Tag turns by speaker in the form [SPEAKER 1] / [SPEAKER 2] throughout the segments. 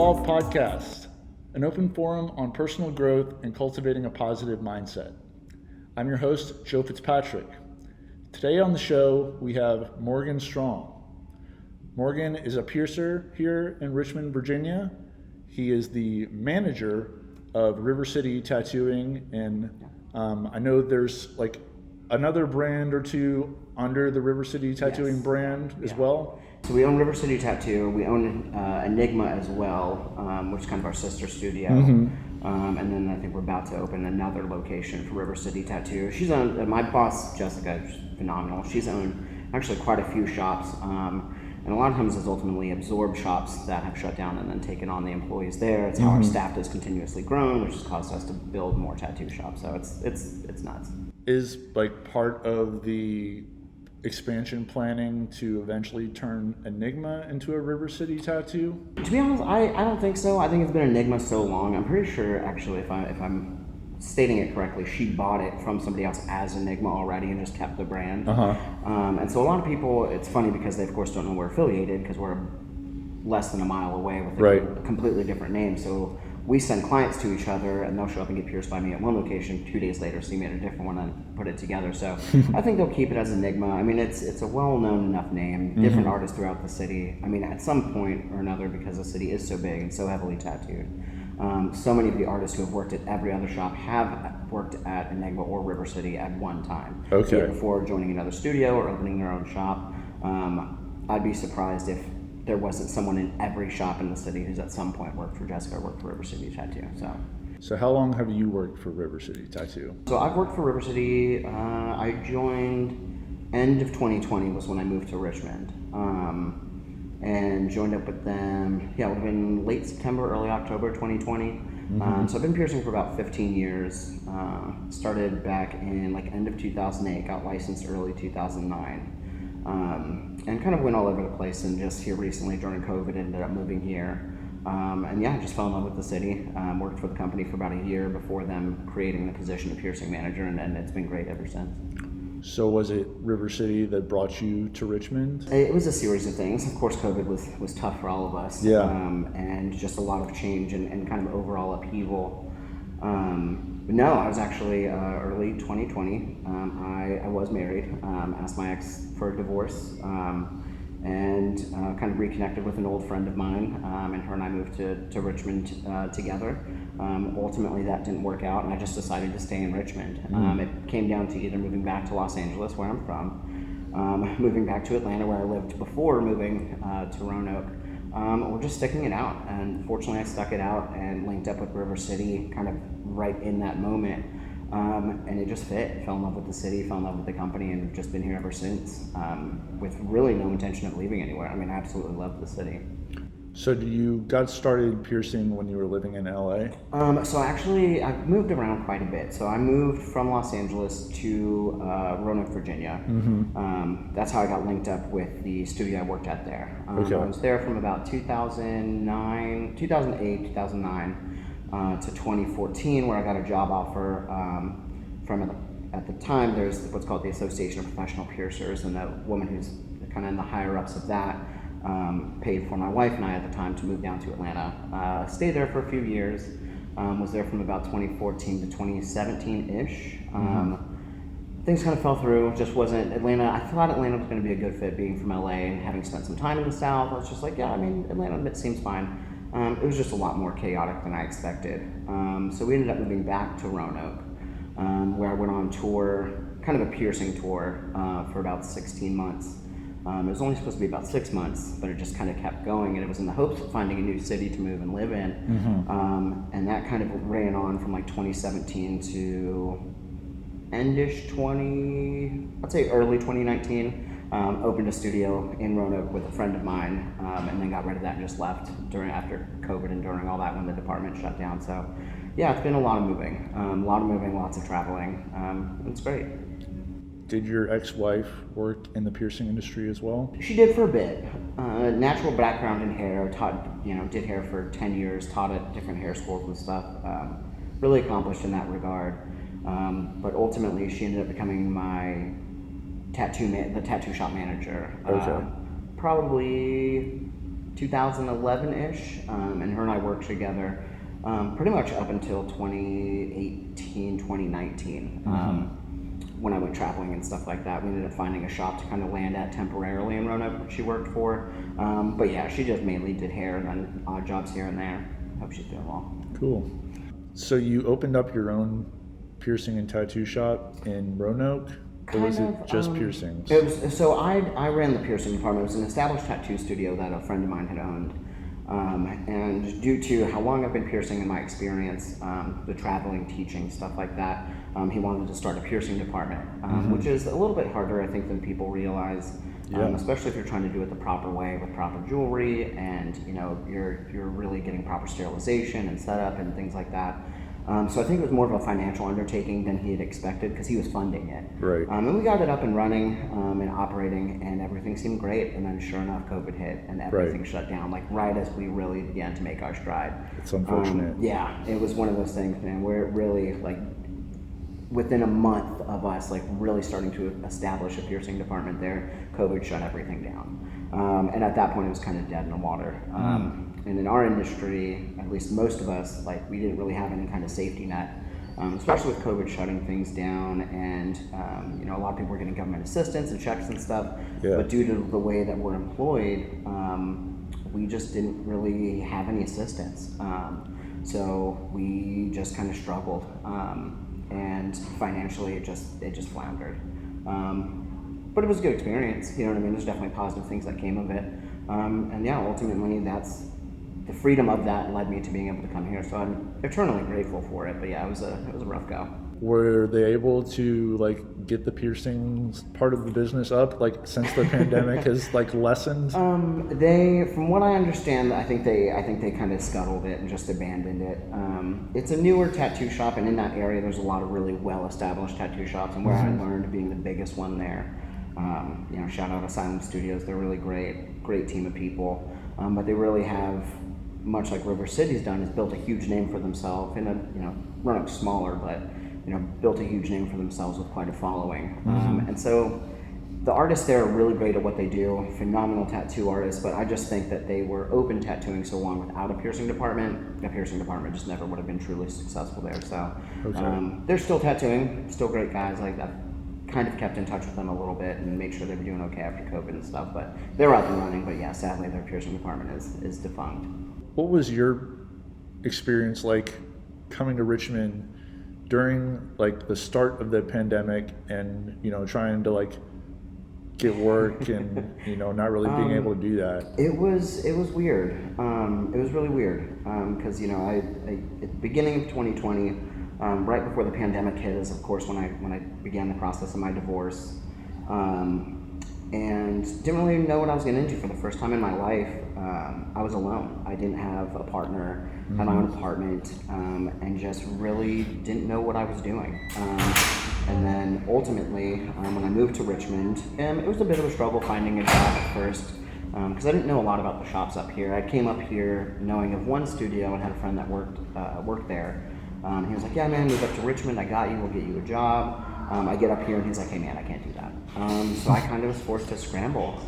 [SPEAKER 1] Evolve Podcast, an open forum on personal growth and cultivating a positive mindset. I'm your host, Joe Fitzpatrick. Today on the show, we have Morgan Strong. Morgan is a piercer here in Richmond, Virginia. He is the manager of River City Tattooing, and I know there's like another brand or two under the River City Tattooing brand as well.
[SPEAKER 2] So we own River City Tattoo. We own Enigma as well, which is kind of our sister studio. And then I think we're about to open another location for River City Tattoo. She's owned, my boss, Jessica, is phenomenal. She's owned actually quite a few shops. And a lot of times has ultimately absorbed shops that have shut down and then taken on the employees there. It's how our staff has continuously grown, which has caused us to build more tattoo shops. So it's nuts.
[SPEAKER 1] Is like part of the expansion planning to eventually turn Enigma into a River City Tattoo?
[SPEAKER 2] To be honest, I don't think so. I think it's been Enigma so long. I'm pretty sure, actually, if I'm stating it correctly, she bought it from somebody else as Enigma already and just kept the brand. And so a lot of people, it's funny because they of course don't know we're affiliated because we're less than a mile away with a completely different name. So we send clients to each other and they'll show up and get pierced by me at one location, 2 days later see me at a different one and put it together. So I think they'll keep it as Enigma. I mean, it's a well-known enough name, different artists throughout the city. I mean, at some point or another, because the city is so big and so heavily tattooed, so many of the artists who have worked at every other shop have worked at Enigma or River City at one time. Before joining another studio or opening their own shop. I'd be surprised if there wasn't someone in every shop in the city who's at some point worked for Jessica or worked for River City Tattoo.
[SPEAKER 1] So how long have you worked for River City Tattoo?
[SPEAKER 2] So I've worked for River City. I joined end of 2020 was when I moved to Richmond. And joined up with them, it would have been late September, early October 2020. So I've been piercing for about 15 years. Started back in like end of 2008, got licensed early 2009. And kind of went all over the place, and just here recently during COVID ended up moving here. And just fell in love with the city. Worked for the company for about a year before them creating the position of piercing manager, and it's been great ever since.
[SPEAKER 1] So was it River City that brought you to Richmond?
[SPEAKER 2] It was a series of things. Of course, COVID was tough for all of us. And just a lot of change and kind of overall upheaval. But no, I was actually early 2020. I was married, asked my ex for a divorce, and kind of reconnected with an old friend of mine, and her and I moved to Richmond together. Ultimately that didn't work out, and I just decided to stay in Richmond. It came down to either moving back to Los Angeles, where I'm from, moving back to Atlanta, where I lived before moving to Roanoke, or just sticking it out. And fortunately I stuck it out and linked up with River City kind of right in that moment. And it just fit. Fell in love with the city, fell in love with the company, and just been here ever since, with really no intention of leaving anywhere. I mean, I absolutely love the city.
[SPEAKER 1] So you got started piercing when you were living in LA?
[SPEAKER 2] So actually, I've moved around quite a bit. So I moved from Los Angeles to Roanoke, Virginia. That's how I got linked up with the studio I worked at there. I was there from about 2008, 2009 to 2014, where I got a job offer from, at the time, there's what's called the Association of Professional Piercers, and the woman who's kind of in the higher ups of that paid for my wife and I at the time to move down to Atlanta. Stayed there for a few years, was there from about 2014 to 2017-ish. Things kind of fell through, just wasn't Atlanta. I thought Atlanta was going to be a good fit being from LA and having spent some time in the South. I was just like, Atlanta seems fine. It was just a lot more chaotic than I expected. So we ended up moving back to Roanoke, where I went on tour, kind of a piercing tour, for about 16 months. It was only supposed to be about 6 months, but it just kind of kept going, and it was in the hopes of finding a new city to move and live in. And that kind of ran on from like 2017 to endish I'd say early 2019. Opened a studio in Roanoke with a friend of mine, and then got rid of that and just left after COVID and during all that when the department shut down. So yeah, it's been a lot of moving, lots of traveling. It's great.
[SPEAKER 1] Did your ex-wife work in the piercing industry as well?
[SPEAKER 2] She did for a bit. Natural background in hair, did hair for 10 years, taught at different hair schools and stuff. Really accomplished in that regard. But ultimately she ended up becoming my the tattoo shop manager. Probably 2011-ish, and her and I worked together pretty much up until 2018, 2019. When I went traveling and stuff like that, we ended up finding a shop to kind of land at temporarily in Roanoke, which she worked for. But yeah, she just mainly did hair and then odd jobs here and there. Hope she's doing well.
[SPEAKER 1] Cool. So you opened up your own piercing and tattoo shop in Roanoke, or was it just piercings?
[SPEAKER 2] It was, so I ran the piercing department. It was an established tattoo studio that a friend of mine had owned. And due to how long I've been piercing and my experience, the traveling, teaching, stuff like that, he wanted to start a piercing department, which is a little bit harder, I think, than people realize, especially if you're trying to do it the proper way with proper jewelry and, you know, you're really getting proper sterilization and setup and things like that. So I think it was more of a financial undertaking than he had expected because he was funding it.
[SPEAKER 1] Right.
[SPEAKER 2] And we got it up and running and operating, and everything seemed great. And then sure enough, COVID hit and everything shut down, like right as we really began to make our stride.
[SPEAKER 1] It's unfortunate.
[SPEAKER 2] Yeah, it was one of those things, man, where it really, like, within a month of us, like, really starting to establish a piercing department there, COVID shut everything down. And at that point, it was kind of dead in the water. And in our industry, at least most of us, like, we didn't really have any kind of safety net, especially with COVID shutting things down. And, you know, a lot of people were getting government assistance and checks and stuff.
[SPEAKER 1] Yeah.
[SPEAKER 2] But due to the way that we're employed, we just didn't really have any assistance. So we just kind of struggled. And financially, it just floundered. But it was a good experience, you know what I mean? There's definitely positive things that came of it. And yeah, ultimately, that's the freedom of that led me to being able to come here. So I'm eternally grateful for it. But yeah, it was a rough go.
[SPEAKER 1] Were they able to, like, get the piercings part of the business up, like, since the pandemic has, like, lessened?
[SPEAKER 2] From what I understand, I think they kind of scuttled it and just abandoned it. It's a newer tattoo shop, and in that area, there's a lot of really well-established tattoo shops. And where I learned, being the biggest one there, you know, shout out Asylum Studios. They're really great team of people. But they really have, much like River City's done, has built a huge name for themselves. In a, you know, Roanoke's smaller, but, you know, built a huge name for themselves with quite a following. And so the artists there are really great at what they do, phenomenal tattoo artists, but I just think that they were open tattooing so long without a piercing department. A piercing department just never would have been truly successful there. So they're still tattooing, still great guys. Like, I've kind of kept in touch with them a little bit and made sure they were doing okay after COVID and stuff, but they're up and running. But yeah, sadly, their piercing department is defunct.
[SPEAKER 1] What was your experience like coming to Richmond during, like, the start of the pandemic and, you know, trying to, like, get work and, you know, not really being able to do that? It
[SPEAKER 2] was weird. It was really weird because, you know, I at the beginning of 2020, right before the pandemic hit, is of course when I began the process of my divorce, and didn't really know what I was getting into. For the first time in my life, I was alone. I didn't have a partner, had my own apartment, and just really didn't know what I was doing. And then ultimately, when I moved to Richmond, it was a bit of a struggle finding a job at first, because I didn't know a lot about the shops up here. I came up here knowing of one studio and had a friend that worked there. He was like, "Yeah, man, move up to Richmond. I got you. We'll get you a job." I get up here and he's like, "Hey, man, I can't do that." So I kind of was forced to scramble.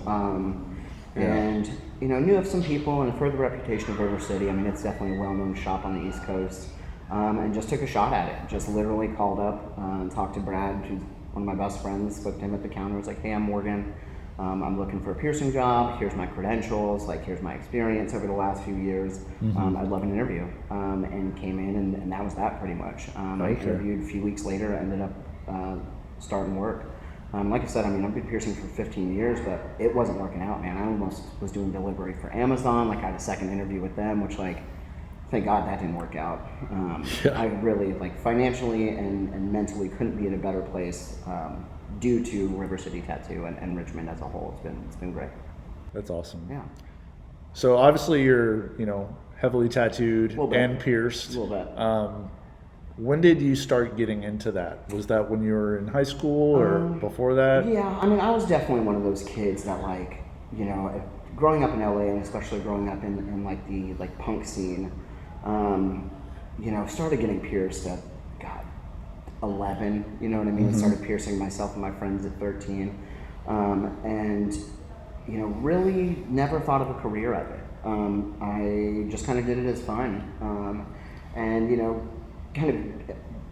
[SPEAKER 2] And, you know, knew of some people and for the reputation of River City. I mean, it's definitely a well-known shop on the East Coast. And just took a shot at it. Just literally called up and talked to Brad, who's one of my best friends, spoke to him at the counter. Was like, "Hey, I'm Morgan. I'm looking for a piercing job. Here's my credentials. Like, here's my experience over the last few years. I'd love an interview." And came in, and that was that pretty much. I interviewed a few weeks later, ended up starting work. Like I said, I mean, I've been piercing for 15 years, but it wasn't working out, man. I almost was doing delivery for Amazon. Like, I had a second interview with them, which, like, thank God that didn't work out. I really, like, financially and mentally couldn't be in a better place due to River City Tattoo and Richmond as a whole. It's been great.
[SPEAKER 1] That's awesome.
[SPEAKER 2] Yeah.
[SPEAKER 1] So obviously you're, you know, heavily tattooed and pierced.
[SPEAKER 2] A little bit.
[SPEAKER 1] When did you start getting into that? Was that when you were in high school or before that?
[SPEAKER 2] Yeah, I mean, I was definitely one of those kids that, like, you know, growing up in LA and especially growing up in like the, like, punk scene, you know, started getting pierced at, God, 11, you know what I mean? Started piercing myself and my friends at 13, and, you know, really never thought of a career of it. I just kind of did it as fun. And, kind of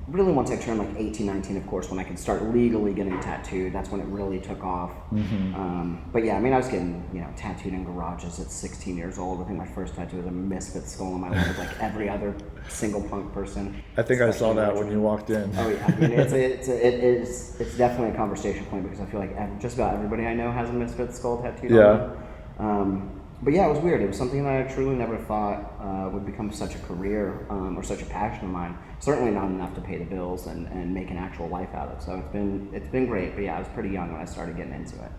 [SPEAKER 2] really once I turned like 18, 19, of course, when I could start legally getting tattooed, that's when it really took off. But yeah, I mean, I was getting, tattooed in garages at 16 years old. I think my first tattoo was a misfit skull on my leg, like every other single punk person.
[SPEAKER 1] I think I saw that when you walked in.
[SPEAKER 2] Oh yeah, I mean, it's definitely a conversation point because I feel like just about everybody I know has a misfit skull tattooed on them. But yeah, it was weird. It was something that I truly never thought would become such a career or such a passion of mine. Certainly not enough to pay the bills and make an actual life out of. So it's been great. But yeah, I was pretty young when I started getting into it.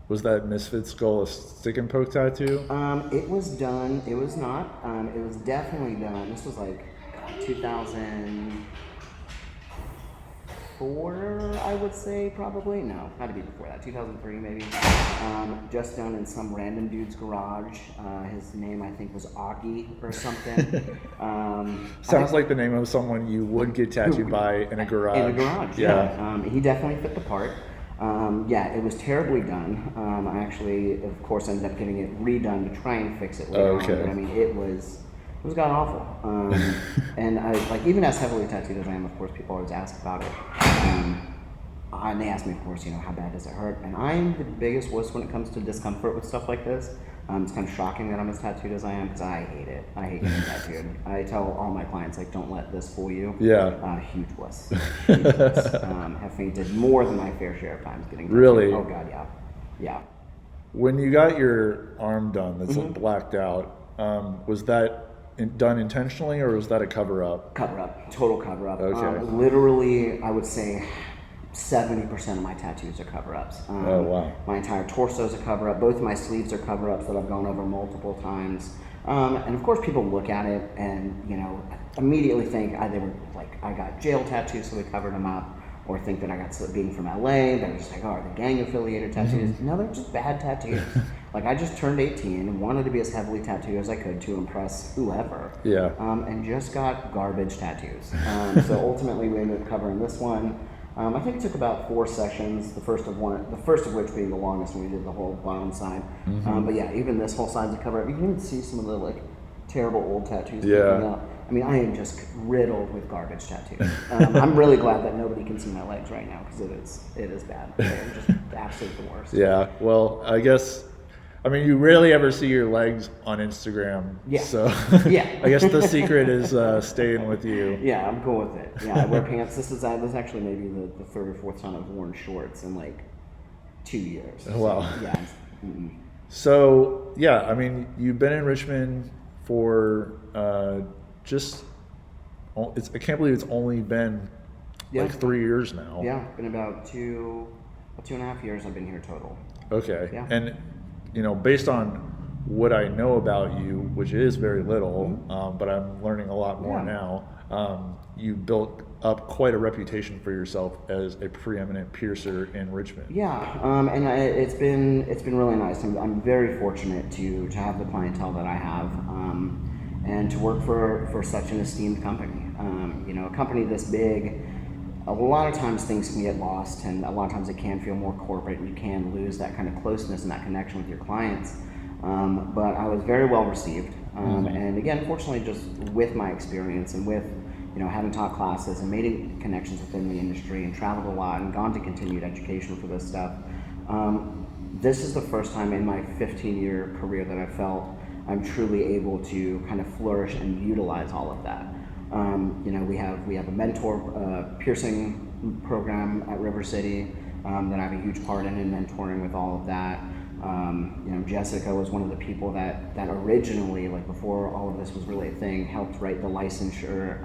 [SPEAKER 1] Was that misfit skull a stick and poke tattoo?
[SPEAKER 2] It was done. It was not. It was definitely done. This was like 2004, I would say, probably. No, had to be before that. 2003, maybe. Just done in some random dude's garage. His name, I think, was Augie or something.
[SPEAKER 1] Sounds like the name of someone you would get tattooed by in a garage.
[SPEAKER 2] In a garage, yeah. He definitely fit the part. It was terribly done. I actually, of course, ended up getting it redone to try and fix it later on. But I mean, it was god awful. And I, like, even as heavily tattooed as I am, of course, people always ask about it. And they ask me, of course, how bad does it hurt? And I'm the biggest wuss when it comes to discomfort with stuff like this. It's kind of shocking that I'm as tattooed as I am because I hate it. I hate getting tattooed. I tell all my clients, like, don't let this fool you.
[SPEAKER 1] Yeah.
[SPEAKER 2] Huge wuss. Huge wuss. Have fainted more than my fair share of times getting tattooed.
[SPEAKER 1] Really?
[SPEAKER 2] Oh God, yeah. Yeah.
[SPEAKER 1] When you got your arm done, that's blacked out, was that done intentionally or was that a cover-up?
[SPEAKER 2] Cover-up. Total cover-up.
[SPEAKER 1] Okay.
[SPEAKER 2] Literally, I would say 70% of my tattoos are cover-ups.
[SPEAKER 1] Oh, wow.
[SPEAKER 2] My entire torso is a cover-up. Both of my sleeves are cover-ups that I've gone over multiple times. And of course, people look at it and, immediately think they were like, I got jail tattoos, so we covered them up. Or think that I got being from LA, they're just like, oh, are they gang-affiliated tattoos? No, they're just bad tattoos. Like, I just turned 18 and wanted to be as heavily tattooed as I could to impress whoever.
[SPEAKER 1] Yeah.
[SPEAKER 2] And just got garbage tattoos. So ultimately, we ended up covering this one. I think it took about 4 sessions, the first of which being the longest when we did the whole bottom side. But yeah, even this whole side's a cover-up. You can even see some of the, like, terrible old tattoos picking up. I mean, I am just riddled with garbage tattoos. I'm really glad that nobody can see my legs right now because it is bad. They're just absolutely the worst.
[SPEAKER 1] Yeah. Well, I mean, you rarely ever see your legs on Instagram.
[SPEAKER 2] Yeah.
[SPEAKER 1] So
[SPEAKER 2] yeah.
[SPEAKER 1] I guess the secret is staying with you.
[SPEAKER 2] Yeah, I'm cool with it. Yeah, I wear pants. This is actually maybe the third or fourth time I've worn shorts in like 2 years.
[SPEAKER 1] Oh, wow.
[SPEAKER 2] So, yeah.
[SPEAKER 1] So yeah, I mean, you've been in Richmond for I can't believe it's only been like 3 years now.
[SPEAKER 2] Yeah, been about 2.5 years I've been here total.
[SPEAKER 1] Okay.
[SPEAKER 2] Yeah.
[SPEAKER 1] And based on what I know about you, which is very little, but I'm learning a lot more now, you built up quite a reputation for yourself as a preeminent piercer in Richmond.
[SPEAKER 2] Yeah, and it's been really nice. I'm very fortunate to have the clientele that I have, and to work for such an esteemed company. A company this big, a lot of times things can get lost, and a lot of times it can feel more corporate, and you can lose that kind of closeness and that connection with your clients. But I was very well received, and again, fortunately, just with my experience and with having taught classes and made connections within the industry and traveled a lot and gone to continued education for this stuff, this is the first time in my 15-year career that I felt I'm truly able to kind of flourish and utilize all of that. We have a mentor piercing program at River City that I have a huge part in mentoring with all of that. Jessica was one of the people that originally, like before all of this was really a thing, helped write the licensure,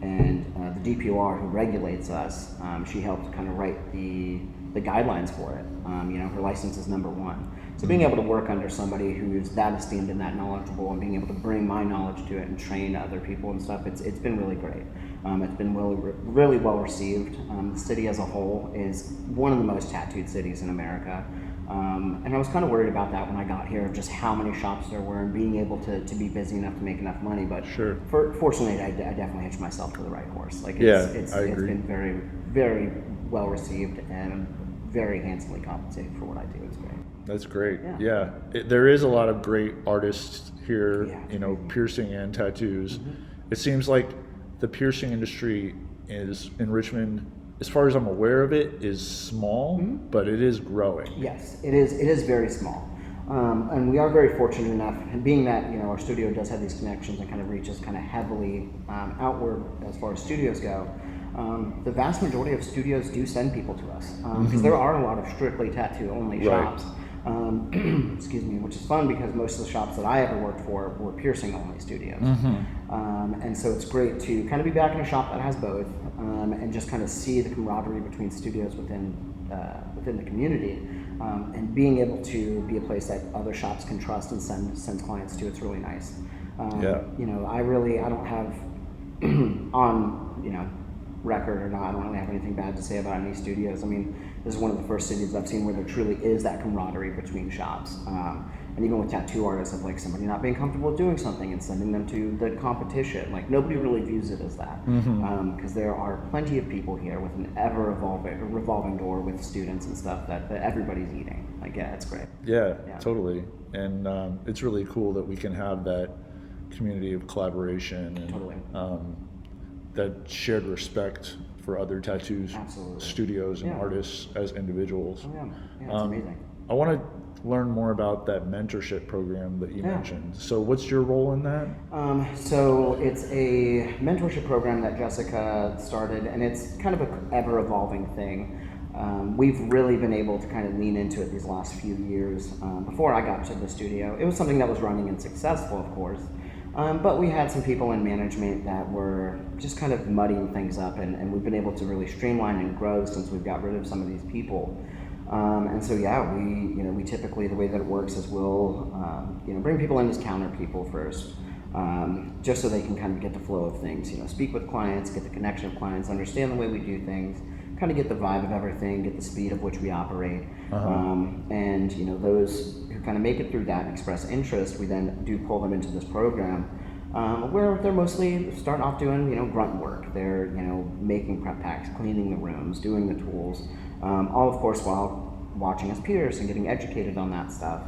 [SPEAKER 2] and the DPOR who regulates us, she helped kind of write the guidelines for it. Her license is number 1. So being able to work under somebody who is that esteemed and that knowledgeable, and being able to bring my knowledge to it and train other people and stuff, it's been really great. It's been really well received. The city as a whole is one of the most tattooed cities in America. And I was kind of worried about that when I got here, just how many shops there were and being able to be busy enough to make enough money. But
[SPEAKER 1] sure.
[SPEAKER 2] Fortunately, I definitely hitched myself to the right horse. Like
[SPEAKER 1] I agree.
[SPEAKER 2] It's been very, very well received, and I'm very handsomely compensated for what I do. It's great.
[SPEAKER 1] That's great. Yeah. There is a lot of great artists here, piercing and tattoos. It seems like the piercing industry is in Richmond, as far as I'm aware of it, is small, but it is growing.
[SPEAKER 2] Yes, it is. It is very small. And we are very fortunate enough, and being that our studio does have these connections and kind of reaches kind of heavily outward as far as studios go. The vast majority of studios do send people to us because there are a lot of strictly tattoo-only shops. Excuse me, which is fun because most of the shops that I ever worked for were piercing-only studios. And so it's great to kind of be back in a shop that has both and just kind of see the camaraderie between studios within the community. And being able to be a place that other shops can trust and send clients to, it's really nice. I don't have on record or not, I don't really have anything bad to say about any studios. I mean, this is one of the first cities I've seen where there truly is that camaraderie between shops. And even with tattoo artists, of like somebody not being comfortable doing something and sending them to the competition, like nobody really views it as that, because there are plenty of people here with an revolving door with students and stuff that everybody's eating. Like, it's great.
[SPEAKER 1] Yeah. Totally. And it's really cool that we can have that community of collaboration and that shared respect for other tattoo studios and artists as individuals.
[SPEAKER 2] It's amazing.
[SPEAKER 1] I want to learn more about that mentorship program that you mentioned. So what's your role in that?
[SPEAKER 2] So it's a mentorship program that Jessica started, and it's kind of an ever-evolving thing. We've really been able to kind of lean into it these last few years. Before I got to the studio, it was something that was running and successful, of course. But we had some people in management that were just kind of muddying things up, and we've been able to really streamline and grow since we've got rid of some of these people. And so we typically, the way that it works is we'll bring people in as counter people first, just so they can kind of get the flow of things. Speak with clients, get the connection of clients, understand the way we do things, kind of get the vibe of everything, get the speed of which we operate, and those who kind of make it through that and express interest, we then do pull them into this program. Where they're mostly starting off doing, grunt work. They're, making prep packs, cleaning the rooms, doing the tools, all of course while watching us pierce and getting educated on that stuff.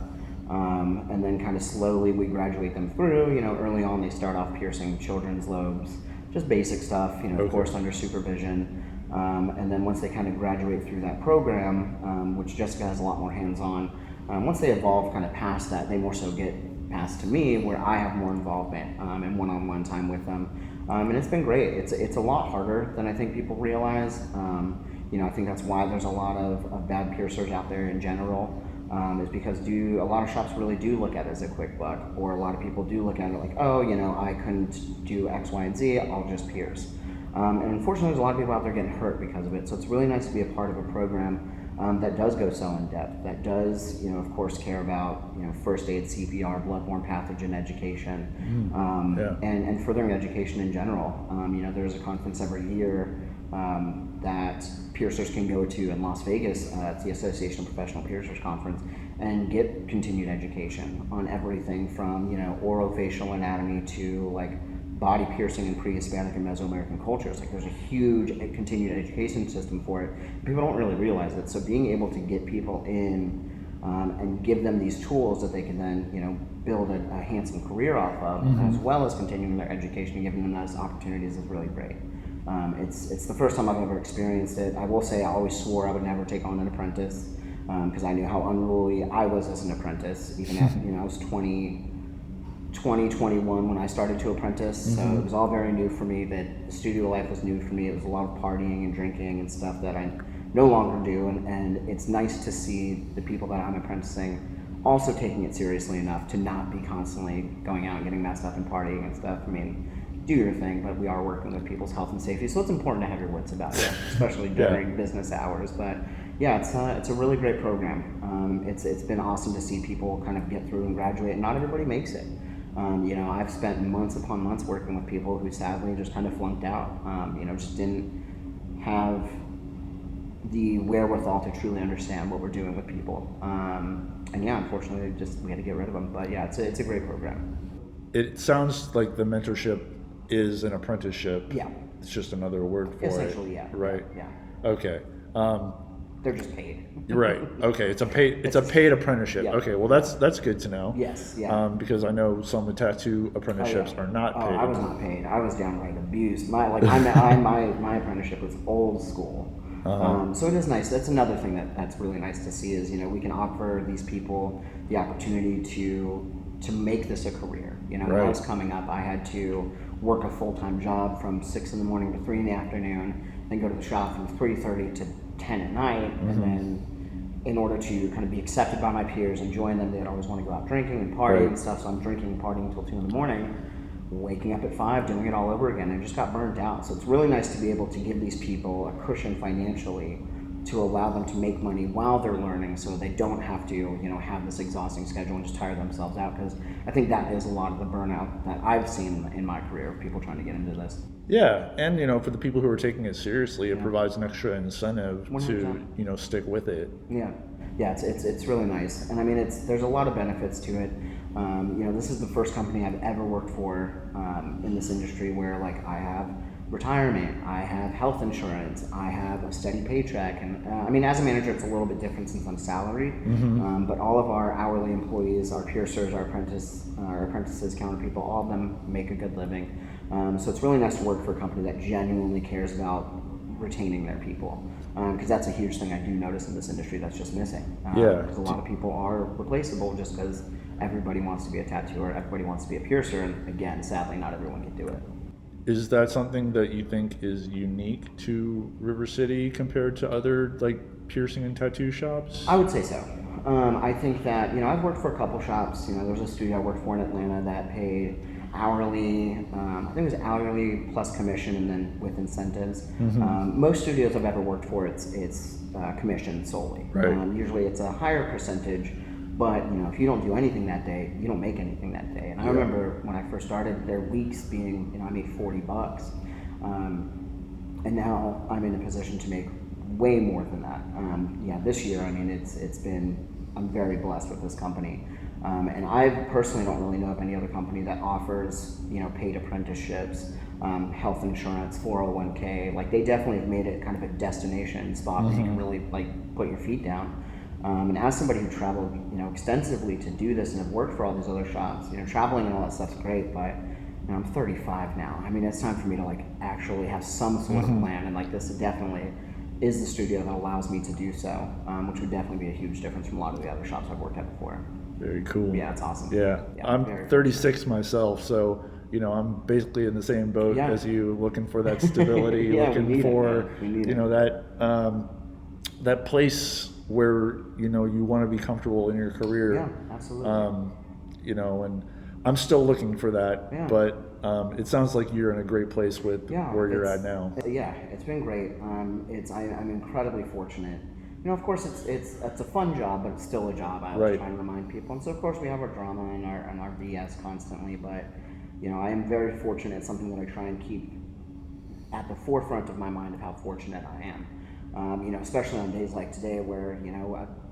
[SPEAKER 2] And then kind of slowly we graduate them through, early on they start off piercing children's lobes, just basic stuff, of course under supervision. And then once they kind of graduate through that program, which Jessica has a lot more hands-on, once they evolve kind of past that, they more so get passed to me where I have more involvement and one-on-one time with them. And it's been great. It's a lot harder than I think people realize. I think that's why there's a lot of bad piercers out there in general, is because a lot of shops really do look at it as a quick buck, or a lot of people do look at it like, I couldn't do X, Y, and Z, I'll just pierce. And unfortunately, there's a lot of people out there getting hurt because of it. So it's really nice to be a part of a program that does go so in depth, that does, of course, care about, first aid, CPR, bloodborne pathogen education, and furthering education in general. There's a conference every year that piercers can go to in Las Vegas. It's the Association of Professional Piercers Conference, and get continued education on everything from, orofacial anatomy to like body piercing in pre-Hispanic and Mesoamerican cultures. Like there's a huge continued education system for it. People don't really realize it. So being able to get people in and give them these tools that they can then, build a handsome career off of, as well as continuing their education and giving them those opportunities is really great. It's the first time I've ever experienced it. I will say I always swore I would never take on an apprentice because I knew how unruly I was as an apprentice, even at, I was 21 when I started to apprentice, so it was all very new for me. That studio life was new for me. It was a lot of partying and drinking and stuff that I no longer do, and it's nice to see the people that I'm apprenticing also taking it seriously enough to not be constantly going out and getting messed up and partying and stuff. I mean, do your thing, but we are working with people's health and safety, so it's important to have your wits about it, especially during business hours. But yeah, it's a really great program. It's been awesome to see people kind of get through and graduate, and not everybody makes it. I've spent months upon months working with people who sadly just kind of flunked out, just didn't have the wherewithal to truly understand what we're doing with people. Unfortunately, we had to get rid of them. But yeah, it's a great program.
[SPEAKER 1] It sounds like the mentorship is an apprenticeship.
[SPEAKER 2] Yeah.
[SPEAKER 1] It's just another word for
[SPEAKER 2] Essentially,
[SPEAKER 1] it.
[SPEAKER 2] yeah.
[SPEAKER 1] Right.
[SPEAKER 2] Yeah.
[SPEAKER 1] Okay.
[SPEAKER 2] They're just paid.
[SPEAKER 1] Right. Okay. It's a paid apprenticeship.
[SPEAKER 2] Yeah.
[SPEAKER 1] Okay. Well, that's good to know.
[SPEAKER 2] Yes. Yeah.
[SPEAKER 1] Because I know some of the tattoo apprenticeships are not paid.
[SPEAKER 2] I was not paid. I was downright abused. My apprenticeship was old school. So it is nice. That's another thing that's really nice to see is, we can offer these people the opportunity to make this a career. When I was coming up, I had to work a full-time job from 6 in the morning to 3 in the afternoon, then go to the shop from 3:30 to 10 at night, and then in order to kind of be accepted by my peers and join them, they'd always want to go out drinking and partying and stuff, so I'm drinking and partying until 2 in the morning, waking up at 5, doing it all over again. I just got burnt out. So it's really nice to be able to give these people a cushion financially to allow them to make money while they're learning, so they don't have to, have this exhausting schedule and just tire themselves out, because I think that is a lot of the burnout that I've seen in my career of people trying to get into this.
[SPEAKER 1] Yeah, and for the people who are taking it seriously, it provides an extra incentive
[SPEAKER 2] 100%.
[SPEAKER 1] to stick with it.
[SPEAKER 2] Yeah, it's really nice, and I mean there's a lot of benefits to it. This is the first company I've ever worked for in this industry where I have retirement, I have health insurance, I have a steady paycheck, and as a manager it's a little bit different since I'm salaried, but all of our hourly employees, our piercers, our apprentices, counter people, all of them make a good living. So it's really nice to work for a company that genuinely cares about retaining their people, because that's a huge thing I do notice in this industry that's just missing. Because a lot of people are replaceable just because everybody wants to be a tattooer, everybody wants to be a piercer, and again, sadly, not everyone can do it.
[SPEAKER 1] Is that something that you think is unique to River City compared to other piercing and tattoo shops?
[SPEAKER 2] I would say so. I think that, I've worked for a couple shops. There's a studio I worked for in Atlanta that paid hourly, I think it was hourly plus commission and then with incentives. Most studios I've ever worked for, it's commission solely.
[SPEAKER 1] Right.
[SPEAKER 2] Usually it's a higher percentage, but if you don't do anything that day, you don't make anything that day. And I remember when I first started, their weeks being, I made $40, and now I'm in a position to make way more than that. This year, I'm very blessed with this company. And I personally don't really know of any other company that offers, paid apprenticeships, health insurance, 401k. They definitely have made it kind of a destination spot where you can really put your feet down. And as somebody who traveled, extensively to do this and have worked for all these other shops, traveling and all that stuff's great, but I'm 35 now. It's time for me to actually have some sort of plan, and this definitely is the studio that allows me to do so, which would definitely be a huge difference from a lot of the other shops I've worked at before.
[SPEAKER 1] Very cool.
[SPEAKER 2] Yeah, it's awesome.
[SPEAKER 1] Yeah, I'm 36 myself, so I'm basically in the same boat as you, looking for that stability, looking for that place where you want to be comfortable in your career.
[SPEAKER 2] Yeah, absolutely.
[SPEAKER 1] And I'm still looking for that, but it sounds like you're in a great place with where you're at now.
[SPEAKER 2] Yeah, it's been great. I'm incredibly fortunate. Of course, it's a fun job, but it's still a job. I always try and remind people. And so, of course, we have our drama and our BS constantly. But I am very fortunate. It's something that I try and keep at the forefront of my mind of how fortunate I am. Especially on days like today, where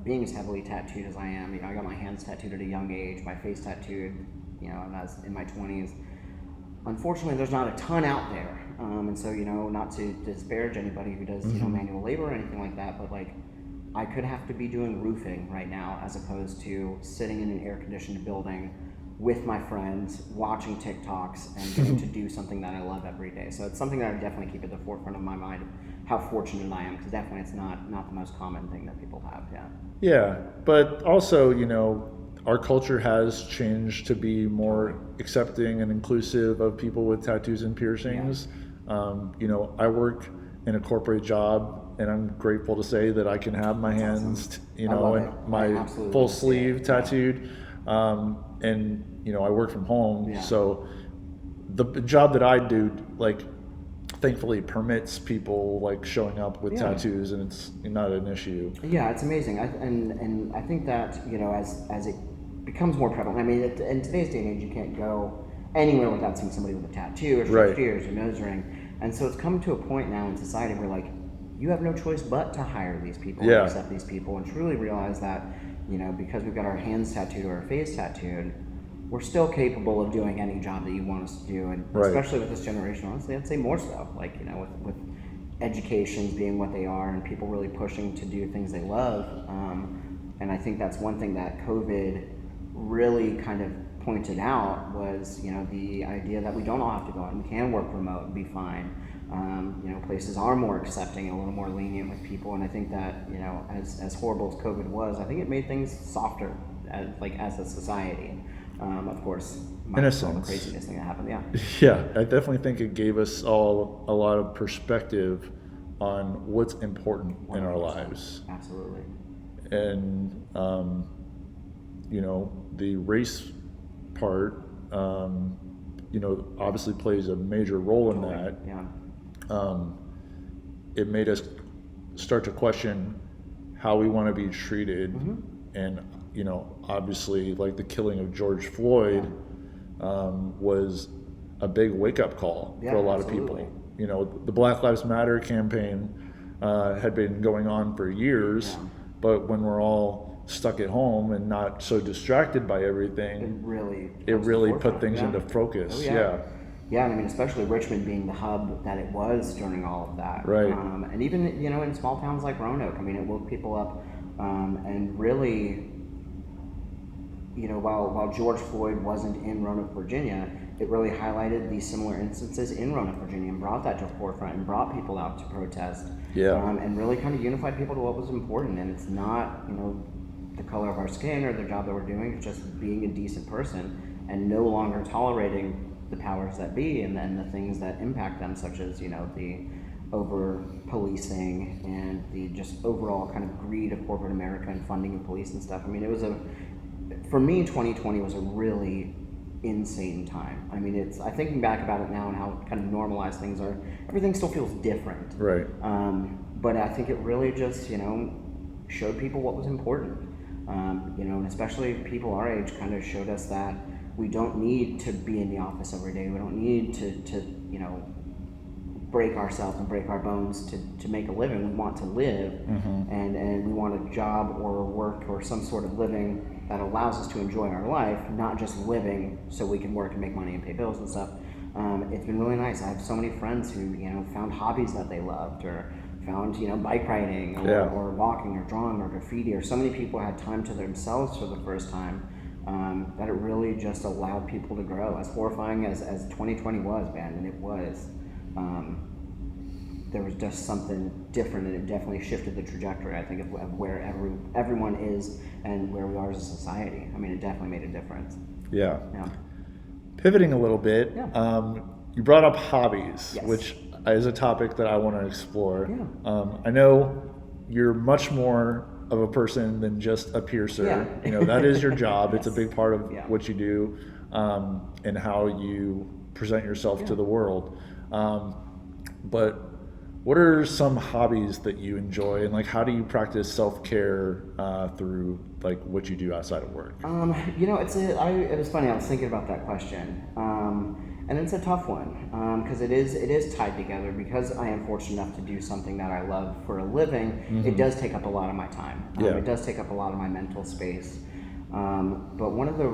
[SPEAKER 2] being as heavily tattooed as I am. I got my hands tattooed at a young age, my face tattooed. And I was in my 20s. Unfortunately, there's not a ton out there. And so, not to disparage anybody who does, manual labor or anything like that, but I could have to be doing roofing right now as opposed to sitting in an air-conditioned building with my friends, watching TikToks, and getting to do something that I love every day. So it's something that I definitely keep at the forefront of my mind, how fortunate I am, because definitely it's not the most common thing that people have,
[SPEAKER 1] Yeah, but also, our culture has changed to be more accepting and inclusive of people with tattoos and piercings. I work in a corporate job, and I'm grateful to say that I can have my hands, and my full sleeve tattooed. And I work from home, so the job that I do, thankfully permits people showing up with tattoos, and it's not an issue.
[SPEAKER 2] Yeah, it's amazing. And I think that as it becomes more prevalent. In today's day and age, you can't go anywhere without seeing somebody with a tattoo or stretched ears or nose ring. And so it's come to a point now in society where you have no choice but to hire these people and accept these people, and truly realize that because we've got our hands tattooed or our face tattooed, we're still capable of doing any job that you want us to do, and especially with this generation, honestly, I'd say more so. With educations being what they are and people really pushing to do things they love. And I think that's one thing that COVID really kind of pointed out was, the idea that we don't all have to go out and we can work remote and be fine. Places are more accepting and a little more lenient with people, and I think that, as horrible as COVID was, I think it made things softer as a society. Of course, minus all the craziness thing that happened.
[SPEAKER 1] Yeah, I definitely think it gave us all a lot of perspective on what's important in our lives.
[SPEAKER 2] Absolutely.
[SPEAKER 1] And the race part, obviously plays a major role in that.
[SPEAKER 2] Yeah.
[SPEAKER 1] It made us start to question how we want to be treated, and obviously, like the killing of George Floyd was a big wake-up call for a lot of people. The Black Lives Matter campaign had been going on for years, but when we're all stuck at home and not so distracted by everything, it really put things into focus.
[SPEAKER 2] Yeah, and I mean, especially Richmond being the hub that it was during all of that.
[SPEAKER 1] Right.
[SPEAKER 2] And even, in small towns like Roanoke, I mean, it woke people up, and really, while George Floyd wasn't in Roanoke, Virginia, it really highlighted these similar instances in Roanoke, Virginia, and brought that to the forefront and brought people out to protest. And really kind of unified people to what was important. And it's not, the color of our skin or the job that we're doing, it's just being a decent person and no longer tolerating the powers that be and then the things that impact them, such as, the over policing and the just overall kind of greed of corporate America and funding of police and stuff. I mean, for me, 2020 was a really insane time. I mean, I thinking back about it now and how kind of normalized things are, everything still feels different.
[SPEAKER 1] Right.
[SPEAKER 2] But I think it really just, showed people what was important. And especially people our age kind of showed us that we don't need to be in the office every day. We don't need to break ourselves and break our bones to make a living. We want to live, and we want a job or work or some sort of living that allows us to enjoy our life, not just living so we can work and make money and pay bills and stuff. It's been really nice. I have so many friends who found hobbies that they loved, or found bike riding or walking or drawing or graffiti, or so many people had time to themselves for the first time, that it really just allowed people to grow. As horrifying as 2020 was, man, and it was, there was just something different, and it definitely shifted the trajectory, I think, of where everyone is and where we are as a society. I mean, it definitely made a difference.
[SPEAKER 1] Yeah. Pivoting a little bit, you brought up hobbies, which is a topic that I want to explore. I know you're much more of a person than just a piercer. That is your job. It's a big part of what you do, and how you present yourself to the world. But what are some hobbies that you enjoy, and how do you practice self-care through what you do outside of work?
[SPEAKER 2] It was funny. I was thinking about that question. And it's a tough one, because it is tied together. Because I am fortunate enough to do something that I love for a living, it does take up a lot of my time. It does take up a lot of my mental space. But one of the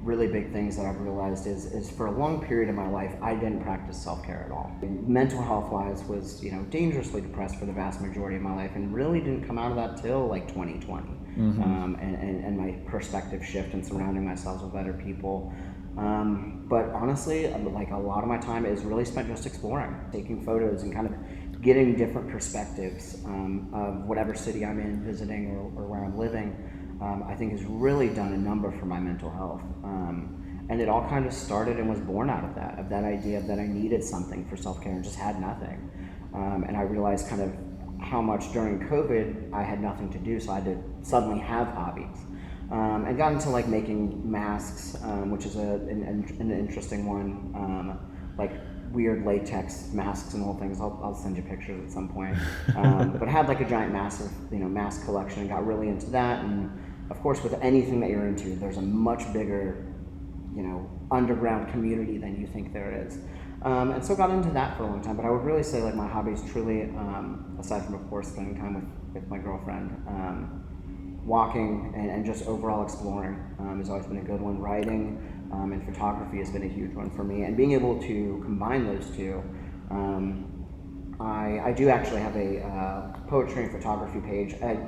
[SPEAKER 2] really big things that I've realized is for a long period of my life, I didn't practice self-care at all. Mental health-wise was, dangerously depressed for the vast majority of my life, and really didn't come out of that till 2020. And my perspective shift and surrounding myself with better people. But honestly, a lot of my time is really spent just exploring, taking photos and kind of getting different perspectives of whatever city I'm in, visiting, or where I'm living. I think has really done a number for my mental health. And it all kind of started and was born out of that idea that I needed something for self-care and just had nothing. And I realized kind of how much during COVID I had nothing to do, so I had to suddenly have hobbies. And got into making masks, which is an interesting one, weird latex masks and whole things. I'll send you pictures at some point. But I had a giant massive mask collection and got really into that. And of course, with anything that you're into, there's a much bigger underground community than you think there is. And so got into that for a long time. But I would really say my hobbies truly, aside from of course spending time with my girlfriend, walking and just overall exploring has always been a good one. Writing and photography has been a huge one for me, and being able to combine those two, I do actually have a poetry and photography page. I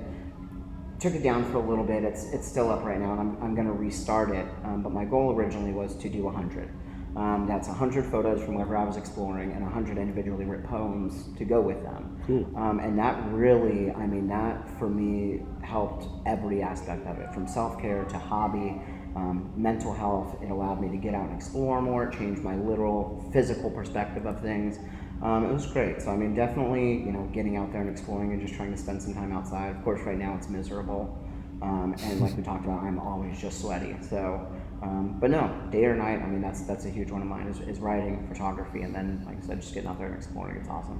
[SPEAKER 2] took it down for a little bit. It's still up right now, and I'm going to restart it. But my goal originally was to do 100. That's 100 photos from wherever I was exploring and 100 individually written poems to go with them.
[SPEAKER 1] Cool.
[SPEAKER 2] And that really, I mean, that for me helped every aspect of it, from self-care to hobby, mental health. It allowed me to get out and explore more. It changed my literal physical perspective of things. It was great. So I mean, definitely, getting out there and exploring and just trying to spend some time outside. Of course, right now it's miserable, and like we talked about, I'm always just sweaty. So, but no, day or night. I mean, that's a huge one of mine is writing, photography, and then, like I said, just getting out there and exploring. It's awesome.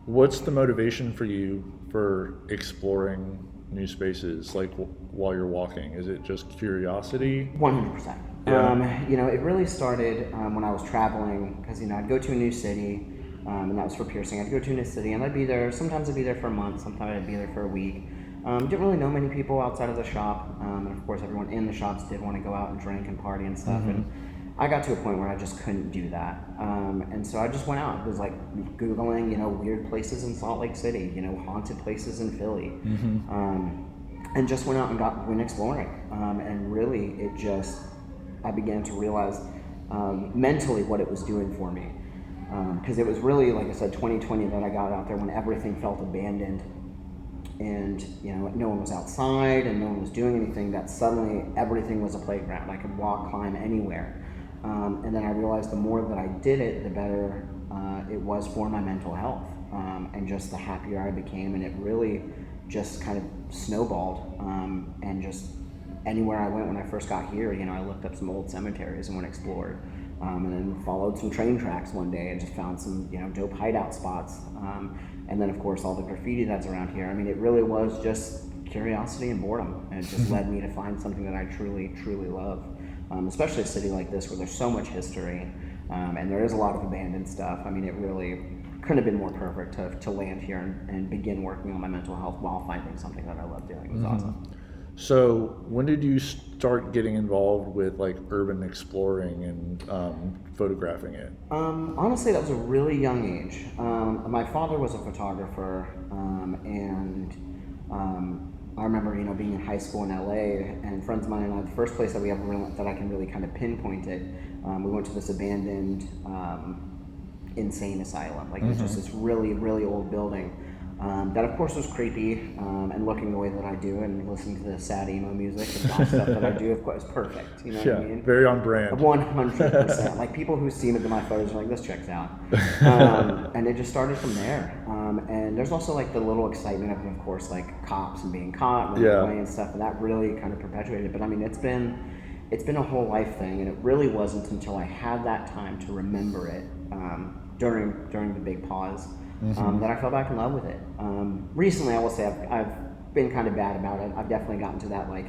[SPEAKER 1] What's the motivation for you for exploring new spaces, like while you're walking? Is it just curiosity?
[SPEAKER 2] 100%.
[SPEAKER 1] Yeah.
[SPEAKER 2] It really started when I was traveling, because I'd go to a new city. And that was for piercing. I'd go to a new city and I'd be there. Sometimes I'd be there for a month. Sometimes I'd be there for a week. Didn't really know many people outside of the shop. And of course, everyone in the shops did want to go out and drink and party and stuff. And I got to a point where I just couldn't do that. And so I just went out. It was like Googling, weird places in Salt Lake City, haunted places in Philly. And just went out and went exploring. And really, I began to realize mentally what it was doing for me. Because it was really, like I said, 2020 that I got out there when everything felt abandoned and, no one was outside and no one was doing anything, that suddenly everything was a playground. I could walk, climb anywhere. And then I realized the more that I did it, the better it was for my mental health, and just the happier I became. And it really just kind of snowballed, and just anywhere I went when I first got here, I looked up some old cemeteries and went explored. And then followed some train tracks one day and just found some, dope hideout spots. And then, of course, all the graffiti that's around here. I mean, it really was just curiosity and boredom. And it just led me to find something that I truly, truly love. Especially a city like this where there's so much history, and there is a lot of abandoned stuff. I mean, it really couldn't have been more perfect to land here and begin working on my mental health while finding something that I love doing. It was awesome.
[SPEAKER 1] So when did you start getting involved with like urban exploring and photographing it?
[SPEAKER 2] Honestly, that was a really young age. My father was a photographer, and I remember, being in high school in LA, and friends of mine and I, the first place that that I can really kind of pinpoint it, we went to this abandoned insane asylum. Like, it was just this really, really old building. That of course was creepy, and looking the way that I do and listening to the sad emo music and goth stuff that I do, of course, is perfect. You know what I mean?
[SPEAKER 1] Very on brand.
[SPEAKER 2] 100%. Like, people who see my photos are like, this checks out. And it just started from there. And there's also like the little excitement of course, like cops and being caught and running away and stuff, and that really kind of perpetuated it. But I mean, it's been a whole life thing, and it really wasn't until I had that time to remember it during the big pause. That I fell back in love with it. Recently, I will say I've been kind of bad about it. I've definitely gotten to that, like,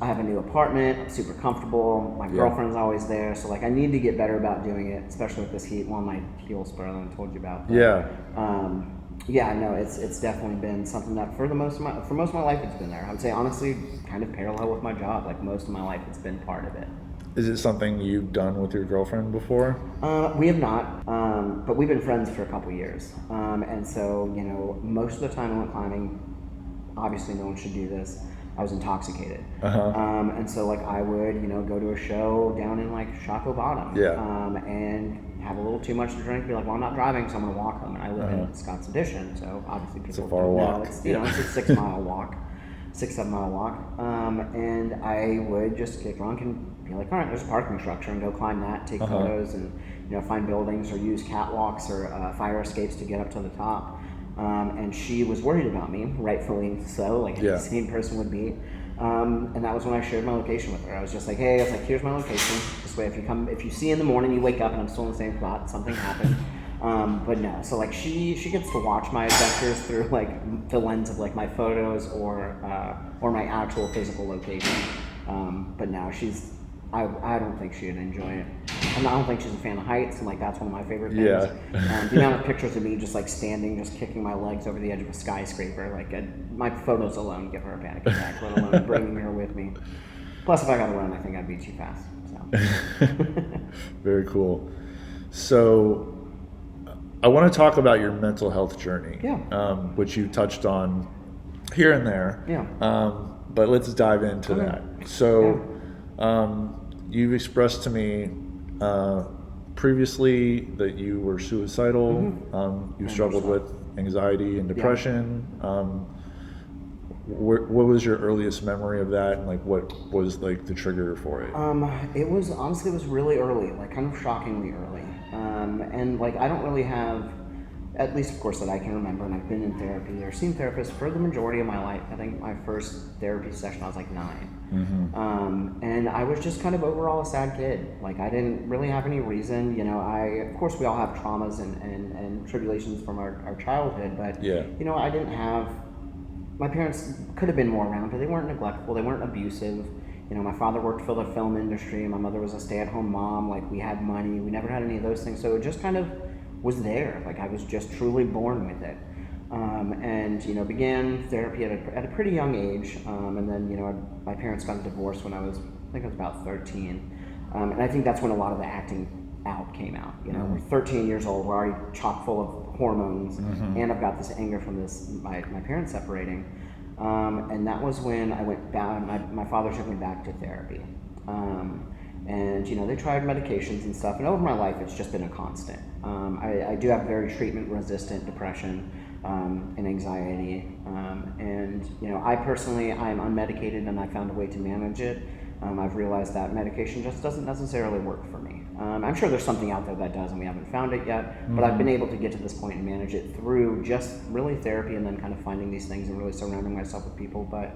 [SPEAKER 2] I have a new apartment, I'm super comfortable, my girlfriend's always there, so like I need to get better about doing it, especially with this heat. One of my heel spur I told you about. But, no, it's definitely been something that for most of my life it's been there. I would say honestly, kind of parallel with my job. Like, most of my life it's been part of it.
[SPEAKER 1] Is it something you've done with your girlfriend before?
[SPEAKER 2] We have not, but we've been friends for a couple years. And so, most of the time I went climbing, obviously no one should do this, I was intoxicated. And so, like, I would, go to a show down in, like, Shockoe Bottom. And have a little too much to drink, be like, well, I'm not driving, so I'm going to walk home. And I live in Scott's Addition, so obviously people don't know. It's, it's a 6 mile walk. 6-7 mile walk, and I would just get drunk and be like, all right, there's a parking structure, and go climb that, take photos, and find buildings or use catwalks or fire escapes to get up to the top. And she was worried about me, rightfully so, like any sane person would be. And that was when I shared my location with her. I was just like, hey, here's my location. This way, if you see in the morning, you wake up and I'm still in the same spot, something happened. But no, so like she gets to watch my adventures through like the lens of like my photos or my actual physical location. But no, I don't think she'd enjoy it. And I don't think she's a fan of heights, and like that's one of my favorite things. The amount of pictures of me just like standing, just kicking my legs over the edge of a skyscraper, like my photos alone give her a panic attack, let alone bringing her with me. Plus, if I got to run, I think I'd be too fast. So.
[SPEAKER 1] Very cool. So, I want to talk about your mental health journey,
[SPEAKER 2] Yeah.
[SPEAKER 1] Which you touched on here and there.
[SPEAKER 2] Yeah.
[SPEAKER 1] But let's dive into
[SPEAKER 2] Okay.
[SPEAKER 1] that. So, you've expressed to me previously that you were suicidal. You struggled with anxiety and depression. What was your earliest memory of that, and like what was like the trigger for it?
[SPEAKER 2] It was really early, like kind of shockingly early. And like I don't really have, at least of course that I can remember, and I've been in therapy or seen therapists for the majority of my life. I think my first therapy session I was like 9. And I was just kind of overall a sad kid. Like I didn't really have any reason, you know. Of course we all have traumas and tribulations from our childhood, but you know, I didn't have, my parents could have been more around, but they weren't neglectful, they weren't abusive. You know, my father worked for the film industry, my mother was a stay-at-home mom. Like we had money, we never had any of those things, so it just kind of was there. Like I was just truly born with it. And you know, began therapy at a pretty young age, and then you know, my parents got a divorce when I think I was about 13, and I think that's when a lot of the acting out came out. You know, we're 13 years old, we're already chock full of hormones, and I've got this anger from my parents separating, and that was when I went back. My father took me back to therapy, and you know, they tried medications and stuff, and over my life it's just been a constant. I do have very treatment-resistant depression and anxiety, and you know, I personally, I'm unmedicated, and I found a way to manage it. I've realized that medication just doesn't necessarily work for me. I'm sure there's something out there that does, and we haven't found it yet, but I've been able to get to this point and manage it through just really therapy, and then kind of finding these things and really surrounding myself with people. But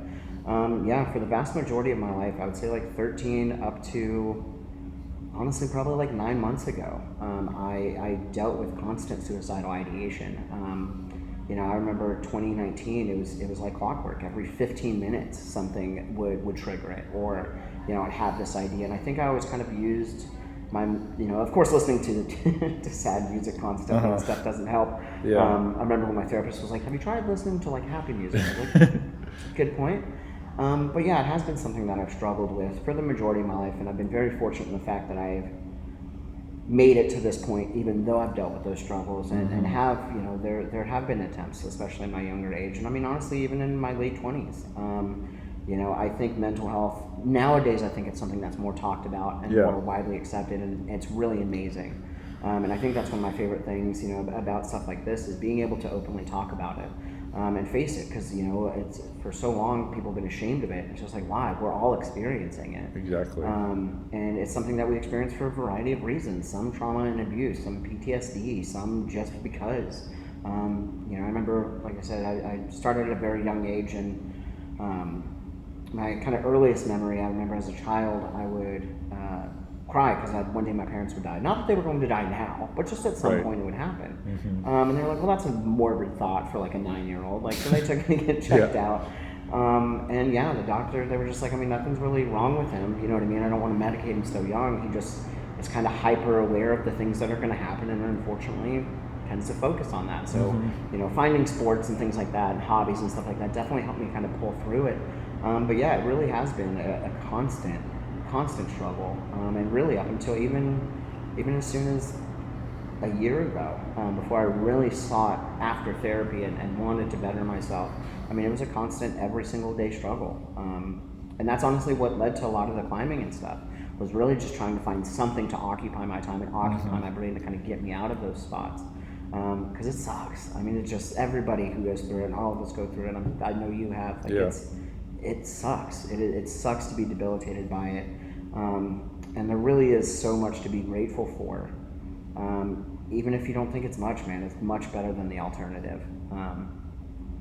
[SPEAKER 2] yeah, for the vast majority of my life, I would say like 13 up to honestly probably like 9 months ago, I dealt with constant suicidal ideation. You know, I remember 2019, it was like clockwork. Every 15 minutes something would trigger it, or you know, I'd have this idea, and I think I always kind of used my, you know, of course listening to sad music constantly and stuff doesn't help. I remember when my therapist was like, have you tried listening to like happy music? I was like, good point. But yeah, it has been something that I've struggled with for the majority of my life, and I've been very fortunate in the fact that I've made it to this point, even though I've dealt with those struggles, and have, you know, there have been attempts, especially in my younger age, and I mean honestly even in my late 20s. You know, I think mental health nowadays, I think it's something that's more talked about and more widely accepted, and it's really amazing. And I think that's one of my favorite things, you know, about stuff like this, is being able to openly talk about it. And face it, because you know, it's for so long people have been ashamed of it. It's just like, why? We're all experiencing it.
[SPEAKER 1] Exactly.
[SPEAKER 2] And it's something that we experience for a variety of reasons. Some trauma and abuse, some PTSD, some just because. You know, I remember, like I said, I started at a very young age, and my kind of earliest memory, I remember as a child, I would cry because one day my parents would die. Not that they were going to die now, but just at some point it would happen. And they were like, well, that's a morbid thought for like a 9-year-old. Like, so they took me to get checked out. And yeah, the doctor, they were just like, I mean, nothing's really wrong with him. You know what I mean? I don't want to medicate him so young. He just is kind of hyper aware of the things that are going to happen, and unfortunately tends to focus on that. So, you know, finding sports and things like that, and hobbies and stuff like that, definitely helped me kind of pull through it. But yeah, it really has been a constant struggle, and really up until even as soon as a year ago, before I really sought after therapy and wanted to better myself. I mean, it was a constant, every single day struggle, and that's honestly what led to a lot of the climbing and stuff, was really just trying to find something to occupy my time and occupy my brain to kind of get me out of those spots, because it sucks. I mean, it's just, everybody who goes through it, and all of us go through it, I know you have, like, it sucks. It sucks to be debilitated by it. And there really is so much to be grateful for. Even if you don't think it's much, man, it's much better than the alternative.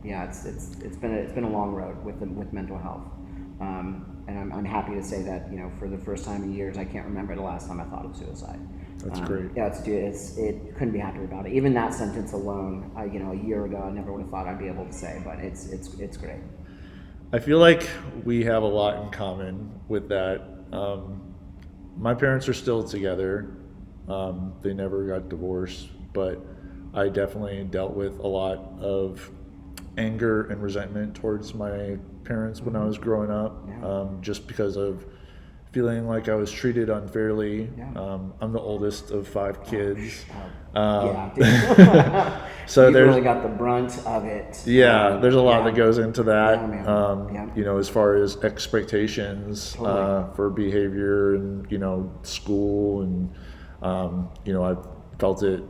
[SPEAKER 2] Yeah, it's been a long road with mental health. And I'm happy to say that, you know, for the first time in years, I can't remember the last time I thought of suicide.
[SPEAKER 1] That's great.
[SPEAKER 2] Yeah, it couldn't be happier about it. Even that sentence alone, you know, a year ago, I never would have thought I'd be able to say, but it's great.
[SPEAKER 1] I feel like we have a lot in common with that. My parents are still together. They never got divorced, but I definitely dealt with a lot of anger and resentment towards my parents when I was growing up, just because of feeling like I was treated unfairly.
[SPEAKER 2] Yeah.
[SPEAKER 1] I'm the oldest of 5 kids.
[SPEAKER 2] Yeah,
[SPEAKER 1] So
[SPEAKER 2] you
[SPEAKER 1] there's
[SPEAKER 2] really got the brunt of it.
[SPEAKER 1] there's a lot
[SPEAKER 2] yeah.
[SPEAKER 1] that goes into that.
[SPEAKER 2] Yeah, man. Yeah.
[SPEAKER 1] You know, as far as expectations
[SPEAKER 2] Totally.
[SPEAKER 1] for behavior and, you know, school, and you know, I've felt it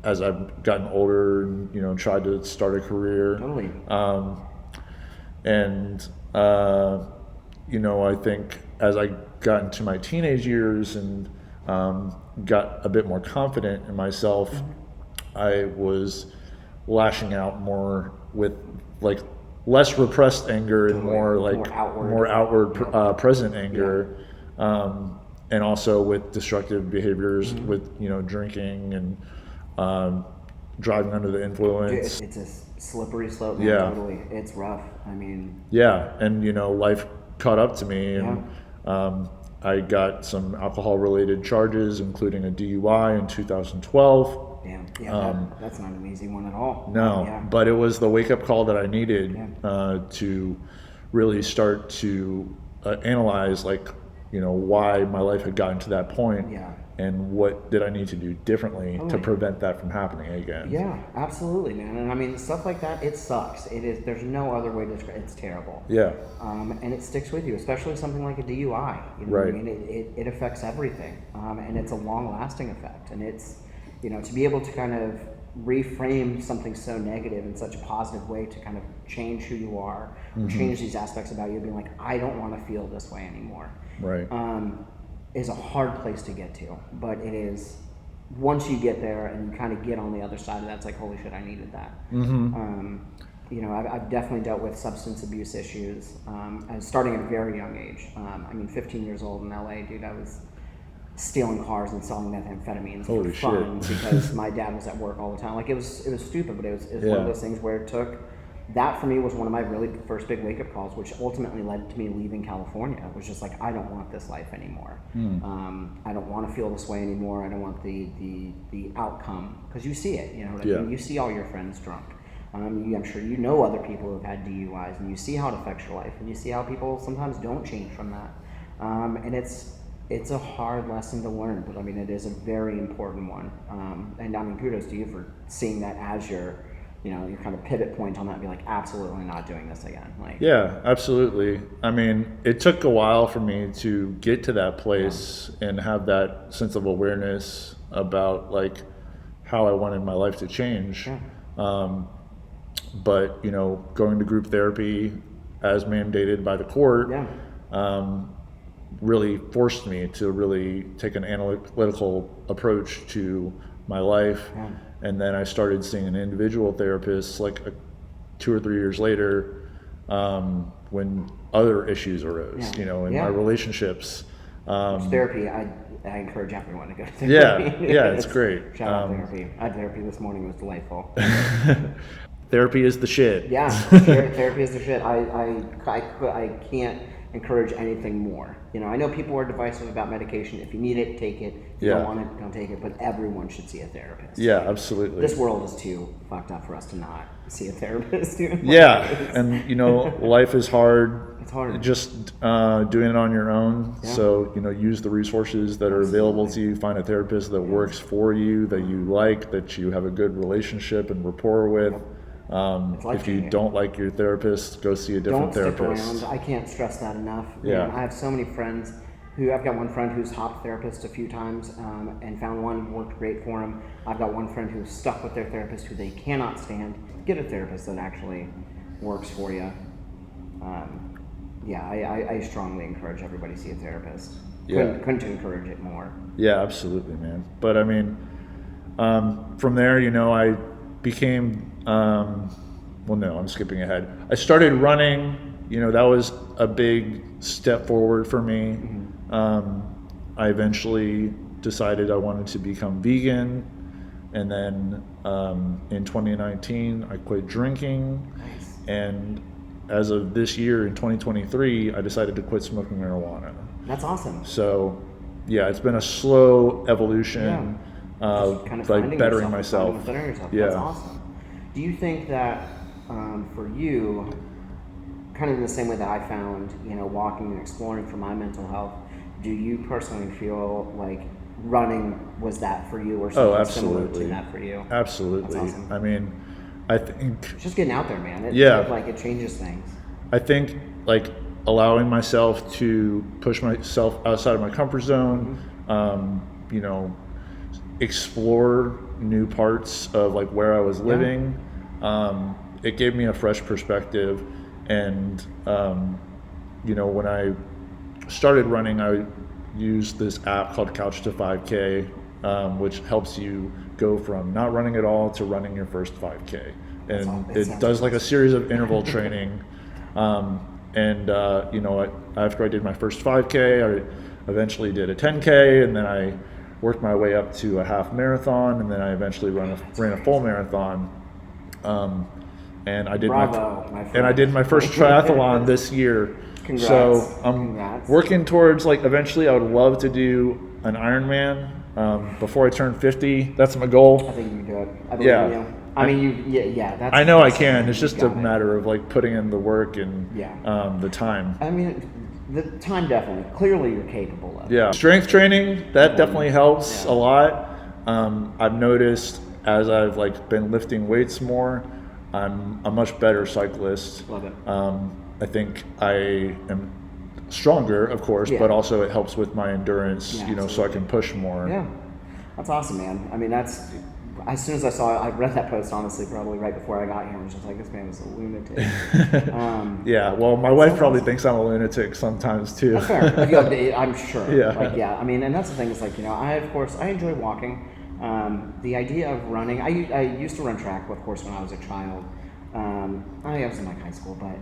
[SPEAKER 1] as I've gotten older and, you know, tried to start a career.
[SPEAKER 2] Totally.
[SPEAKER 1] And you know, I think as I got into my teenage years and got a bit more confident in myself, I was lashing out more with like less repressed anger and more like more outward present anger, and also with destructive behaviors with, you know, drinking and driving under the influence.
[SPEAKER 2] It's a slippery slope, man.
[SPEAKER 1] Yeah.
[SPEAKER 2] Totally. It's rough. I mean,
[SPEAKER 1] Yeah, and you know, life caught up to me, and I got some alcohol-related charges, including a DUI in 2012.
[SPEAKER 2] damn. Yeah, that's not an easy one at all.
[SPEAKER 1] No,
[SPEAKER 2] Yeah.
[SPEAKER 1] but it was the wake-up call that I needed to really start to analyze, like, you know, why my life had gotten to that point,
[SPEAKER 2] Yeah.
[SPEAKER 1] and what did I need to do differently to prevent that from happening again.
[SPEAKER 2] Yeah, absolutely, man. And I mean, stuff like that, it sucks. It is. There's no other way to describe it. It's terrible.
[SPEAKER 1] Yeah.
[SPEAKER 2] And it sticks with you, especially something like a DUI. You know
[SPEAKER 1] Right.
[SPEAKER 2] what I mean? It affects everything. And it's a long-lasting effect. And it's, you know, to be able to kind of reframe something so negative in such a positive way to kind of change who you are, change these aspects about you, being like, I don't want to feel this way anymore.
[SPEAKER 1] Right.
[SPEAKER 2] Is a hard place to get to, but it is, once you get there and you kind of get on the other side of that, it's like, holy shit, I needed that. You know, I've definitely dealt with substance abuse issues, and starting at a very young age. I mean, 15 years old in LA, dude, I was stealing cars and selling methamphetamines
[SPEAKER 1] Holy
[SPEAKER 2] for fun
[SPEAKER 1] shit.
[SPEAKER 2] because my dad was at work all the time. Like, it was stupid, but it was one of those things where it took. That for me was one of my really first big wake-up calls, which ultimately led to me leaving California. It was just like, I don't want this life anymore. I don't want to feel this way anymore. I don't want the outcome, because you see it. You know what I mean? You see all your friends drunk. I'm sure you know other people who've had DUIs, and you see how it affects your life, and you see how people sometimes don't change from that. And it's a hard lesson to learn, but I mean, it is a very important one. And I mean, kudos to you for seeing that as your, you know, your kind of pivot point on that, and be like, absolutely not doing this again. Like,
[SPEAKER 1] yeah, absolutely. I mean, it took a while for me to get to that place and have that sense of awareness about like how I wanted my life to change. But you know, going to group therapy as mandated by the court really forced me to really take an analytical approach to my life. And then I started seeing an individual therapist like 2 or 3 years later, when other issues arose, you know, in my relationships.
[SPEAKER 2] Therapy, I encourage everyone to go to therapy.
[SPEAKER 1] Yeah, it's great.
[SPEAKER 2] Shout out therapy. I had therapy this morning. It was delightful.
[SPEAKER 1] Therapy is the shit.
[SPEAKER 2] Yeah, therapy is the shit. I can't encourage anything more. You know, I know people are divisive about medication. If you need it, take it. If you don't want it, don't take it. But everyone should see a therapist.
[SPEAKER 1] Yeah, absolutely.
[SPEAKER 2] This world is too fucked up for us to not see a therapist.
[SPEAKER 1] Yeah, and you know, life is hard.
[SPEAKER 2] It's hard.
[SPEAKER 1] Just doing it on your own. So, you know, use the resources that are available to you. Find a therapist that works for you, that you like, that you have a good relationship and rapport with. If you don't like your therapist, go see a different therapist.
[SPEAKER 2] Stick around. I can't stress that enough.
[SPEAKER 1] Yeah.
[SPEAKER 2] Man, I have so many friends I've got one friend who's hopped therapist a few times and found one worked great for him. I've got one friend who's stuck with their therapist who they cannot stand. Get a therapist that actually works for you. I strongly encourage everybody to see a therapist. Couldn't encourage it more.
[SPEAKER 1] Yeah, absolutely, man. But I mean, from there, you know, I became, I'm skipping ahead. I started running, you know, that was a big step forward for me. I eventually decided I wanted to become vegan. And then in 2019, I quit drinking.
[SPEAKER 2] Nice.
[SPEAKER 1] And as of this year, in 2023, I decided to quit smoking marijuana.
[SPEAKER 2] That's awesome.
[SPEAKER 1] So, yeah, it's been a slow evolution of
[SPEAKER 2] kind of
[SPEAKER 1] like bettering myself.
[SPEAKER 2] Yeah. That's awesome. Do you think that for you, kind of in the same way that I found, you know, walking and exploring for my mental health, do you personally feel like running was that for you, or something similar to that for you?
[SPEAKER 1] Absolutely.
[SPEAKER 2] That's awesome.
[SPEAKER 1] I mean, I think
[SPEAKER 2] it's just getting out there, man. It changes things.
[SPEAKER 1] I think like allowing myself to push myself outside of my comfort zone, you know, explore new parts of like where I was living. It gave me a fresh perspective, and you know, when I started running, I used this app called Couch to 5K, which helps you go from not running at all to running your first 5K, and it does like a series of interval training. You know, after I did my first 5K, I eventually did a 10K, and then I worked my way up to a half marathon, and then I eventually ran a full marathon. And I did my first triathlon this year.
[SPEAKER 2] Congrats.
[SPEAKER 1] So I'm working towards, like, eventually I would love to do an Ironman before I turn 50. That's my goal.
[SPEAKER 2] I think you can do it. I believe in you. I mean, that's.
[SPEAKER 1] I know I can. It's just a matter of like putting in the work and the time.
[SPEAKER 2] I mean, the time definitely. Clearly, you're capable of.
[SPEAKER 1] Yeah, strength training that definitely helps a lot. I've noticed as I've like been lifting weights more, I'm a much better cyclist.
[SPEAKER 2] Love it.
[SPEAKER 1] I think I am stronger, of course, but also it helps with my endurance. You know, so I can push more.
[SPEAKER 2] Yeah, that's awesome, man. I mean, that's. As soon as I saw it, I read that post, honestly, probably right before I got here. I was just like, this man was a lunatic.
[SPEAKER 1] Yeah, well, my wife probably thinks I'm a lunatic sometimes, too.
[SPEAKER 2] That's fair. I'm sure.
[SPEAKER 1] Yeah.
[SPEAKER 2] I mean, and that's the thing. It's like, you know, I enjoy walking. The idea of running, I used to run track, of course, when I was a child. I was in like high school, but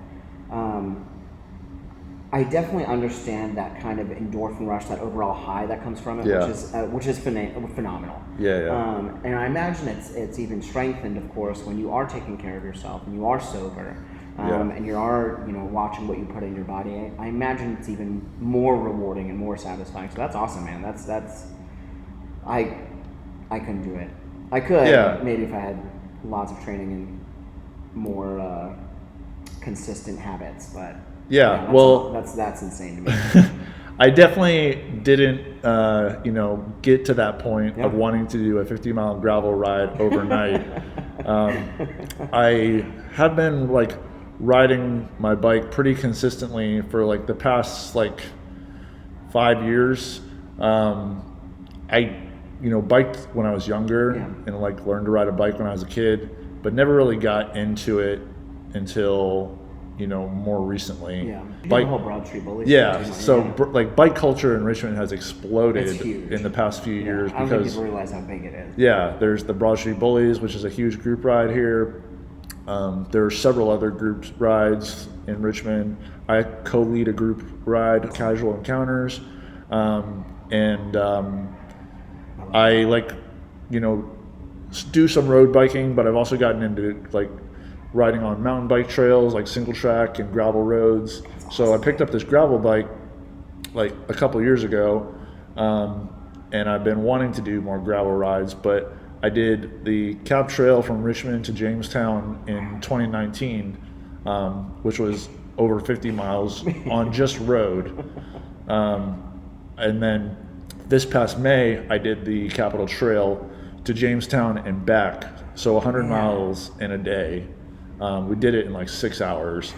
[SPEAKER 2] I definitely understand that kind of endorphin rush, that overall high that comes from it, which is phenomenal. And I imagine it's even strengthened, of course, when you are taking care of yourself and you are sober, and you are, you know, watching what you put in your body. I imagine it's even more rewarding and more satisfying. So that's awesome, man. I couldn't do it. I could maybe if I had lots of training and more consistent habits, but. That's insane to me.
[SPEAKER 1] I definitely didn't, you know, get to that point of wanting to do a 50-mile gravel ride overnight. I have been like riding my bike pretty consistently for like the past like 5 years. I, you know, biked when I was younger and like learned to ride a bike when I was a kid, but never really got into it until, you know, more recently.
[SPEAKER 2] The whole Broad Street Bullies.
[SPEAKER 1] Like bike culture in Richmond has exploded in the past few years
[SPEAKER 2] I don't
[SPEAKER 1] because
[SPEAKER 2] think people realize how big it is.
[SPEAKER 1] There's the Broad Street Bullies, which is a huge group ride here. There are several other group rides in Richmond. I co-lead a group ride, Casual Encounters, I like, you know, do some road biking, but I've also gotten into like riding on mountain bike trails like single track and gravel roads. So I picked up this gravel bike like a couple years ago, and I've been wanting to do more gravel rides, but I did the Cap Trail from Richmond to Jamestown in 2019, which was over 50 miles on just road. And then this past May, I did the Capitol Trail to Jamestown and back, so 100 miles in a day. We did it in like 6 hours.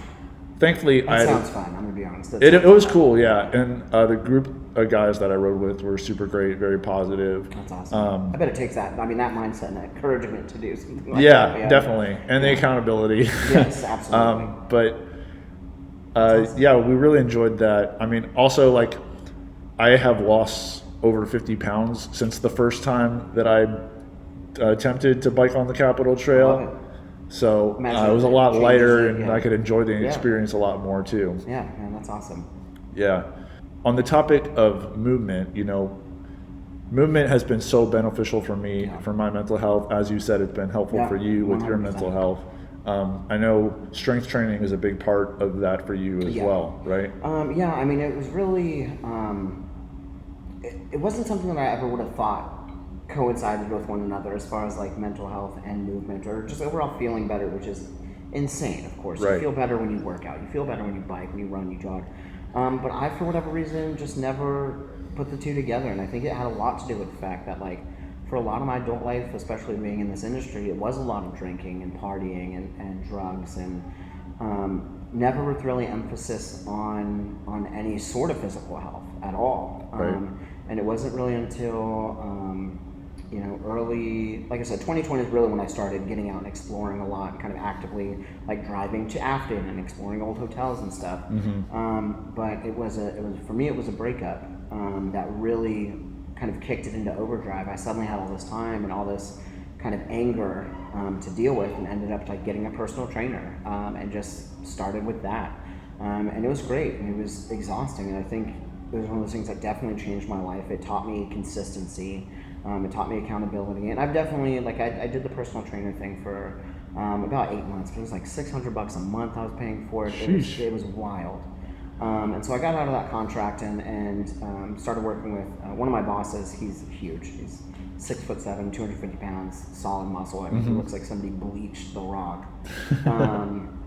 [SPEAKER 1] Thankfully,
[SPEAKER 2] sounds fun. I'm gonna be honest.
[SPEAKER 1] It was cool, and the group of guys that I rode with were super great, very positive.
[SPEAKER 2] That's awesome. I bet it takes that. I mean, that mindset and that encouragement to do something like that.
[SPEAKER 1] Yeah, definitely, and the accountability.
[SPEAKER 2] Yes, absolutely.
[SPEAKER 1] We really enjoyed that. I mean, also like, I have lost over 50 pounds since the first time that I attempted to bike on the Capitol Trail. So it was a lot lighter, and I could enjoy the experience a lot more too.
[SPEAKER 2] Yeah, man, that's awesome.
[SPEAKER 1] Yeah. On the topic of movement, you know, movement has been so beneficial for me, for my mental health. As you said, it's been helpful for you with 100%. Your mental health. I know strength training is a big part of that for you as well, right?
[SPEAKER 2] I mean, it was really, it wasn't something that I ever would have thought coincided with one another as far as like mental health and movement, or just overall feeling better, which is insane, of course. You feel better when you work out, you feel better when you bike, when you run, you jog. But I, for whatever reason, just never put the two together, and I think it had a lot to do with the fact that, like, for a lot of my adult life, especially being in this industry, it was a lot of drinking and partying and drugs, and never with really emphasis on any sort of physical health at all.
[SPEAKER 1] Right.
[SPEAKER 2] And it wasn't really until early, like I said, 2020 is really when I started getting out and exploring a lot, and kind of actively, like, driving to Afton and exploring old hotels and stuff. But it was for me, it was a breakup that really kind of kicked it into overdrive. I suddenly had all this time and all this kind of anger to deal with, and ended up, like, getting a personal trainer and just started with that. And it was great, and it was exhausting, and I think it was one of those things that definitely changed my life. It taught me consistency. It taught me accountability, and I've definitely, like, I did the personal trainer thing for about 8 months, but it was like $600 a month I was paying for it. It was wild. And so I got out of that contract and started working with one of my bosses. He's huge. He's 6'7", 250 pounds, solid muscle. I mean, he looks like somebody bleached The Rock.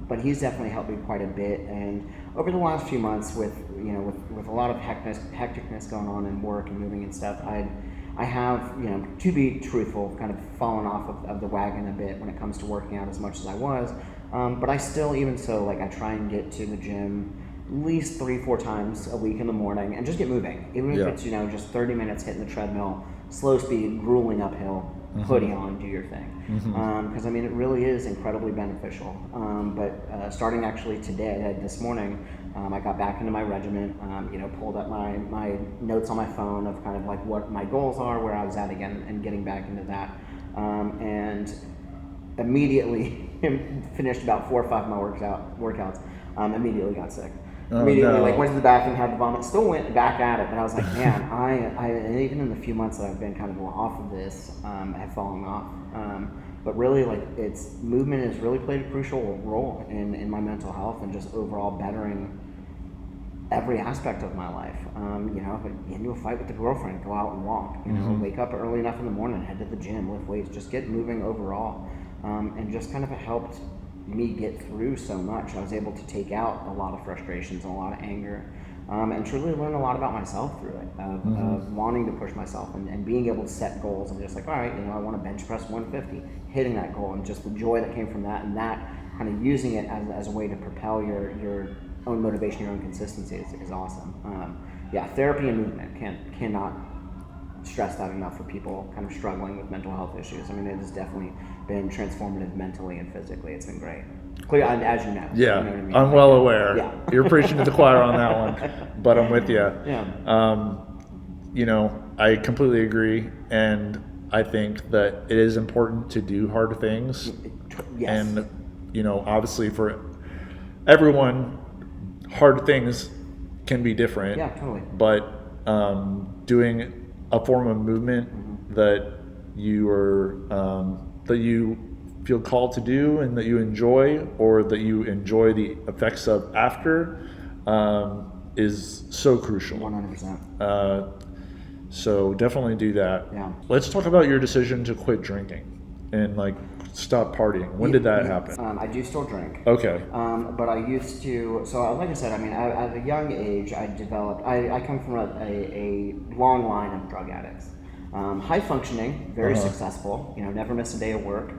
[SPEAKER 2] But he's definitely helped me quite a bit. And over the last few months, with a lot of hecticness going on in work and moving and stuff, I have, to be truthful, kind of fallen off of the wagon a bit when it comes to working out as much as I was. But I still, even so, like, I try and get to the gym at least 3-4 times a week in the morning and just get moving. Even if it's, just 30 minutes hitting the treadmill, slow speed, grueling uphill, hoodie on, do your thing. Because, I mean, it really is incredibly beneficial. But starting actually today, this morning, I got back into my regimen, pulled up my notes on my phone of kind of like what my goals are, where I was at again, and getting back into that. And immediately finished about 4 or 5 of my workouts, immediately got sick. Like, went to the bathroom, had to vomit, still went back at it, but I was like, man, I even in the few months that I've been kind of off of this, have fallen off. But really, like, movement has really played a crucial role in my mental health and just overall bettering every aspect of my life. If I get into a fight with the girlfriend, go out and walk, wake up early enough in the morning, head to the gym, lift weights, just get moving overall. And just kind of helped me get through so much. I was able to take out a lot of frustrations and a lot of anger, and truly learn a lot about myself through it, of wanting to push myself and being able to set goals and just like, all right, I want to bench press 150, hitting that goal, and just the joy that came from that, and that kind of using it as a way to propel your own motivation, your own consistency is awesome. Therapy and movement cannot stress that enough for people kind of struggling with mental health issues. I mean, it has definitely been transformative mentally and physically. It's been great. Clear, as you know.
[SPEAKER 1] Yeah,
[SPEAKER 2] you know what I mean?
[SPEAKER 1] I'm well aware.
[SPEAKER 2] Yeah.
[SPEAKER 1] You're preaching to the choir on that one, but I'm with you.
[SPEAKER 2] Yeah.
[SPEAKER 1] I completely agree, and I think that it is important to do hard things.
[SPEAKER 2] Yes.
[SPEAKER 1] And, obviously for everyone, hard things can be different.
[SPEAKER 2] Yeah, totally.
[SPEAKER 1] But doing a form of movement that you are that you feel called to do and that you enjoy, or that you enjoy the effects of after, is so crucial.
[SPEAKER 2] 100%.
[SPEAKER 1] So definitely do that.
[SPEAKER 2] Yeah.
[SPEAKER 1] Let's talk about your decision to quit drinking and, like, stop partying. When did that happen?
[SPEAKER 2] I do still drink.
[SPEAKER 1] Okay.
[SPEAKER 2] But I used to, so like I said, I mean, at a young age, I come from a long line of drug addicts. High functioning, very successful, never miss a day of work,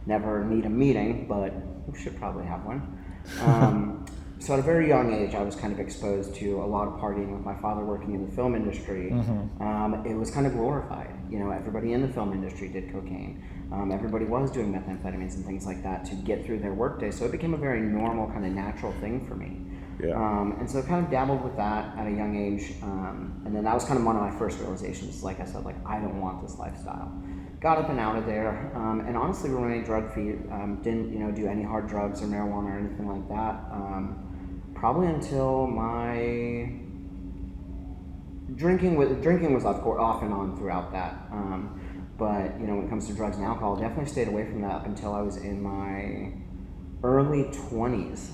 [SPEAKER 2] never need a meeting, but we should probably have one. So at a very young age, I was kind of exposed to a lot of partying with my father working in the film industry. It was kind of glorified. Everybody in the film industry did cocaine. Everybody was doing methamphetamines and things like that to get through their workday. So it became a very normal, kind of natural thing for me.
[SPEAKER 1] Yeah.
[SPEAKER 2] And so I kind of dabbled with that at a young age. And then that was kind of one of my first realizations. Like I said, like, I don't want this lifestyle. Got up and out of there, and honestly remained drug-free. Didn't do any hard drugs or marijuana or anything like that. Probably until my drinking was off and on throughout that. But when it comes to drugs and alcohol, definitely stayed away from that up until I was in my early 20s.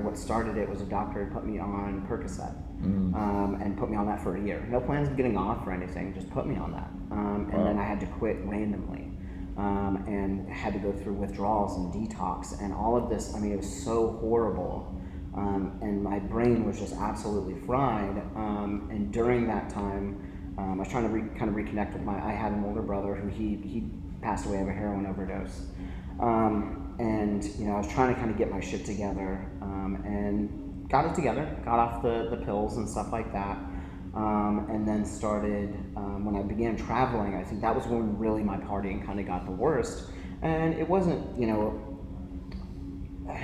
[SPEAKER 2] What started it was a doctor who put me on Percocet, and put me on that for a year. No plans of getting off or anything, just put me on that. And then I had to quit randomly, and had to go through withdrawals and detox and all of this. I mean, it was so horrible. and my brain was just absolutely fried. And during that time, I was trying to kind of reconnect with I had an older brother who he passed away of a heroin overdose. And I was trying to kind of get my shit together, and got it together, got off the pills and stuff like that. And then started, when I began traveling, I think that was when really my partying kind of got the worst. And it wasn't,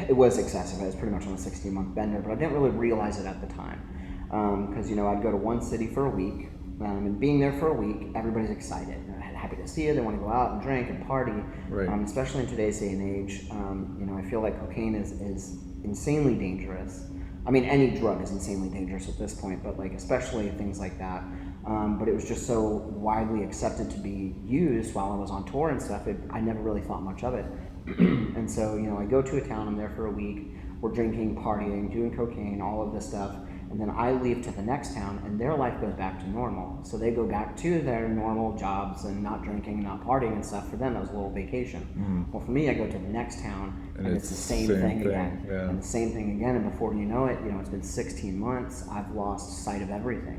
[SPEAKER 2] it was excessive. I was pretty much on a 16-month bender, but I didn't really realize it at the time. Because, I'd go to one city for a week, and being there for a week, everybody's excited. They're happy to see you. They want to go out and drink and party.
[SPEAKER 1] Right.
[SPEAKER 2] Especially in today's day and age, I feel like cocaine is insanely dangerous. I mean, any drug is insanely dangerous at this point, but especially things like that. But it was just so widely accepted to be used while I was on tour and stuff. I never really thought much of it. And so, I go to a town, I'm there for a week, we're drinking, partying, doing cocaine, all of this stuff. And then I leave to the next town and their life goes back to normal. So they go back to their normal jobs and not drinking, not partying and stuff. For them, that was a little vacation. Mm-hmm. Well, for me, I go to the next town and it's the same thing again. Yeah. And the same thing again. And before you know it, it's been 16 months. I've lost sight of everything.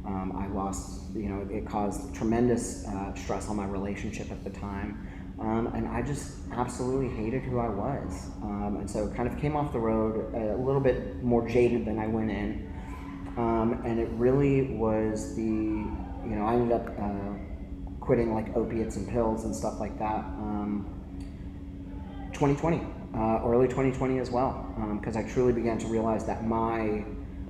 [SPEAKER 2] I lost, it caused tremendous stress on my relationship at the time. And I just absolutely hated who I was. And so kind of came off the road a little bit more jaded than I went in. And it really was I ended up quitting opiates and pills and stuff like that 2020, early 2020 as well, because I truly began to realize that my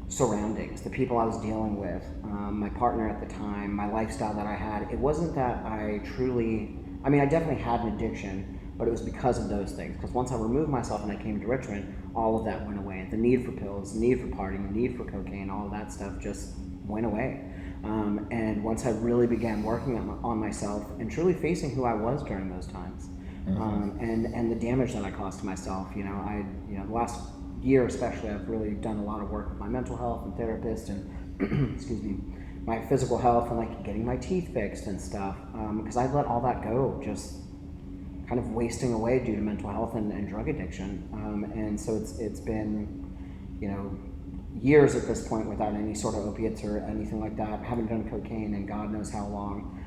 [SPEAKER 2] surroundings, the people I was dealing with, my partner at the time, my lifestyle that I had, it wasn't that I definitely had an addiction, but it was because of those things. Because once I removed myself and I came to Richmond, all of that went away. The need for pills, the need for partying, the need for cocaine, all of that stuff just went away. And once I really began working on myself and truly facing who I was during those times, mm-hmm. And the damage that I caused to myself, the last year especially, I've really done a lot of work with my mental health and therapist and, excuse me, my physical health and getting my teeth fixed and stuff, because I let all that go, just kind of wasting away due to mental health and drug addiction. And so it's been, years at this point without any sort of opiates or anything like that. I haven't done cocaine in God knows how long.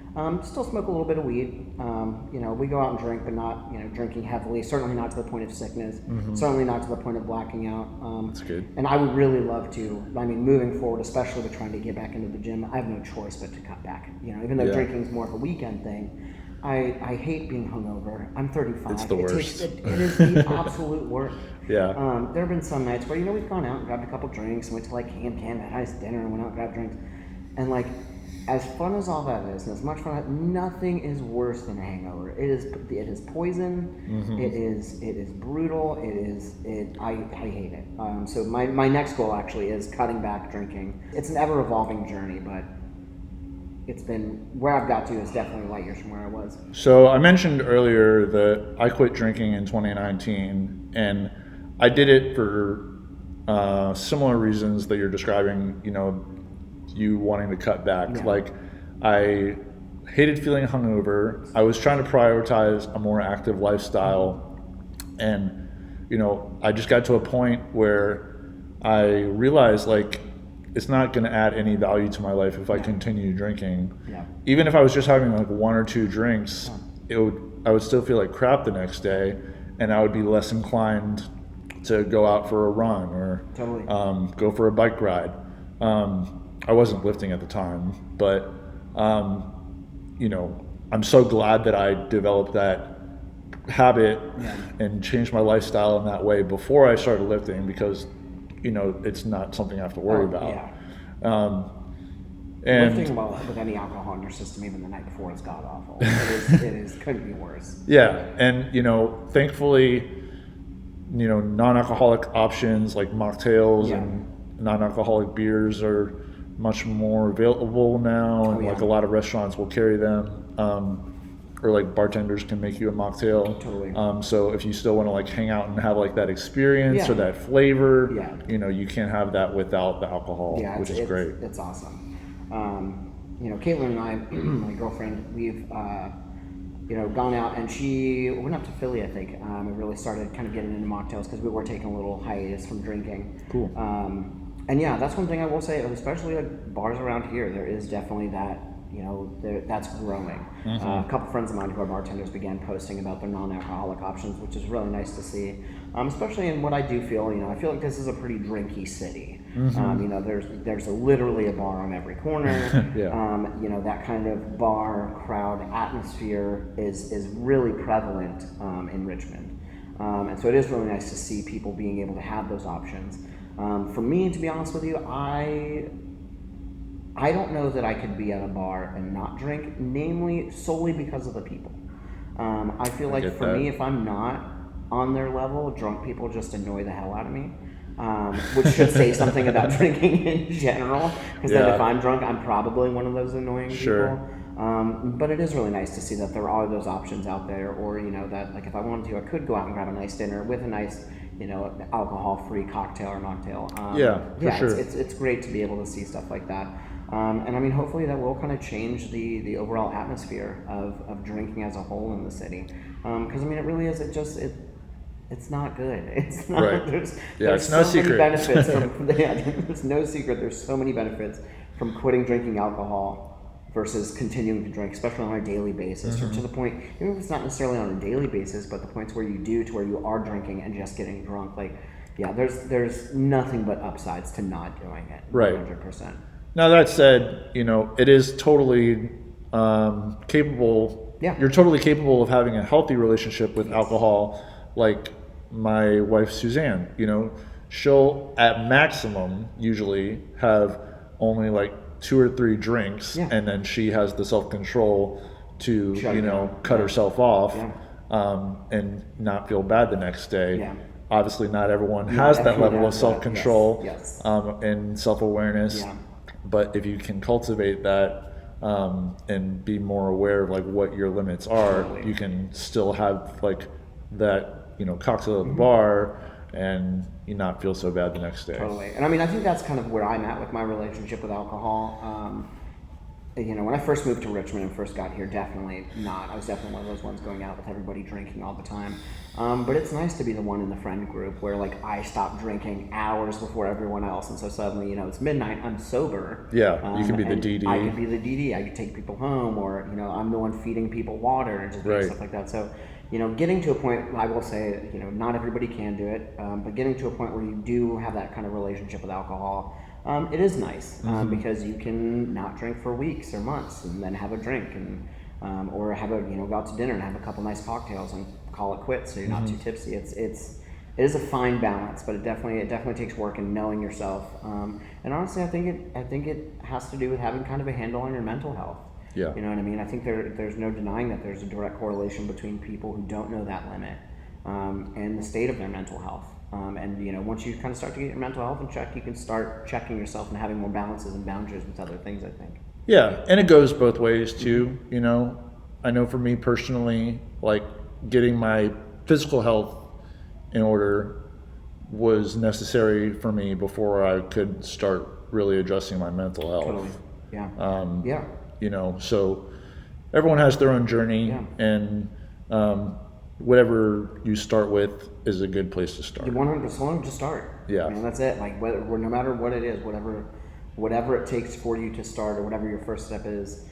[SPEAKER 2] Still smoke a little bit of weed. We go out and drink, but not, drinking heavily. Certainly not to the point of sickness. Mm-hmm. Certainly not to the point of blacking out.
[SPEAKER 1] That's good.
[SPEAKER 2] And I would really love to. Moving forward, especially with trying to get back into the gym, I have no choice but to cut back. Even though drinking's more of a weekend thing, I hate being hungover. I'm 35.
[SPEAKER 1] It's the worst.
[SPEAKER 2] It is the absolute worst.
[SPEAKER 1] Yeah.
[SPEAKER 2] There have been some nights where we've gone out and grabbed a couple drinks and went to Ham, had a nice dinner and went out and grabbed drinks, and as fun as all that is, and as much fun, nothing is worse than a hangover. It is poison. Mm-hmm. It is brutal. I hate it. So my next goal actually is cutting back drinking. It's an ever evolving journey, but it's been where I've got to is definitely light years from where I was.
[SPEAKER 1] So I mentioned earlier that I quit drinking in 2019, and I did it for similar reasons that you're describing. You wanting to cut back. Yeah. I hated feeling hungover. I was trying to prioritize a more active lifestyle, and I just got to a point where I realized it's not going to add any value to my life if I continue drinking. Yeah. Even if I was just having one or two drinks, I would still feel like crap the next day, and I would be less inclined to go out for a run or
[SPEAKER 2] totally.
[SPEAKER 1] Go for a bike ride. I wasn't lifting at the time, but I'm so glad that I developed that habit and changed my lifestyle in that way before I started lifting, because it's not something I have to worry about.
[SPEAKER 2] Yeah. And lifting with any alcohol in your system, even the night before, is god awful. It couldn't be worse.
[SPEAKER 1] Yeah, and thankfully, non-alcoholic options like mocktails and non-alcoholic beers are much more available now, and a lot of restaurants will carry them, or bartenders can make you a mocktail.
[SPEAKER 2] Totally.
[SPEAKER 1] So if you still want to hang out and have that experience or that flavor, you can't have that without the alcohol, which is great.
[SPEAKER 2] It's awesome. Caitlin and I, my girlfriend, we've gone out, and she went up to Philly, I think, and really started kind of getting into mocktails because we were taking a little hiatus from drinking.
[SPEAKER 1] Cool.
[SPEAKER 2] And yeah, that's one thing I will say, especially at bars around here, there is definitely that, that's growing. A couple friends of mine who are bartenders began posting about their non-alcoholic options, which is really nice to see. Especially in what I do feel, I feel like this is a pretty drinky city. There's literally a bar on every corner.
[SPEAKER 1] Yeah.
[SPEAKER 2] That kind of bar crowd atmosphere is really prevalent in Richmond. And so it is really nice to see people being able to have those options. For me, to be honest with you, I don't know that I could be at a bar and not drink, namely solely because of the people. I feel like for me, if I'm not on their level, drunk people just annoy the hell out of me, which should say something about drinking in general, because then if I'm drunk, I'm probably one of those annoying people. But it is really nice to see that there are those options out there, or that like if I wanted to, I could go out and grab a nice dinner with a nice alcohol-free cocktail or mocktail.
[SPEAKER 1] Sure.
[SPEAKER 2] It's great to be able to see stuff like that. And I mean, hopefully that will kind of change the overall atmosphere of drinking as a whole in the city. Because I mean, it really is. It's not good. It's not.
[SPEAKER 1] Right.
[SPEAKER 2] There's
[SPEAKER 1] it's
[SPEAKER 2] so
[SPEAKER 1] no secret.
[SPEAKER 2] many benefits from. There's no secret. There's so many benefits from quitting drinking alcohol versus continuing to drink, especially on a daily basis, or to the point, even if it's not necessarily on a daily basis, but the points where you do to where you are drinking and just getting drunk. There's nothing but upsides to not doing it.
[SPEAKER 1] Right.
[SPEAKER 2] 100%.
[SPEAKER 1] Now that said, it is totally capable.
[SPEAKER 2] Yeah.
[SPEAKER 1] You're totally capable of having a healthy relationship with alcohol. Like my wife Suzanne, she'll at maximum usually have only like 2 or 3 drinks, and then she has the self-control to cut herself off and not feel bad the next day.
[SPEAKER 2] Yeah.
[SPEAKER 1] Obviously, not everyone has that level of self-control
[SPEAKER 2] Yes.
[SPEAKER 1] And self-awareness.
[SPEAKER 2] Yeah.
[SPEAKER 1] But if you can cultivate that and be more aware of like what your limits are, you can still have like that cocktail at the bar and you not feel so bad the next day.
[SPEAKER 2] Totally. And I mean, I think that's kind of where I'm at with my relationship with alcohol. When I first moved to Richmond and first got here, definitely not. I was definitely one of those ones going out with everybody drinking all the time. But it's nice to be the one in the friend group where like I stopped drinking hours before everyone else, and so suddenly it's midnight, I'm sober.
[SPEAKER 1] Yeah, you can be the DD.
[SPEAKER 2] I could be the DD. I could take people home, or I'm the one feeding people water and just doing stuff like that. So getting to a point, I will say, not everybody can do it, but getting to a point where you do have that kind of relationship with alcohol, it is nice because you can not drink for weeks or months and then have a drink and or have go out to dinner and have a couple nice cocktails and call it quits so you're not too tipsy. It is a fine balance, but it definitely takes work in knowing yourself. And honestly, I think it has to do with having kind of a handle on your mental health.
[SPEAKER 1] Yeah.
[SPEAKER 2] You know what I mean? I think there's no denying that there's a direct correlation between people who don't know that limit and the state of their mental health. And once you kind of start to get your mental health in check, you can start checking yourself and having more balances and boundaries with other things, I think.
[SPEAKER 1] Yeah, and it goes both ways too. I know for me personally, like getting my physical health in order was necessary for me before I could start really addressing my mental health.
[SPEAKER 2] Totally. Yeah.
[SPEAKER 1] So everyone has their own journey, and whatever you start with is a good place to start.
[SPEAKER 2] 100% to start.
[SPEAKER 1] Yeah.
[SPEAKER 2] I mean, that's it. Like, no matter what it is, whatever it takes for you to start, or whatever your first step is,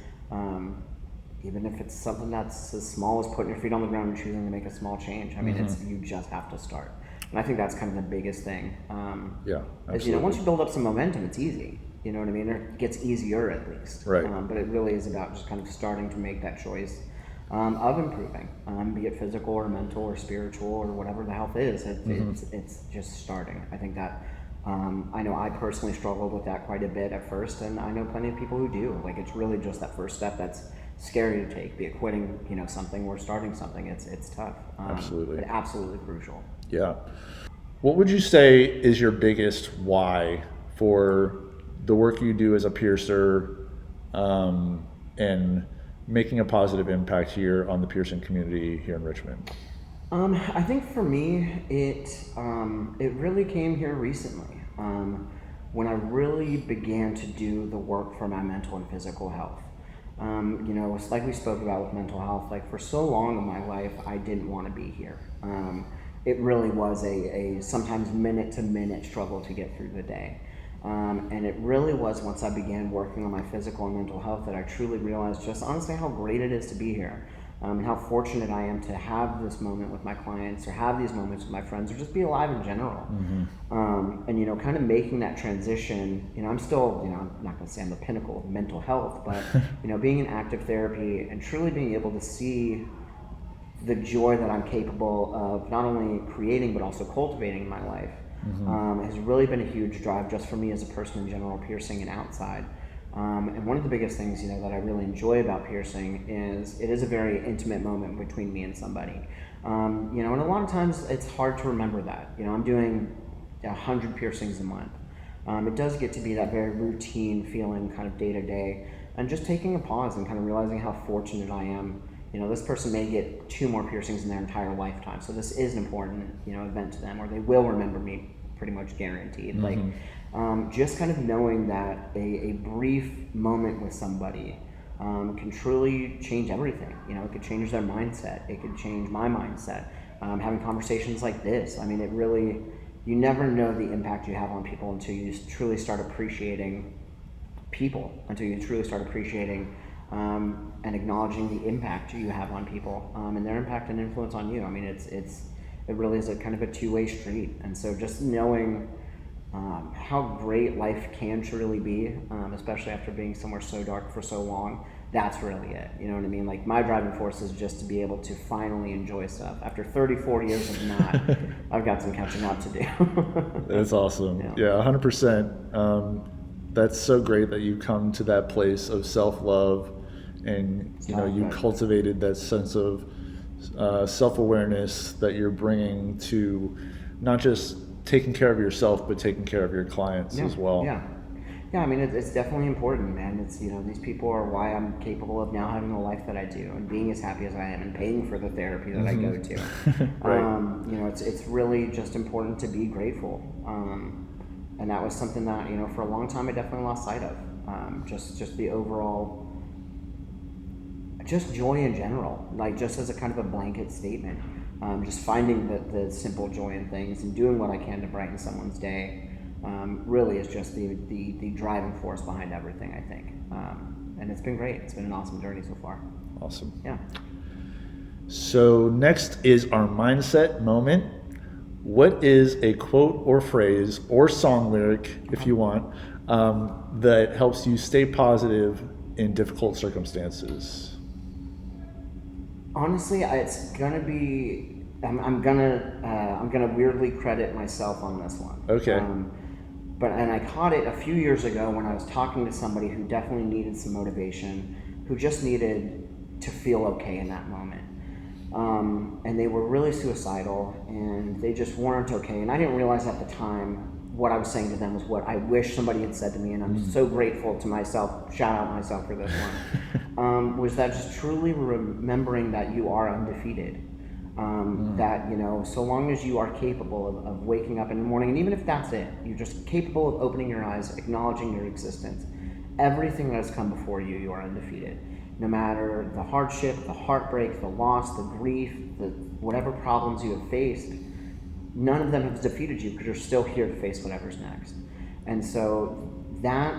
[SPEAKER 2] even if it's something that's as small as putting your feet on the ground and choosing to make a small change. I mean, you just have to start. And I think that's kind of the biggest thing.
[SPEAKER 1] Absolutely.
[SPEAKER 2] Is, once you build up some momentum, it's easy. You know what I mean? It gets easier at least.
[SPEAKER 1] Right.
[SPEAKER 2] But it really is about just kind of starting to make that choice of improving, be it physical or mental or spiritual or whatever the health is. It's just starting. I think that I know I personally struggled with that quite a bit at first, and I know plenty of people who do. Like, it's really just that first step that's scary to take, be it quitting something or starting something. It's tough.
[SPEAKER 1] Absolutely.
[SPEAKER 2] But absolutely crucial.
[SPEAKER 1] Yeah. What would you say is your biggest why for the work you do as a piercer and making a positive impact here on the piercing community here in Richmond?
[SPEAKER 2] I think for me, it really came here recently when I really began to do the work for my mental and physical health. You know, it's like we spoke about with mental health, like for so long in my life, I didn't want to be here. It really was a sometimes minute to minute struggle to get through the day. And it really was once I began working on my physical and mental health that I truly realized just honestly how great it is to be here. And how fortunate I am to have this moment with my clients or have these moments with my friends or just be alive in general. And, you know, kind of making that transition, you know, I'm still, you know, I'm not going to say I'm the pinnacle of mental health, but, you know, being in active therapy and truly being able to see the joy that I'm capable of not only creating but also cultivating in my life has really been a huge drive just for me as a person in general, piercing and outside. And one of the biggest things, you know, that I really enjoy about piercing is it is a very intimate moment between me and somebody. You know, and a lot of times it's hard to remember that. You know, I'm doing 100 piercings a month. It does get to be that very routine feeling kind of day to day, and just taking a pause and kind of realizing how fortunate I am. You know, this person may get 2 more piercings in their entire lifetime, so this is an important, you know, event to them, or they will remember me pretty much guaranteed. Like, just kind of knowing that a brief moment with somebody can truly change everything. You know, it could change their mindset. It could change my mindset. Having conversations like this, I mean, it really, you never know the impact you have on people until you truly start appreciating people, until you truly start appreciating and acknowledging the impact you have on people and their impact and influence on you. I mean, it really is a kind of a two-way street. And so just knowing how great life can truly be, especially after being somewhere so dark for so long, that's really it. You know what I mean? Like, my driving force is just to be able to finally enjoy stuff. After 34 years of not, I've got some catching up to do.
[SPEAKER 1] That's awesome. Yeah, 100%. That's so great that you come to that place of self-love and, you know, you cultivated that sense of self-awareness that you're bringing to not just taking care of yourself, but taking care of your clients as well.
[SPEAKER 2] Yeah, I mean, it's definitely important, man. It's, you know, these people are why I'm capable of now having the life that I do and being as happy as I am and paying for the therapy that I go to. Right. You know, it's really just important to be grateful. And that was something that, you know, for a long time I definitely lost sight of. Just the overall, just joy in general, like just as a kind of a blanket statement. Just finding the simple joy in things and doing what I can to brighten someone's day really is just the driving force behind everything, I think. And it's been great. It's been an awesome journey so far.
[SPEAKER 1] Awesome.
[SPEAKER 2] Yeah.
[SPEAKER 1] So next is our mindset moment. What is a quote or phrase or song lyric, if you want, that helps you stay positive in difficult circumstances?
[SPEAKER 2] Honestly, it's gonna be. I'm gonna weirdly credit myself on this one.
[SPEAKER 1] Okay.
[SPEAKER 2] But I caught it a few years ago when I was talking to somebody who definitely needed some motivation, who just needed to feel okay in that moment. And they were really suicidal, and they just weren't okay. And I didn't realize at the time what I was saying to them was what I wish somebody had said to me, and I'm so grateful to myself, shout out myself for this one, was that just truly remembering that you are undefeated. That, you know, so long as you are capable of waking up in the morning, and even if that's it, you're just capable of opening your eyes, acknowledging your existence, everything that has come before you, you are undefeated. No matter the hardship, the heartbreak, the loss, the grief, the whatever problems you have faced, none of them have defeated you because you're still here to face whatever's next. And so that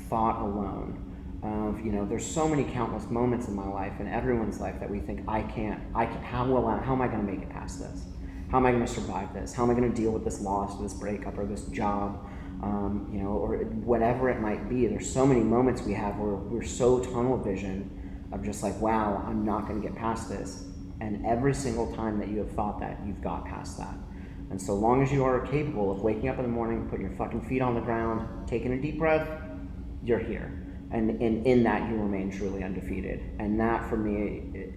[SPEAKER 2] thought alone of, you know, there's so many countless moments in my life and everyone's life that we think, how am I going to make it past this? How am I going to survive this? How am I going to deal with this loss, this breakup, or this job, you know, or whatever it might be. There's so many moments we have where we're so tunnel vision of just like, wow, I'm not going to get past this. And every single time that you have thought that, you've got past that. And so long as you are capable of waking up in the morning, putting your fucking feet on the ground, taking a deep breath, you're here. And in that, you remain truly undefeated. And that, for me,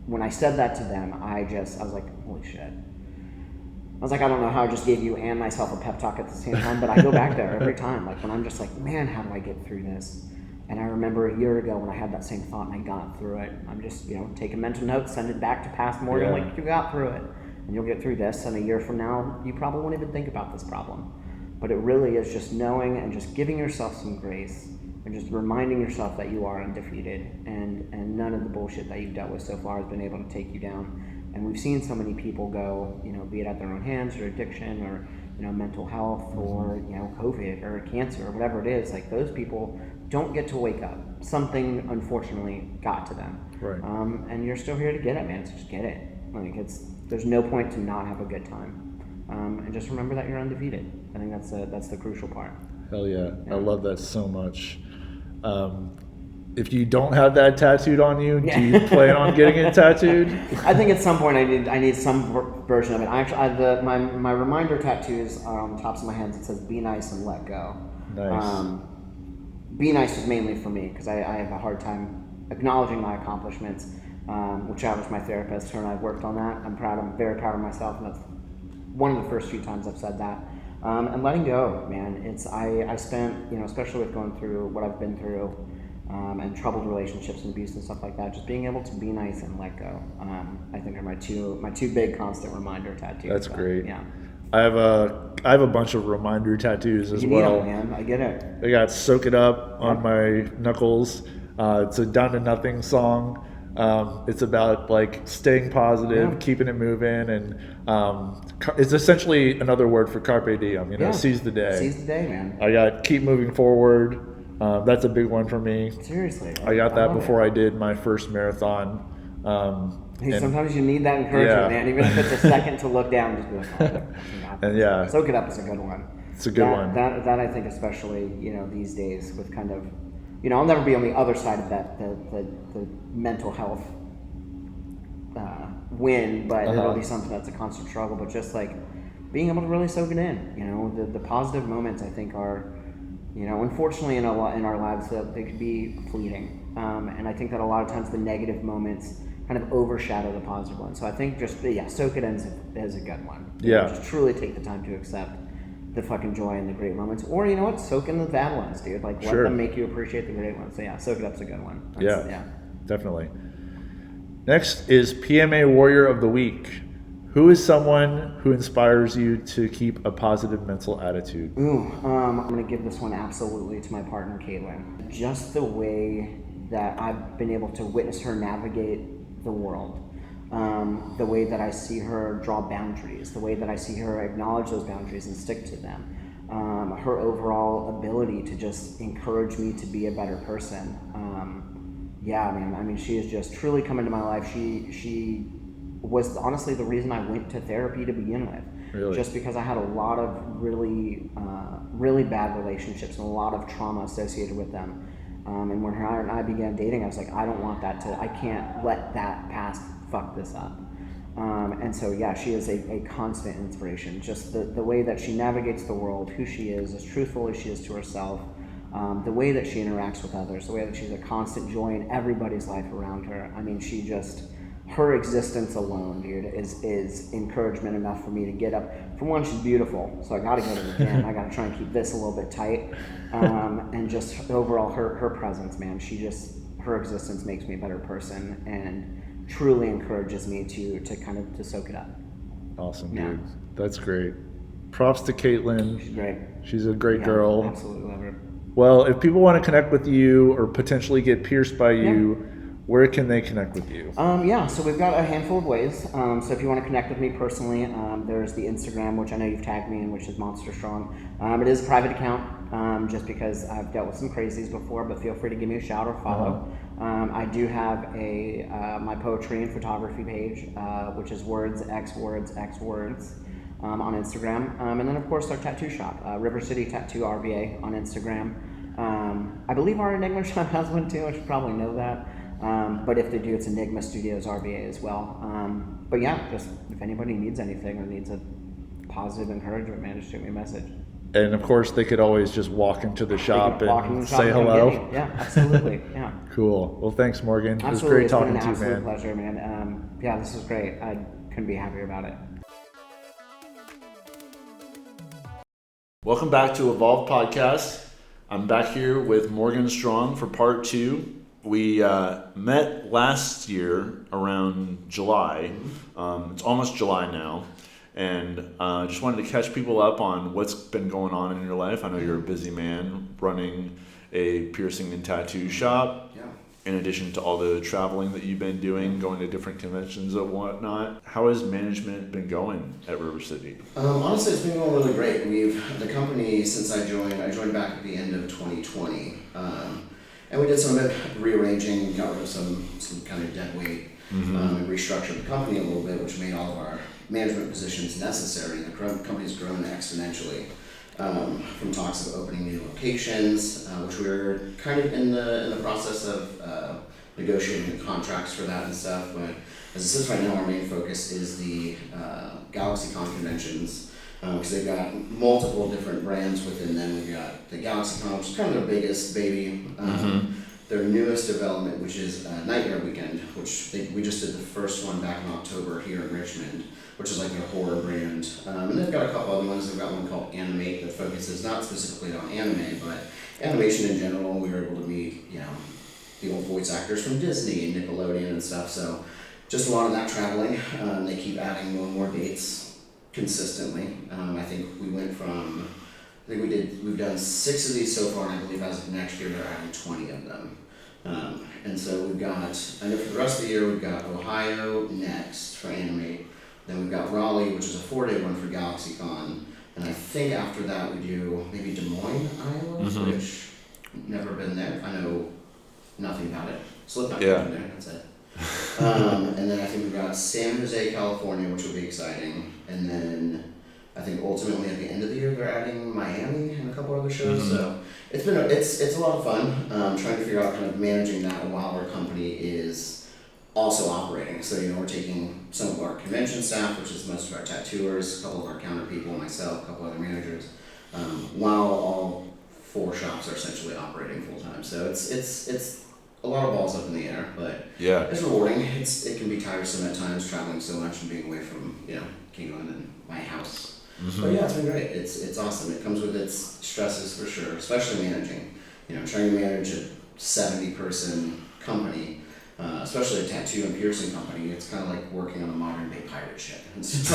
[SPEAKER 2] when I said that to them, I was like, holy shit. I was like, I don't know how I just gave you and myself a pep talk at the same time, but I go back there every time. Like, when I'm just like, man, how do I get through this? And I remember a year ago when I had that same thought and I got through it. I'm just, you know, taking mental notes, send it back to past Morgan, like, you got through it. And you'll get through this, and a year from now, you probably won't even think about this problem. But it really is just knowing and just giving yourself some grace and just reminding yourself that you are undefeated, and none of the bullshit that you've dealt with so far has been able to take you down. And we've seen so many people go, be it at their own hands or addiction or, mental health or, COVID or cancer or whatever it is. Like, those people don't get to wake up. Something, unfortunately, got to them.
[SPEAKER 1] Right.
[SPEAKER 2] And you're still here to get it, man. So just get it. Like, there's no point to not have a good time. And just remember that you're undefeated. I think that's the crucial part.
[SPEAKER 1] Hell yeah. I love that so much. If you don't have that tattooed on you, do you plan on getting it tattooed?
[SPEAKER 2] I think at some point I need some version of it. My reminder tattoos are on the tops of my hands. It says "Be nice and let go."
[SPEAKER 3] Nice.
[SPEAKER 2] Be nice is mainly for me because I have a hard time acknowledging my accomplishments, which I was my therapist. Her and I worked on that. I'm very proud of myself, and that's one of the first few times I've said that. And letting go, man. I spent, especially with going through what I've been through, and troubled relationships and abuse and stuff like that, just being able to be nice and let go, I think are my two big constant reminder tattoos.
[SPEAKER 3] That's great.
[SPEAKER 2] Yeah.
[SPEAKER 3] I have a bunch of reminder tattoos as
[SPEAKER 2] You
[SPEAKER 3] well.
[SPEAKER 2] need them, man. I get it.
[SPEAKER 3] I got "Soak It Up" on my knuckles. It's a Down to Nothing song. It's about like staying positive, keeping it moving, and it's essentially another word for carpe diem. Seize the day.
[SPEAKER 2] Seize the day, man.
[SPEAKER 3] I got "Keep Moving Forward." That's a big one for me.
[SPEAKER 2] Seriously.
[SPEAKER 3] I got that before
[SPEAKER 2] it.
[SPEAKER 3] I did my first marathon.
[SPEAKER 2] Hey, sometimes you need that encouragement, man. Even if it's a second to look down, just be like,
[SPEAKER 3] And yeah.
[SPEAKER 2] Soak It Up is a good one.
[SPEAKER 3] It's a good one.
[SPEAKER 2] That I think, especially these days, with kind of, I'll never be on the other side of that, the mental health win, but it'll be something that's a constant struggle. But just like being able to really soak it in, the positive moments I think are, unfortunately in our lives they could be fleeting, and I think that a lot of times the negative moments kind of overshadow the positive ones. So I think just soak it in is a good one. Just truly take the time to accept the fucking joy and the great moments, or soak in the bad ones, dude. Like let them make you appreciate the great ones. So soak it up's a good one.
[SPEAKER 3] Definitely. Next is PMA Warrior of the Week. Who is someone who inspires you to keep a positive mental attitude?
[SPEAKER 2] I'm going to give this one absolutely to my partner, Caitlin. Just the way that I've been able to witness her navigate the world, the way that I see her draw boundaries, the way that I see her acknowledge those boundaries and stick to them, her overall ability to just encourage me to be a better person. Man, I mean, she has just truly come into my life. She was honestly the reason I went to therapy to begin with.
[SPEAKER 3] Really?
[SPEAKER 2] Just because I had a lot of really, really bad relationships and a lot of trauma associated with them. And when her and I began dating, I was like, I don't want I can't let that past fuck this up. And so, she is a constant inspiration. Just the way that she navigates the world, who she is, as truthful as she is to herself, the way that she interacts with others, the way that she's a constant joy in everybody's life around her. I mean, her existence alone, dude, is encouragement enough for me to get up. For one, she's beautiful, so I gotta go to the gym. I gotta try and keep this a little bit tight. And just overall, her presence, man, her existence makes me a better person and truly encourages me to soak it up.
[SPEAKER 3] Awesome, dude. That's great. Props to Caitlin.
[SPEAKER 2] She's great.
[SPEAKER 3] She's a great girl.
[SPEAKER 2] Absolutely love her.
[SPEAKER 3] Well, if people want to connect with you or potentially get pierced by you, where can they connect with you?
[SPEAKER 2] So we've got a handful of ways. So if you want to connect with me personally, there's the Instagram, which I know you've tagged me in, which is Monster Strong. It is a private account, just because I've dealt with some crazies before, but feel free to give me a shout or follow. I do have my poetry and photography page, which is Words X Words X Words. On Instagram, and then of course our tattoo shop, River City Tattoo RVA on Instagram. I believe our Enigma shop has one too. I should probably know that, but if they do, it's Enigma Studios RVA as well. But just if anybody needs anything or needs a positive encouragement, man, just shoot me a message.
[SPEAKER 3] And of course, they could always just walk into the shop and say hello.
[SPEAKER 2] Yeah, absolutely. Yeah.
[SPEAKER 3] Cool. Well, thanks, Morgan.
[SPEAKER 2] Absolutely.
[SPEAKER 3] It was great talking
[SPEAKER 2] to you, man.
[SPEAKER 3] Absolute
[SPEAKER 2] pleasure, man. This was great. I couldn't be happier about it.
[SPEAKER 1] Welcome back to Evolve Podcast. I'm back here with Morgan Strong for part 2. We met last year around July. It's almost July now. And just wanted to catch people up on what's been going on in your life. I know you're a busy man running
[SPEAKER 3] a piercing and tattoo shop.
[SPEAKER 2] Yeah.
[SPEAKER 3] In addition to all the traveling that you've been doing, going to different conventions and whatnot, how has management been going at River City?
[SPEAKER 2] Honestly, it's been going really great. The company, since I joined back at the end of 2020, and we did some rearranging, got rid of some kind of dead weight, and restructured the company a little bit, which made all of our management positions necessary. The company's grown exponentially. From talks of opening new locations, which we're kind of in the process of negotiating the contracts for that and stuff. But as it sits right now, our main focus is the GalaxyCon conventions, because they've got multiple different brands within them. We've got the GalaxyCon, which is kind of their biggest baby. Their newest development, which is Nightmare Weekend, which we just did the first one back in October here in Richmond, which is like their horror brand. And they've got a couple other ones. They've got one called Animate that focuses not specifically on anime, but animation in general. We were able to meet, the old voice actors from Disney and Nickelodeon and stuff. So just a lot of that traveling. They keep adding more and more dates consistently. I think we've done 6 of these so far, and I believe as of next year they're adding 20 of them. And so we've got, I know for the rest of the year, we've got Ohio next for Animate. Then we've got Raleigh, which is a 4-day one for GalaxyCon. And I think after that we do maybe Des Moines, Iowa, which never been there. I know nothing about it. Slipknot been there, that's it. And then I think we've got San Jose, California, which will be exciting. And then I think ultimately at the end of the year they're adding Miami and a couple other shows. So it's a lot of fun trying to figure out kind of managing that while our company is also operating. So we're taking some of our convention staff, which is most of our tattooers, a couple of our counter people, myself, a couple other managers, while all 4 shops are essentially operating full time. So it's a lot of balls up in the air, but it's rewarding. It can be tiresome at times traveling so much and being away from Kingland and my house. But yeah, it's been great. It's awesome. It comes with its stresses for sure, especially managing. Trying to manage a 70-person company, especially a tattoo and piercing company. It's kind of like working on a modern day pirate ship. It's just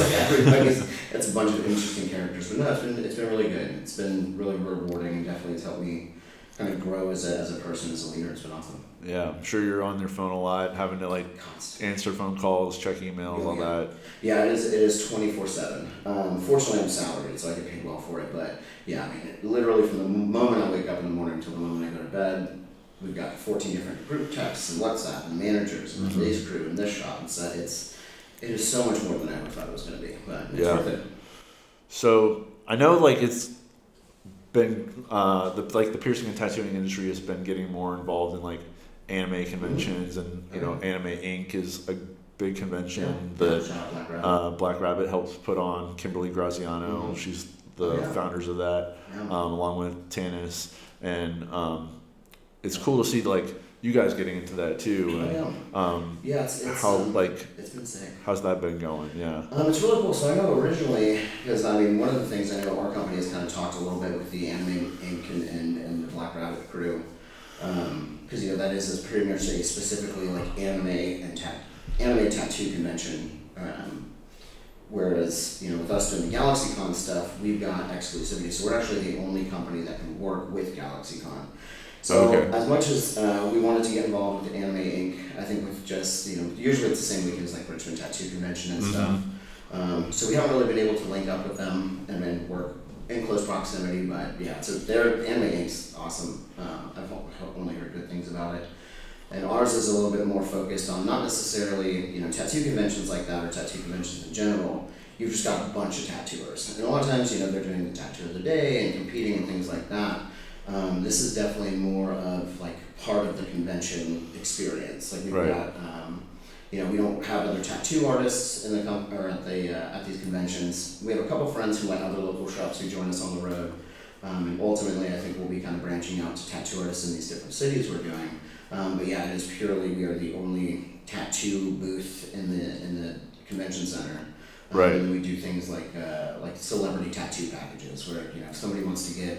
[SPEAKER 2] like it's a bunch of interesting characters. But no, it's been really good. It's been really rewarding, and definitely has helped me kind of grow as a person, as a leader. It's been awesome.
[SPEAKER 3] Yeah, I'm sure you're on your phone a lot, having to answer phone calls, check emails, all that.
[SPEAKER 2] Yeah, it is 24/7. Fortunately, I'm salaried, so I get paid well for it. But yeah, literally from the moment I wake up in the morning until the moment I go to bed, we've got 14 different group texts and WhatsApp and managers and police crew and this shop. And so it is so much more than I ever thought it was going to be. But it's worth it. So
[SPEAKER 3] I know it's been the piercing and tattooing industry has been getting more involved in anime conventions, and Anime Inc. is a big convention that Black Rabbit helps put on. Kimberly Graziano, she's the founders of that, along with Tanis, and it's cool to see you guys getting into that too. And,
[SPEAKER 2] it's been sick.
[SPEAKER 3] How's that been going? Yeah.
[SPEAKER 2] It's really cool. So I know originally, because one of the things I know our company has kind of talked a little bit with the Anime Inc. and the Black Rabbit crew, because that is pretty much a specifically anime tattoo convention. Whereas with us doing the GalaxyCon stuff, we've got exclusivity. So we're actually the only company that can work with GalaxyCon. So as much as we wanted to get involved with Anime Inc., I think with just, usually it's the same weekend as Richmond Tattoo Convention and stuff. So we haven't really been able to link up with them and then work in close proximity, but yeah, so their Anime Inc.'s awesome. I've only heard good things about it. And ours is a little bit more focused on not necessarily, tattoo conventions like that or tattoo conventions in general. You've just got a bunch of tattooers. And a lot of times, they're doing the tattoo of the day and competing and things like that. This is definitely more of part of the convention experience. We've got, we don't have other tattoo artists in at these conventions. We have a couple friends from other local shops who join us on the road, and ultimately I think we'll be kind of branching out to tattoo artists in these different cities we're doing. But yeah, it is purely we are the only tattoo booth in the convention center. And we do things like celebrity tattoo packages, where if somebody wants to get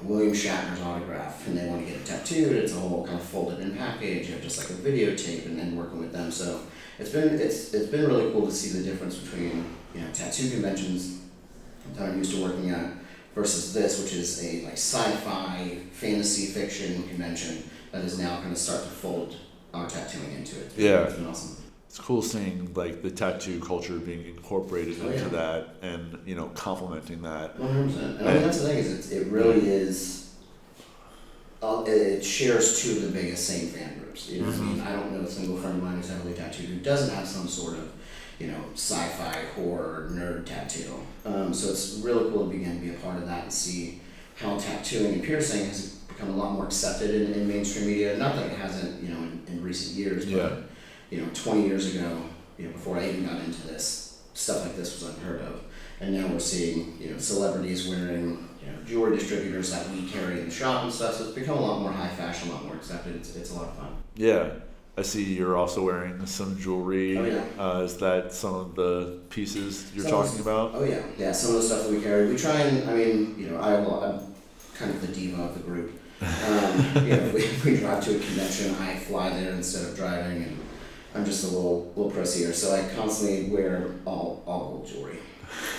[SPEAKER 2] William Shatner's autograph and they want to get it tattooed, it's a whole kind of folded in package. You have just a videotape and then working with them. So it's been really cool to see the difference between tattoo conventions that I'm used to working at
[SPEAKER 4] versus this, which is a like sci-fi fantasy fiction convention that is now going to start to fold our tattooing into it. It's been awesome.
[SPEAKER 3] It's cool seeing like the tattoo culture being incorporated into that, and complementing that.
[SPEAKER 4] 100%. And I mean, that's the thing, is it really is. It shares two of the biggest same fan groups. You know what I mean? I don't know a single friend of mine who's heavily tattooed who doesn't have some sort of, sci-fi horror nerd tattoo. So it's really cool to begin to be a part of that and see how tattooing and piercing has become a lot more accepted in mainstream media. Not that it hasn't, in recent years, but 20 years ago, before I even got into this, stuff like this was unheard of. And now we're seeing, celebrities wearing, jewelry distributors that we carry in the shop and stuff. So it's become a lot more high fashion, a lot more accepted. It's a lot of fun.
[SPEAKER 3] Yeah. I see you're also wearing some jewelry.
[SPEAKER 4] Oh, yeah.
[SPEAKER 3] Is that some of the pieces you're talking about?
[SPEAKER 4] Oh, yeah. Yeah, some of the stuff that we carry. We try and, I'm kind of the diva of the group. If we drive to a convention, I fly there instead of driving, and I'm just a little pressier, so I constantly wear all gold jewelry.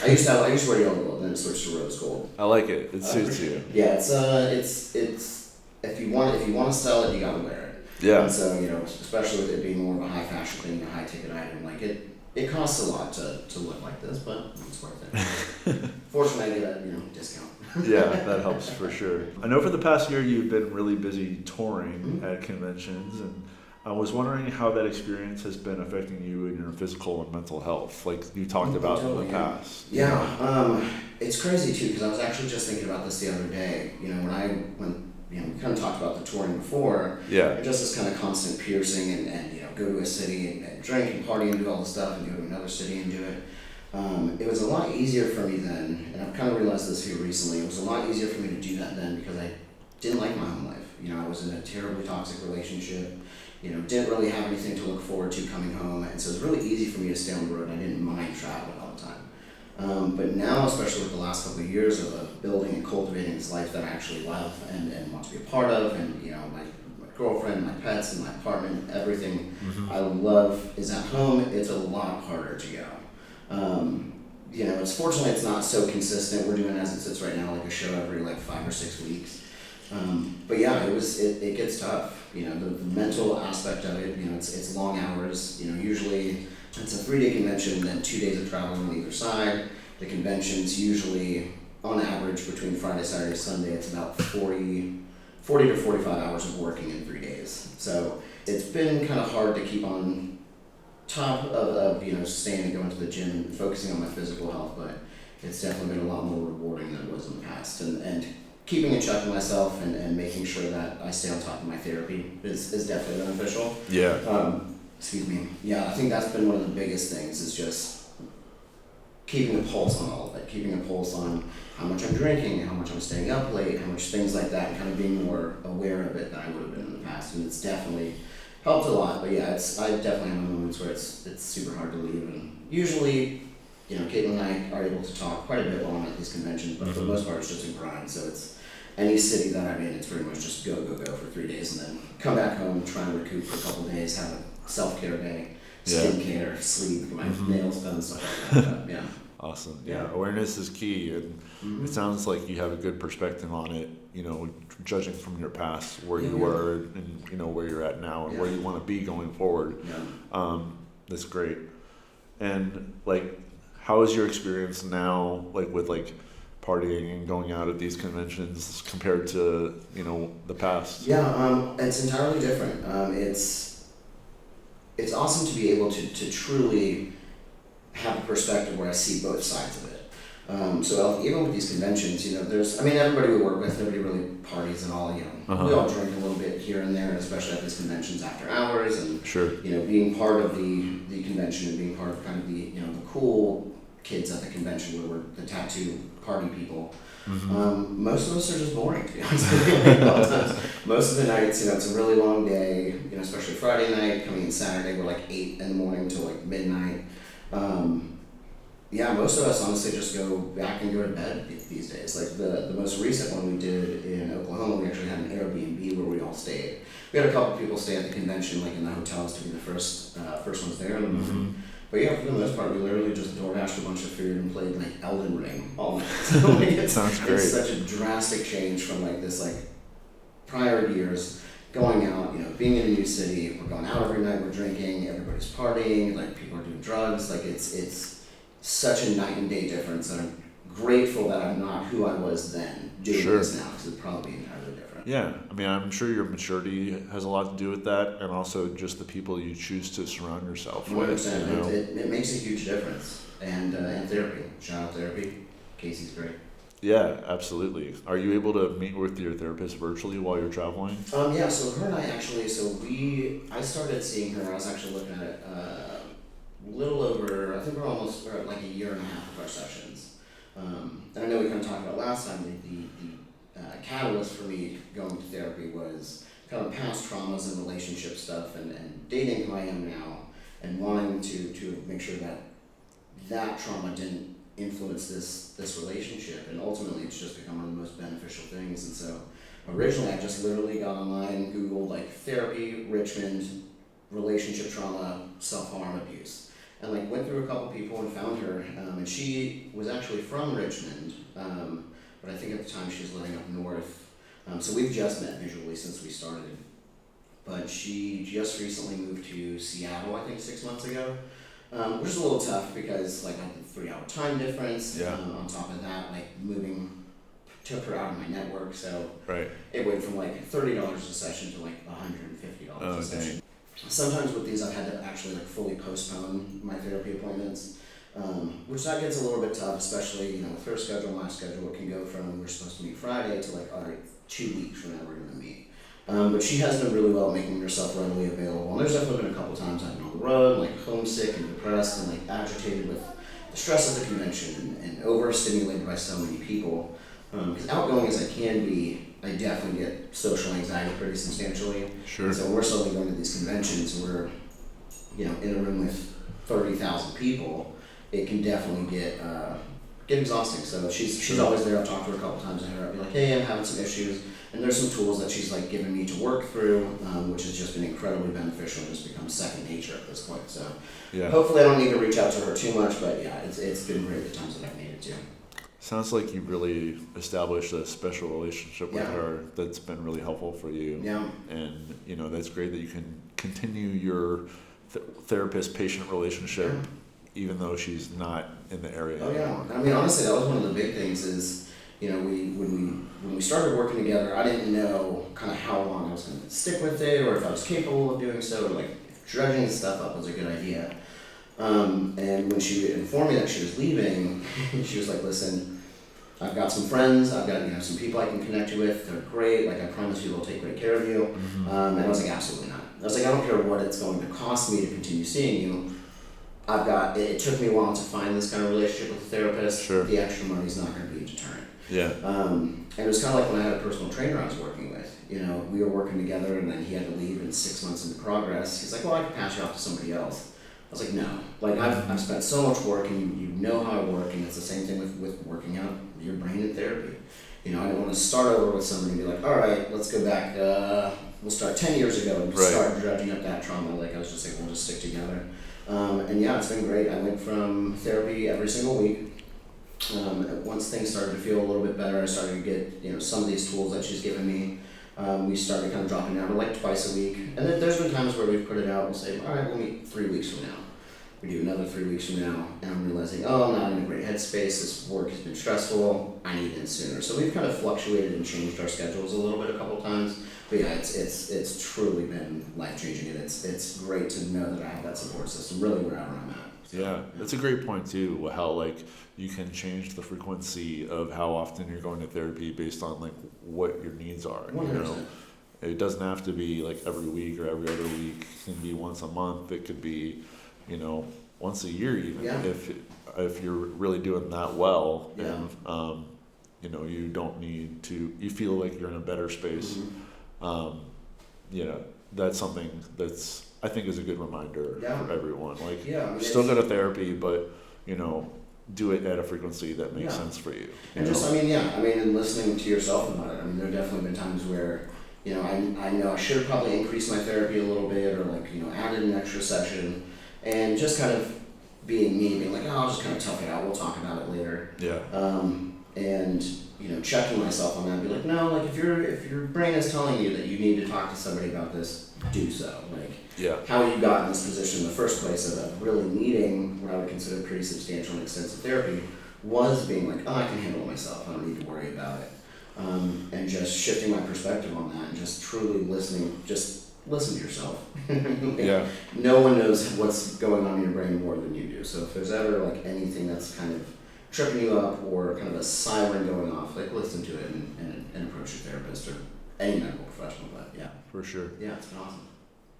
[SPEAKER 4] I used to wear yellow gold, then it switched to rose gold.
[SPEAKER 3] I like it. It suits you.
[SPEAKER 4] Yeah, it's if you want to sell it, you gotta wear it.
[SPEAKER 3] Yeah.
[SPEAKER 4] And so especially with it being more of a high fashion thing, a high ticket item, like it costs a lot to look like this, but it's worth it. Fortunately, I get a discount.
[SPEAKER 3] Yeah, that helps for sure. I know for the past year you've been really busy touring at conventions, and I was wondering how that experience has been affecting you in your physical and mental health, like you talked about in the past.
[SPEAKER 4] Yeah, it's crazy too, because I was actually just thinking about this the other day. When we kind of talked about the touring before.
[SPEAKER 3] Yeah.
[SPEAKER 4] Just this kind of constant piercing and go to a city and drink and party and do all this stuff and go to another city and do it. It was a lot easier for me then, and I've kind of realized this here recently. It was a lot easier for me to do that then because I didn't like my home life. I was in a terribly toxic relationship. Didn't really have anything to look forward to coming home, and so it was really easy for me to stay on the road. I didn't mind traveling all the time. But now, especially with the last couple of years of building and cultivating this life that I actually love and want to be a part of, and my girlfriend, my pets, and my apartment, everything I love is at home. It's a lot harder to go. Fortunately it's not so consistent. We're doing, as it sits right now, like a show every 5 or 6 weeks. But yeah, it gets tough. The mental aspect of it. It's long hours. Usually it's a 3-day convention, and then 2 days of traveling on either side. The convention's usually, on average, between Friday, Saturday, Sunday, it's about 40 to 45 hours of working in 3 days. So it's been kind of hard to keep on top of staying and going to the gym and focusing on my physical health, but it's definitely been a lot more rewarding than it was in the past. And keeping in check of myself and making sure that I stay on top of my therapy is definitely beneficial.
[SPEAKER 3] Yeah.
[SPEAKER 4] Excuse me. Yeah, I think that's been one of the biggest things, is just keeping a pulse on all of it, keeping a pulse on how much I'm drinking, how much I'm staying up late, how much things like that, and kind of being more aware of it than I would have been in the past. And it's definitely helped a lot. But yeah, I definitely have moments where it's super hard to leave, and usually, Caitlin and I are able to talk quite a bit while I'm at these conventions, but for the most part it's just a grind. So it's any city that I'm in, it's pretty much just go for 3 days, and then come back home, try and recoup for a couple of days, have a self-care day, skincare, sleep, get my nails done, stuff like that. But, yeah.
[SPEAKER 3] Awesome. Yeah, awareness is key, and it sounds like you have a good perspective on it. Judging from your past, where you were, and where you're at now, and where you want to be going forward.
[SPEAKER 4] Yeah.
[SPEAKER 3] That's great. And how is your experience now, with partying and going out at these conventions compared to the past?
[SPEAKER 4] Yeah, it's entirely different. It's awesome to be able to truly have a perspective where I see both sides of it. So even with these conventions, there's, everybody we work with, nobody really parties and all, we all drink a little bit here and there, especially at these conventions after hours, and
[SPEAKER 3] sure.
[SPEAKER 4] Being part of the convention and being part of kind of the cool kids at the convention where we're the tattoo party people. Most of us are just boring, to be honest with you. Most of the nights, it's a really long day, especially Friday night, coming in Saturday, we're 8 in the morning till midnight. Yeah, most of us honestly just go back and go to bed these days. The most recent one we did in Oklahoma, we actually had an Airbnb where we all stayed. We had a couple people stay at the convention, in the hotels, to be the first ones there in the morning. But yeah, for the most part, we literally just DoorDashed a bunch of food and played Elden Ring all night. So like,
[SPEAKER 3] Sounds great.
[SPEAKER 4] It's such a drastic change from like this like prior years, going out, being in a new city, we're going out every night, we're drinking, everybody's partying, like people are doing drugs, like it's such a night and day difference, and I'm grateful that I'm not who I was then doing this now, because it'd probably be entirely different.
[SPEAKER 3] Yeah, I mean, I'm sure your maturity has a lot to do with that, and also just the people you choose to surround yourself with.
[SPEAKER 4] 100%. It makes a huge difference, and therapy, shout out therapy, Casey's great.
[SPEAKER 3] Yeah, absolutely. Are you able to meet with your therapist virtually while you're traveling?
[SPEAKER 4] Yeah, so her and I actually, I started seeing her, I was actually looking at it a little over, I think we're at like a year and a half of our sessions. And I know we kind of talked about last time, the catalyst for me going to therapy was kind of past traumas and relationship stuff, and dating who I am now, and wanting to make sure that trauma didn't influence this relationship, and ultimately it's just become one of the most beneficial things. And so originally I just literally got online, Googled like therapy, Richmond, relationship trauma, self-harm, abuse, and like went through a couple people and found her, and she was actually from Richmond, but I think at the time she was living up north, so we've just met visually since we started, but she just recently moved to Seattle, I think 6 months ago. Which is a little tough because like I had the 3-hour time difference.
[SPEAKER 3] Yeah.
[SPEAKER 4] On top of that, like moving took her out of my network, so
[SPEAKER 3] Right.
[SPEAKER 4] it went from like $30 a session to like $150 a session.
[SPEAKER 3] Dang.
[SPEAKER 4] Sometimes with these I've had to actually like fully postpone my therapy appointments, which that gets a little bit tough, especially with her schedule, my schedule. It can go from we're supposed to meet Friday to like, all right, 2 weeks from now we're going to meet. But she has done really well at making herself readily available. And there's definitely been a couple times I've been on the road, like homesick and depressed and like agitated with the stress of the convention and overstimulated by so many people. Because outgoing as I can be, I definitely get social anxiety pretty substantially.
[SPEAKER 3] Sure.
[SPEAKER 4] And so when we're slowly going to these conventions, we're in a room with 30,000 people, it can definitely get exhausting. So she's always there. I've talked to her a couple times, and I'll be like, hey, I'm having some issues. And there's some tools that she's like given me to work through, which has just been incredibly beneficial and just become second nature at this point. So hopefully I don't need to reach out to her too much, but yeah, it's been great the times that I've needed to.
[SPEAKER 3] Sounds like you've really established a special relationship with her that's been really helpful for you.
[SPEAKER 4] Yeah.
[SPEAKER 3] And that's great that you can continue your therapist-patient relationship even though she's not in the area anymore.
[SPEAKER 4] I mean, honestly, that was one of the big things is, when we started working together, I didn't know kind of how long I was going to stick with it, or if I was capable of doing so, or like if dredging stuff up was a good idea. And when she informed me that she was leaving, she was like, listen, I've got some friends, I've got some people I can connect you with, they're great, like I promise you they'll take great care of you.
[SPEAKER 3] Mm-hmm.
[SPEAKER 4] And I was like, absolutely not. I was like, I don't care what it's going to cost me to continue seeing you. It took me a while to find this kind of relationship with a therapist.
[SPEAKER 3] Sure.
[SPEAKER 4] The extra money's not going to be a deterrent.
[SPEAKER 3] Yeah.
[SPEAKER 4] And it was kind of like when I had a personal trainer I was working with. We were working together, and then he had to leave, and 6 months into progress, he's like, well, I can pass you off to somebody else. I was like, no. Like, I've spent so much work, and you know how I work, and it's the same thing with working out your brain in therapy. I didn't want to start over with somebody and be like, all right, let's go back, we'll start 10 years ago and start dredging up that trauma. Like, I was just like, we'll just stick together. And yeah, it's been great. I went from therapy every single week. Once things started to feel a little bit better, I started to get, some of these tools that she's given me. We started kind of dropping down to like twice a week. And then there's been times where we've put it out, we'll say, all right, we'll meet 3 weeks from now. We do another 3 weeks from now, and I'm realizing, I'm not in a great headspace, this work has been stressful, I need in sooner. So we've kind of fluctuated and changed our schedules a little bit a couple times. But yeah, it's truly been life-changing, and it's great to know that I have that support system really wherever I'm at.
[SPEAKER 3] Yeah, that's a great point too, how like you can change the frequency of how often you're going to therapy based on like what your needs are.
[SPEAKER 4] 100%.
[SPEAKER 3] It doesn't have to be like every week or every other week. It can be once a month. It could be, once a year even.
[SPEAKER 4] Yeah.
[SPEAKER 3] If you're really doing that well,
[SPEAKER 4] Yeah.
[SPEAKER 3] and you don't need to. You feel like you're in a better space.
[SPEAKER 4] Mm-hmm.
[SPEAKER 3] That's something that's I think is a good reminder for everyone. Like, still go to therapy, but do it at a frequency that makes sense for you.
[SPEAKER 4] And and listening to yourself about it. There have definitely been times where, I know I should have probably increased my therapy a little bit, or like, added an extra session, and just kind of being me, being like, I'll just kind of tough it out. We'll talk about it later.
[SPEAKER 3] Yeah.
[SPEAKER 4] and checking myself on that and be like, no, like if your brain is telling you that you need to talk to somebody about this, do so. Like, how you got in this position in the first place of really needing what I would consider pretty substantial and extensive therapy was being like, oh, I can handle it myself, I don't need to worry about it. And just shifting my perspective on that and just truly listening, just listen to yourself. No one knows what's going on in your brain more than you do. So if there's ever like anything that's kind of tripping you up or kind of a siren going off, like listen to it and approach your therapist or any medical professional. But
[SPEAKER 3] for sure.
[SPEAKER 4] Yeah, it's been awesome.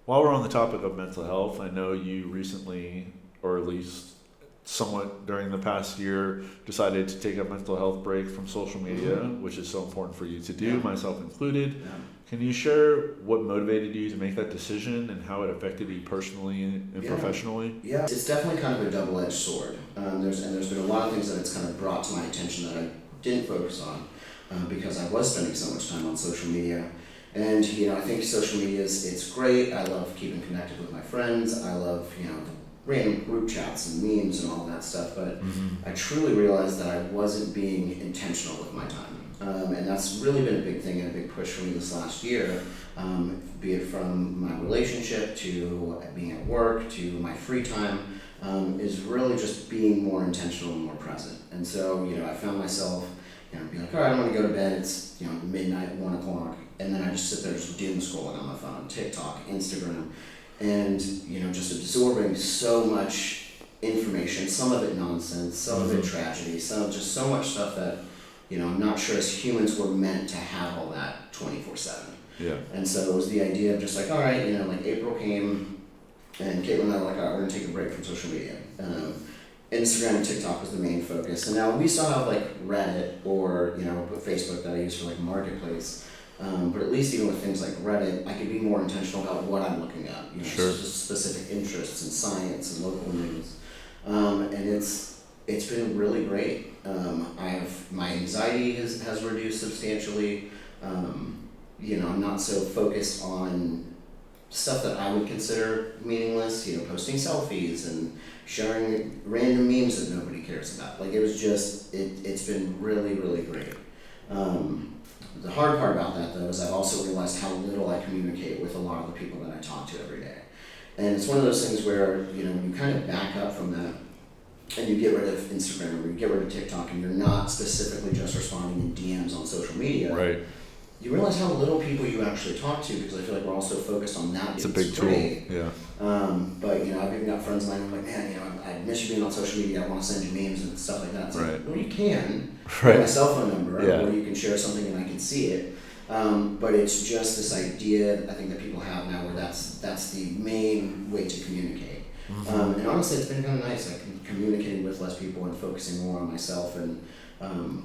[SPEAKER 3] While we're on the topic of mental health, I know you recently, or at least somewhat during the past year, decided to take a mental health break from social media, which is so important for you to do, myself included. Can you share what motivated you to make that decision and how it affected you personally and professionally?
[SPEAKER 4] Yeah, it's definitely kind of a double-edged sword. There's been a lot of things that it's kind of brought to my attention that I didn't focus on because I was spending so much time on social media. And I think social media it's great. I love keeping connected with my friends. I love the random group chats and memes and all that stuff. But I truly realized that I wasn't being intentional with my time. And that's really been a big thing and a big push for me this last year, be it from my relationship to being at work to my free time, is really just being more intentional and more present. And so, I found myself, being like, all right, I'm going to go to bed, it's, midnight, 1 o'clock, and then I just sit there just doom scrolling on my phone, TikTok, Instagram, and, just absorbing so much information, some of it nonsense, some of it tragedy, just so much stuff that, I'm not sure as humans we're meant to have all that 24/7.
[SPEAKER 3] Yeah.
[SPEAKER 4] And so it was the idea of just like, all right, like April came, and Caitlin and I were like, all right, we're gonna take a break from social media. Instagram and TikTok was the main focus, and now we still have like Reddit or Facebook that I use for like marketplace. But at least even with things like Reddit, I could be more intentional about what I'm looking at. Just specific interests in science and local news, and it's been really great. My anxiety has reduced substantially. I'm not so focused on stuff that I would consider meaningless, posting selfies and sharing random memes that nobody cares about. Like, it was just, it's been really, really great. The hard part about that, though, is I've also realized how little I communicate with a lot of the people that I talk to every day. And it's one of those things where, when you kind of back up from that and you get rid of Instagram or you get rid of TikTok and you're not specifically just responding in DMs on social media,
[SPEAKER 3] right,
[SPEAKER 4] you realize how little people you actually talk to, because I feel like we're all so focused on that.
[SPEAKER 3] It's a big
[SPEAKER 4] great.
[SPEAKER 3] tool, yeah.
[SPEAKER 4] But I've even got friends of mine who are like, man, I miss you being on social media. I want to send you memes and stuff like that. It's
[SPEAKER 3] right.
[SPEAKER 4] like, well, you can.
[SPEAKER 3] Right.
[SPEAKER 4] My cell phone number,
[SPEAKER 3] Yeah.
[SPEAKER 4] or you can share something and I can see it. But it's just this idea I think that people have now where that's the main way to communicate. And honestly, it's been kind of nice. Like communicating with less people and focusing more on myself. And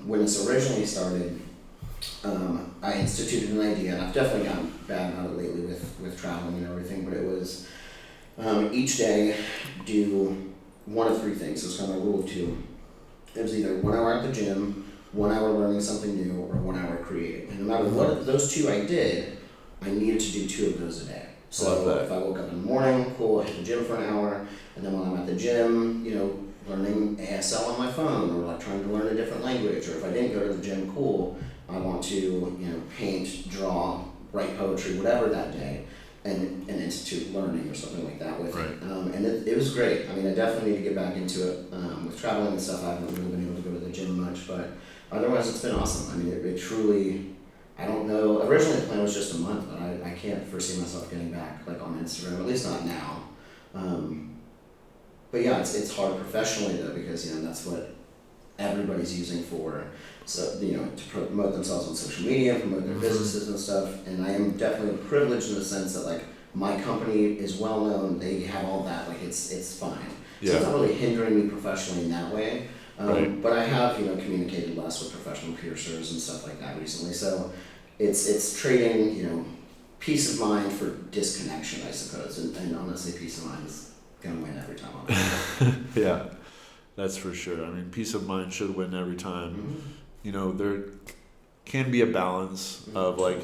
[SPEAKER 4] when this originally started, I instituted an idea, and I've definitely gotten bad about it lately with traveling and everything, but it was each day do one of three things. So it's kind of a rule of two. It was either 1 hour at the gym, 1 hour learning something new, or 1 hour creating. And no matter what of those two I did, I needed to do 2 of those a day. So if I woke up in the morning, cool, I hit the gym for an hour, and then when I'm at the gym, learning ASL on my phone, or like trying to learn a different language, or if I didn't go to the gym, cool, I want to, paint, draw, write poetry, whatever that day, and institute learning or something like that with it. And it was great. I mean, I definitely need to get back into it. With traveling and stuff, I haven't really been able to go to the gym much, but otherwise it's been awesome. I mean, it truly, I don't know, originally the plan was just a month, but I can't foresee myself getting back like on Instagram, at least not now. But yeah, it's hard professionally though, because that's what everybody's using for, so to promote themselves on social media, promote their businesses and stuff. And I am definitely privileged in the sense that like my company is well known, they have all that, like it's fine. So it's not really hindering me professionally in that way. But I have communicated less with professional piercers and stuff like that recently. So it's trading peace of mind for disconnection, I suppose. And honestly, peace of mind is gonna win every time on it.
[SPEAKER 3] Yeah, that's for sure. I mean, peace of mind should win every time. There can be a balance of like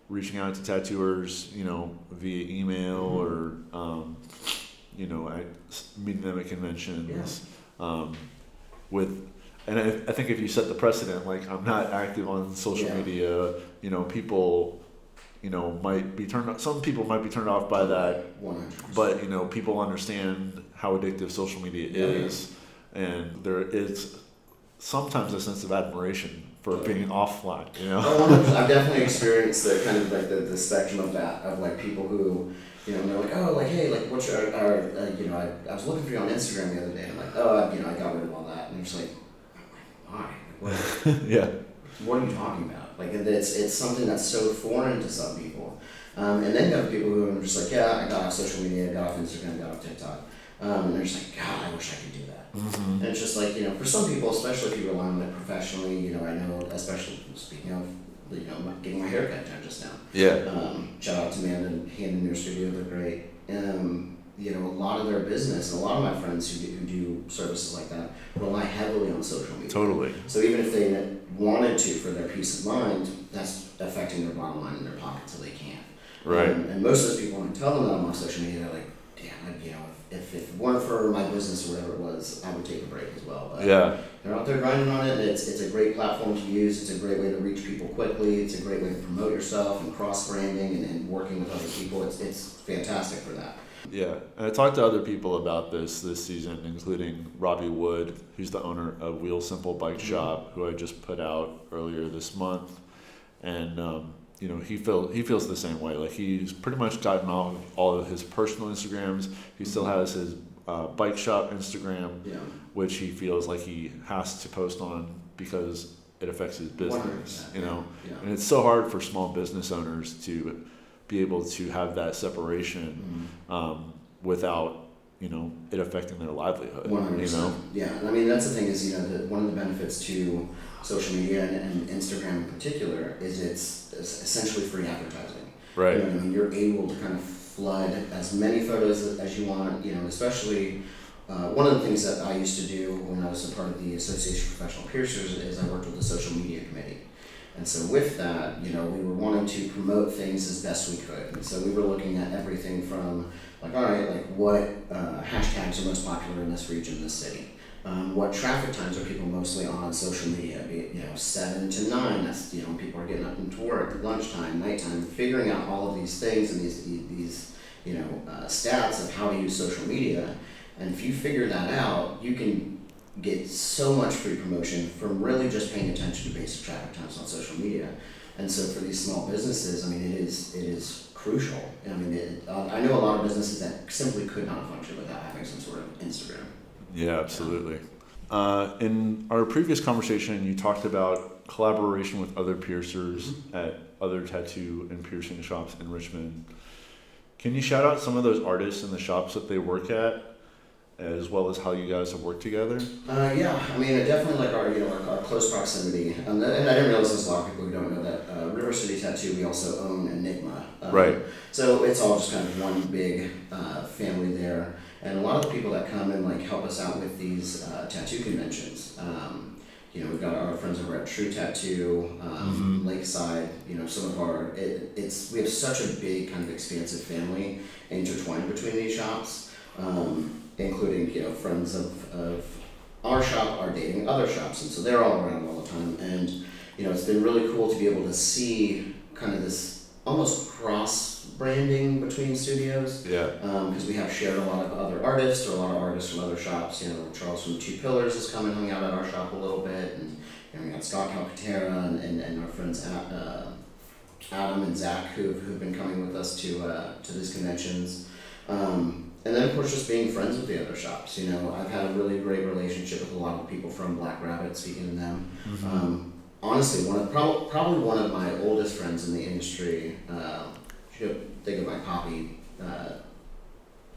[SPEAKER 3] reaching out to tattooers, via email or meeting them at conventions. and I think if you set the precedent, like I'm not active on social media, you know, people, you know, might be turned. Some people might be turned off by that,
[SPEAKER 4] 100%.
[SPEAKER 3] but you know, people understand how addictive social media is, and there is sometimes a sense of admiration for being offline. You know,
[SPEAKER 4] I've definitely experienced the kind of like the spectrum of that, of like people who, you know, they're like, oh, like, hey, like, what's your, you know, I was looking for you on Instagram the other day, and I'm like, oh, you know, I got rid of all that, and they're just like, why? Like, what?
[SPEAKER 3] yeah,
[SPEAKER 4] What are you talking about? Like, it's something that's so foreign to some people. And then you have people who are just like, yeah, I got off social media, I got off Instagram, got off TikTok. And they're just like, God, I wish I could do that. And it's just like, you know, for some people, especially if you rely on it professionally, you know, I know, especially speaking of, you know, getting my haircut done just now.
[SPEAKER 3] yeah,
[SPEAKER 4] Shout out to Amanda and Hand in their studio, they're great. You know, a lot of their business, a lot of my friends who do services like that rely heavily on social media.
[SPEAKER 3] totally.
[SPEAKER 4] So even if they wanted to for their peace of mind, that's affecting their bottom line in their pocket, so they can't.
[SPEAKER 3] Right.
[SPEAKER 4] And most of those people, when I tell them that I'm on social media, they're like, damn, you know, if it weren't for my business or whatever it was, I would take a break as well. But
[SPEAKER 3] Yeah.
[SPEAKER 4] they're out there grinding on it, and it's a great platform to use. It's a great way to reach people quickly. It's a great way to promote yourself and cross-branding and working with other people. It's fantastic for that.
[SPEAKER 3] Yeah, and I talked to other people about this season, including Robbie Wood, who's the owner of Wheel Simple Bike Shop, who I just put out earlier this month, and you know, he feels the same way. Like, he's pretty much gotten off all of his personal Instagrams. He still has his bike shop Instagram, which he feels like he has to post on because it affects his business.
[SPEAKER 4] 100%,
[SPEAKER 3] you know,
[SPEAKER 4] yeah.
[SPEAKER 3] and it's so hard for small business owners to be able to have that separation without, you know, it affecting their livelihood.
[SPEAKER 4] 100%.
[SPEAKER 3] You know?
[SPEAKER 4] Yeah, and I mean, that's the thing is, you know, that one of the benefits to social media and Instagram in particular is it's essentially free advertising.
[SPEAKER 3] Right.
[SPEAKER 4] You know what I mean? You're able to kind of flood as many photos as you want, you know, especially one of the things that I used to do when I was a part of the Association of Professional Piercers is I worked with the social media committee. And so with that, you know, we were wanting to promote things as best we could. And so we were looking at everything from, like, all right, like, what hashtags are most popular in this region, this city? What traffic times are people mostly on social media? Be it, you know, 7 to 9, that's, you know, when people are getting up into work, lunchtime, nighttime, figuring out all of these things and these you know, stats of how to use social media. And if you figure that out, you can get so much free promotion from really just paying attention to basic traffic times on social media. And so for these small businesses, I mean, it is crucial. I mean, I know a lot of businesses that simply could not function without having some sort of Instagram.
[SPEAKER 3] Yeah, absolutely. In our previous conversation, you talked about collaboration with other piercers at other tattoo and piercing shops in Richmond. Can you shout out some of those artists and the shops that they work at, as well as how you guys have worked together?
[SPEAKER 4] Yeah, I mean, I definitely like our close proximity. And I didn't realize there's a lot of people who don't know that River City Tattoo, we also own Enigma.
[SPEAKER 3] Right.
[SPEAKER 4] So it's all just kind of one big family there. And a lot of the people that come and like help us out with these tattoo conventions, you know, we've got our friends over at True Tattoo, Lakeside, you know, some of our, we have such a big kind of expansive family intertwined between these shops. Including, you know, friends of our shop are dating other shops, and so they're all around all the time. And, you know, it's been really cool to be able to see kind of this almost cross-branding between studios.
[SPEAKER 3] Yeah.
[SPEAKER 4] Because we have shared a lot of other artists, or a lot of artists from other shops. You know, Charles from Two Pillars has come and hung out at our shop a little bit, and you know, we got Scott Calcaterra and our friends Adam and Zach who've been coming with us to these conventions. And then, of course, just being friends with the other shops. You know, I've had a really great relationship with a lot of people from Black Rabbit, speaking to them. Honestly, probably one of my oldest friends in the industry, think of my poppy,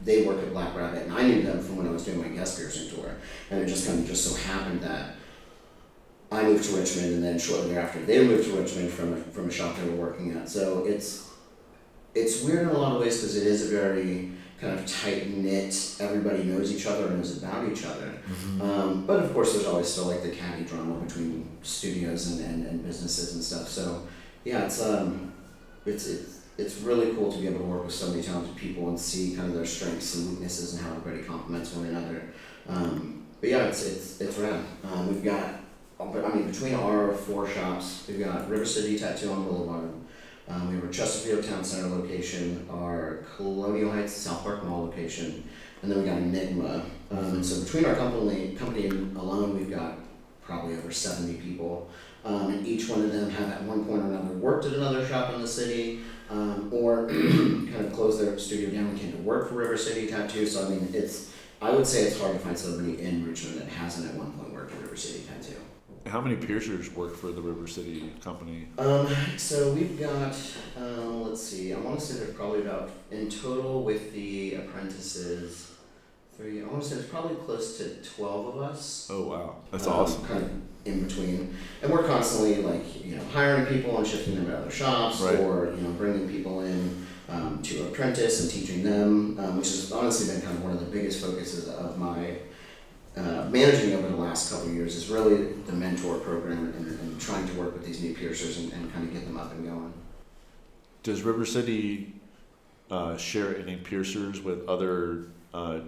[SPEAKER 4] they work at Black Rabbit, and I knew them from when I was doing my guest piercing tour. And it just kind of just so happened that I moved to Richmond, and then shortly thereafter, they moved to Richmond from a shop they were working at. So it's weird in a lot of ways because it is a very kind of tight-knit, everybody knows each other and knows about each other. But of course there's always still like the catty drama between studios and businesses and stuff. So yeah, it's really cool to be able to work with so many talented people and see kind of their strengths and weaknesses and how everybody complements one another. But yeah, it's rad. We've got but I mean, between our 4 shops, we've got River City Tattoo on Boulevard. We have our Chesterfield Town Center location, our Colonial Heights South Park Mall location, and then we got Enigma. And so between our company alone, we've got probably over 70 people. And each one of them have at one point or another worked at another shop in the city, or kind of closed their studio down and came to work for River City Tattoo. So I mean, I would say it's hard to find somebody in Richmond that hasn't at one point worked at River City Tattoo.
[SPEAKER 3] How many piercers work for the River City company?
[SPEAKER 4] So we've got, let's see, I want to say there's probably about, in total with the apprentices, I want to say there's probably close to 12 of us.
[SPEAKER 3] Oh, wow. That's awesome.
[SPEAKER 4] Kind of in between. And we're constantly hiring people and shifting them to other shops,
[SPEAKER 3] right.
[SPEAKER 4] Or, bringing people in to apprentice and teaching them, which has honestly been kind of one of the biggest focuses of my managing over the last couple of years, is really the mentor program and trying to work with these new piercers and kind of get them up and going.
[SPEAKER 3] Does River City share any piercers with other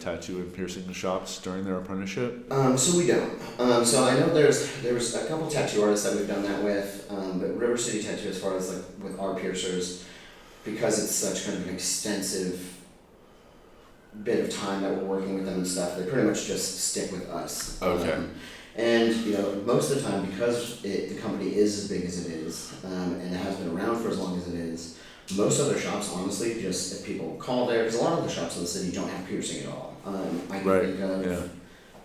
[SPEAKER 3] tattoo and piercing shops during their apprenticeship?
[SPEAKER 4] So we don't. So I know there's a couple tattoo artists that we've done that with, but River City Tattoo, as far as with our piercers, because it's such kind of an extensive bit of time that we're working with them and stuff, they pretty much just stick with us.
[SPEAKER 3] Okay.
[SPEAKER 4] And most of the time, because the company is as big as it is, and it has been around for as long as it is, most other shops, honestly, just if people call there, because a lot of the shops in the city don't have piercing at all. I can
[SPEAKER 3] Right.
[SPEAKER 4] think of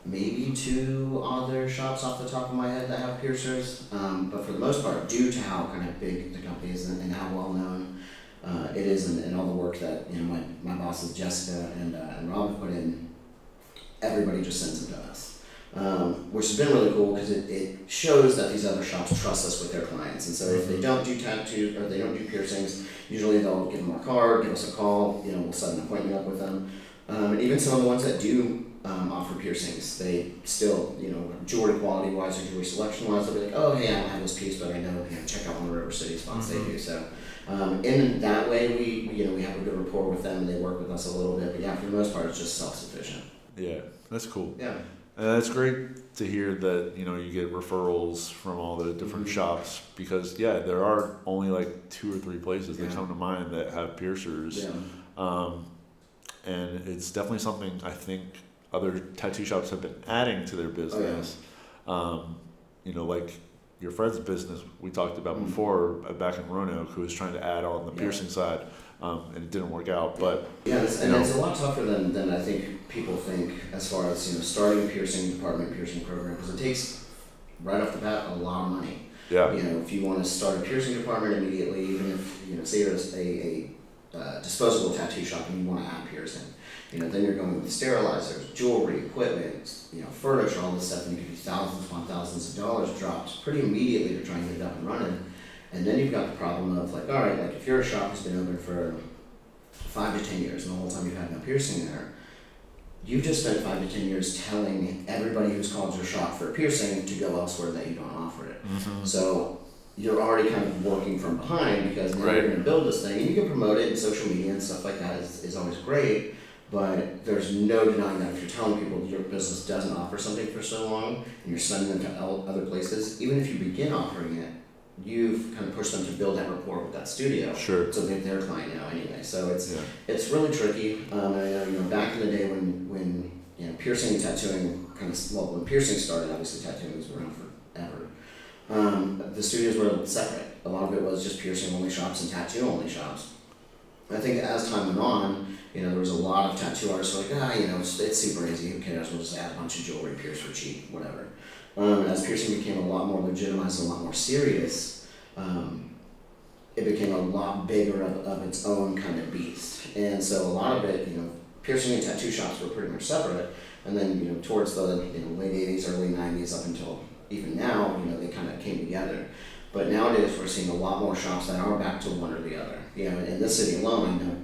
[SPEAKER 4] maybe 2 other shops off the top of my head that have piercers, but for the most part, due to how kind of big the company is and how well known it is, and all the work that my bosses Jessica and Rob put in, everybody just sends them to us, which has been really cool because it shows that these other shops trust us with their clients. And so if they don't do tattoos or they don't do piercings, usually they'll give them our card, give us a call, we'll set an appointment up with them. And even some of the ones that do offer piercings, they still, jewelry quality wise or jewelry selection wise, they'll be like, oh hey, I don't have this piece, but I know, check out one of the River City spots they do. So in that way, we have a good rapport with them and they work with us a little bit. But yeah, for the most part, it's just self-sufficient.
[SPEAKER 3] Yeah, that's cool.
[SPEAKER 4] Yeah.
[SPEAKER 3] That's great to hear that, you get referrals from all the different shops, because there are only like 2 or 3 places that come to mind that have piercers.
[SPEAKER 4] Yeah.
[SPEAKER 3] And it's definitely something I think other tattoo shops have been adding to their business.
[SPEAKER 4] Oh,
[SPEAKER 3] Like your friend's business we talked about before back in Roanoke, who was trying to add on the piercing side, and it didn't work out. But
[SPEAKER 4] it's a lot tougher than I think people think, as far as starting a piercing department, piercing program, because it takes right off the bat a lot of money.
[SPEAKER 3] Yeah.
[SPEAKER 4] If you want to start a piercing department immediately, even if say you're a disposable tattoo shop and you want to add piercing, then you're going with sterilizers, jewelry, equipment, furniture, all this stuff, and you could be thousands upon thousands of dollars dropped pretty immediately to try and get it up and running. And then you've got the problem of all right, if you're a shop who's been open for 5 to 10 years and the whole time you've had no piercing there, you've just spent 5 to 10 years telling everybody who's called your shop for a piercing to go elsewhere that you don't offer it.
[SPEAKER 3] Mm-hmm.
[SPEAKER 4] So you're already kind of working from behind, because now
[SPEAKER 3] Right.
[SPEAKER 4] you're going to build this thing, and you can promote it in social media and stuff like that is always great, but there's no denying that if you're telling people your business doesn't offer something for so long and you're sending them to other places, even if you begin offering it, you've kind of pushed them to build that rapport with that studio.
[SPEAKER 3] Sure.
[SPEAKER 4] So they're their client now anyway. So it's really tricky. Back in the day when piercing and tattooing when piercing started, obviously tattooing was around forever. The studios were separate. A lot of it was just piercing only shops and tattoo only shops. I think as time went on, there was a lot of tattoo artists who were like, it's super easy, who cares, we'll just add a bunch of jewelry, pierce for cheap, whatever. As piercing became a lot more legitimized and a lot more serious, it became a lot bigger of its own kind of beast. And so a lot of it, piercing and tattoo shops were pretty much separate. And then, towards the late 80s, early 90s, up until even now, they kind of came together. But nowadays, we're seeing a lot more shops that are back to one or the other. In this city alone, I know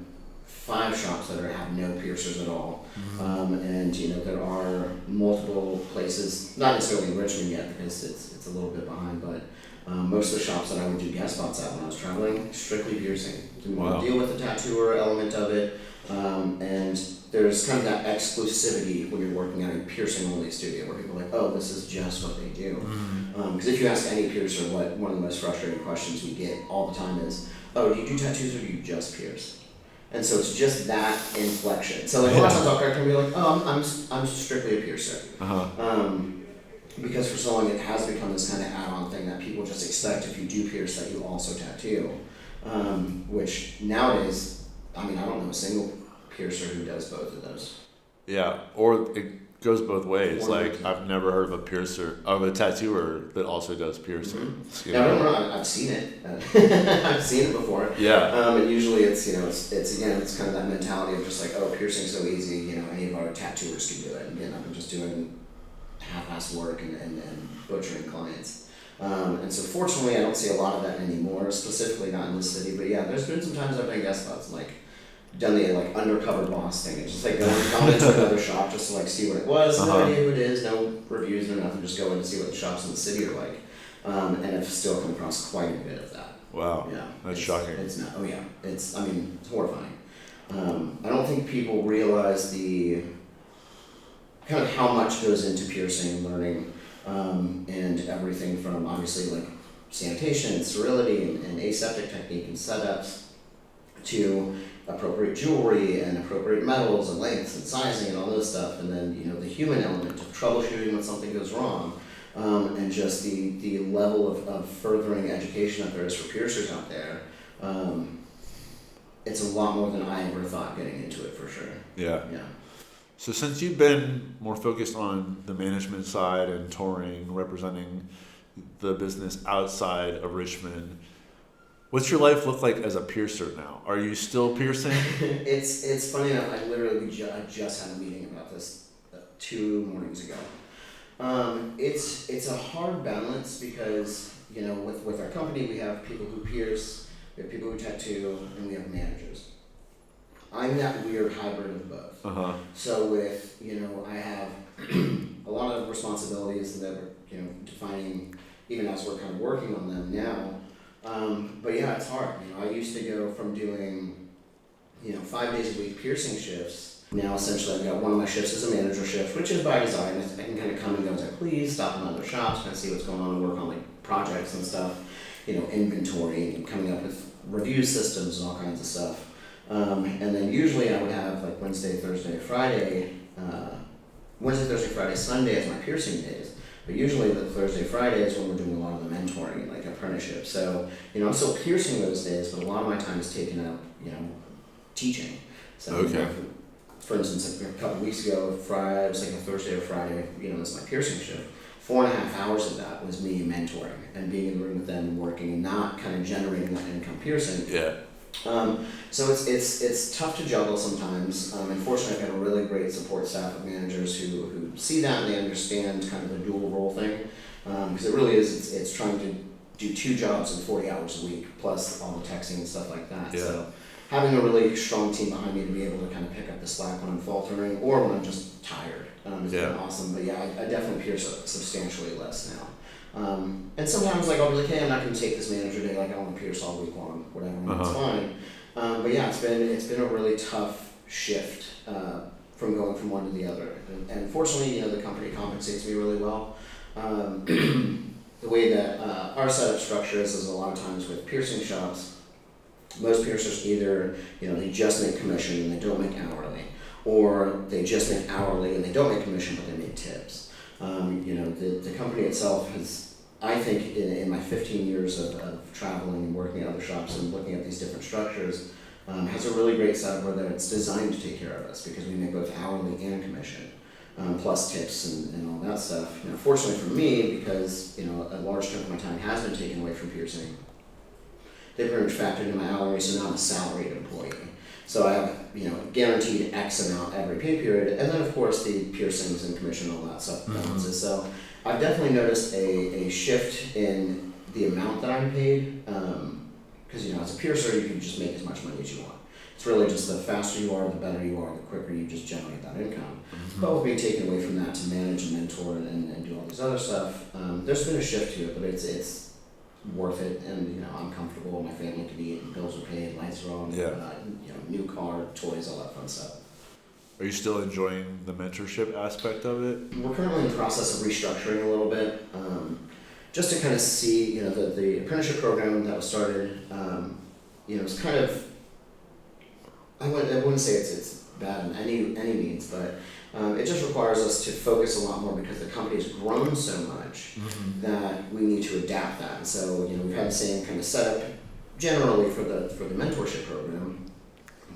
[SPEAKER 4] 5 shops that have no piercers at all.
[SPEAKER 3] Mm-hmm.
[SPEAKER 4] And there are multiple places, not necessarily in Richmond yet because it's a little bit behind, but most of the shops that I would do guest spots at when I was traveling, strictly piercing. Didn't want to deal with the tattooer element of it. And there's kind of that exclusivity when you're working at a piercing-only studio where people are like, oh, this is just what they do. Because if you ask any piercer what one of the most frustrating questions we get all the time is, oh, do you do tattoos or do you just pierce? And so it's just that inflection. So like a lot of times I'll come and be like, oh, I'm strictly a piercer. Because for so long it has become this kind of add-on thing that people just expect if you do pierce that you also tattoo. Which nowadays, I mean, I don't know a single piercer who does both of those.
[SPEAKER 3] Yeah, or it goes both ways. Like I've never heard of a tattooer that also does piercing.
[SPEAKER 4] Yeah, I don't know. I've seen it. I've seen it before.
[SPEAKER 3] Yeah.
[SPEAKER 4] And usually it's it's kind of that mentality of just like, oh, piercing's so easy. You know, any of our tattooers can do it. And again, I'm just doing half-assed work and butchering clients. And so fortunately, I don't see a lot of that anymore. Specifically, not in this city. But yeah, there's been some times I've done guest spots like. Done the like undercover boss thing. It's just like going into another shop just to like see what it was. No idea who it is, no reviews, no nothing. Just go in to see what the shops in the city are like. And I've still come across quite a bit of that.
[SPEAKER 3] Wow.
[SPEAKER 4] Yeah.
[SPEAKER 3] That's shocking.
[SPEAKER 4] It's not. Oh yeah. It's horrifying. I don't think people realize the kind of how much goes into piercing and learning, and everything from obviously like sanitation and sterility and aseptic technique and setups to appropriate jewelry and appropriate metals and lengths and sizing and all this stuff, and then the human element of troubleshooting when something goes wrong, and just the level of furthering education that there is for piercers out there. It's a lot more than I ever thought getting into it, for sure.
[SPEAKER 3] Yeah.
[SPEAKER 4] Yeah.
[SPEAKER 3] So since you've been more focused on the management side and touring, representing the business outside of Richmond, what's your life look like as a piercer now? Are you still piercing?
[SPEAKER 4] It's funny enough. I just had a meeting about this 2 mornings ago. It's a hard balance because with our company we have people who pierce, we have people who tattoo, and we have managers. I'm that weird hybrid of both. So with I have a lot of responsibilities that we're defining even as we're kind of working on them now. But yeah, it's hard. I used to go from doing, 5 days a week piercing shifts. Now essentially I've got one of my shifts as a manager shift, which is by design. I can kind of come and go as I please, stop in other shops, kind of see what's going on and work on like projects and stuff, inventory and coming up with review systems and all kinds of stuff. And then usually I would have like Wednesday, Thursday, Friday, Sunday as my piercing days. But usually the Thursday, Friday is when we're doing a lot of the mentoring and like apprenticeship. So, I'm still piercing those days, but a lot of my time is taken up, teaching. So,
[SPEAKER 3] okay.
[SPEAKER 4] For instance, a couple weeks ago, Friday, it was like a Thursday or Friday, this is my piercing shift. 4.5 hours of that was me mentoring and being in the room with them and working and not kind of generating that income piercing.
[SPEAKER 3] Yeah.
[SPEAKER 4] So it's tough to juggle sometimes. Unfortunately, I've got a really great support staff of managers who see that and they understand kind of the dual role thing. Because it really is, it's trying to do 2 jobs in 40 hours a week, plus all the texting and stuff like that.
[SPEAKER 3] Yeah.
[SPEAKER 4] So having a really strong team behind me to be able to kind of pick up the slack when I'm faltering or when I'm just tired has been awesome. But yeah, I definitely pierce substantially less now. And sometimes I'll be like, hey, I'm not going to take this manager day, I want to pierce all week long, whatever, and it's fine. But yeah, it's been a really tough shift from going from one to the other. And fortunately, the company compensates me really well. The way that our setup structure is a lot of times with piercing shops, most piercers either, they just make commission and they don't make hourly, or they just make hourly and they don't make commission but they make tips. The company itself has, I think, in my 15 years of traveling and working at other shops and looking at these different structures, has a really great setup where it's designed to take care of us because we make both hourly and commission, plus tips and all that stuff. Fortunately for me, because a large chunk of my time has been taken away from piercing, they pretty much factored into my hourly, so now I'm a salaried employee. So I have, guaranteed X amount every pay period, and then of course the piercings and commission and all that stuff balances. So I've definitely noticed a shift in the amount that I'm paid, because as a piercer you can just make as much money as you want. It's really just the faster you are, the better you are, the quicker you just generate that income. But with being taken away from that to manage and mentor and do all this other stuff, there's been a shift to it, but it's worth it, and I'm comfortable, my family can eat, bills are paid, lights are on, new car, toys, all that fun stuff.
[SPEAKER 3] Are you still enjoying the mentorship aspect of it?
[SPEAKER 4] We're currently in the process of restructuring a little bit, just to kind of see, the apprenticeship program that was started, it's kind of, I wouldn't say it's bad in any means, but it just requires us to focus a lot more because the company has grown so much that we need to adapt that. And so, we've had the same kind of setup generally for the mentorship program,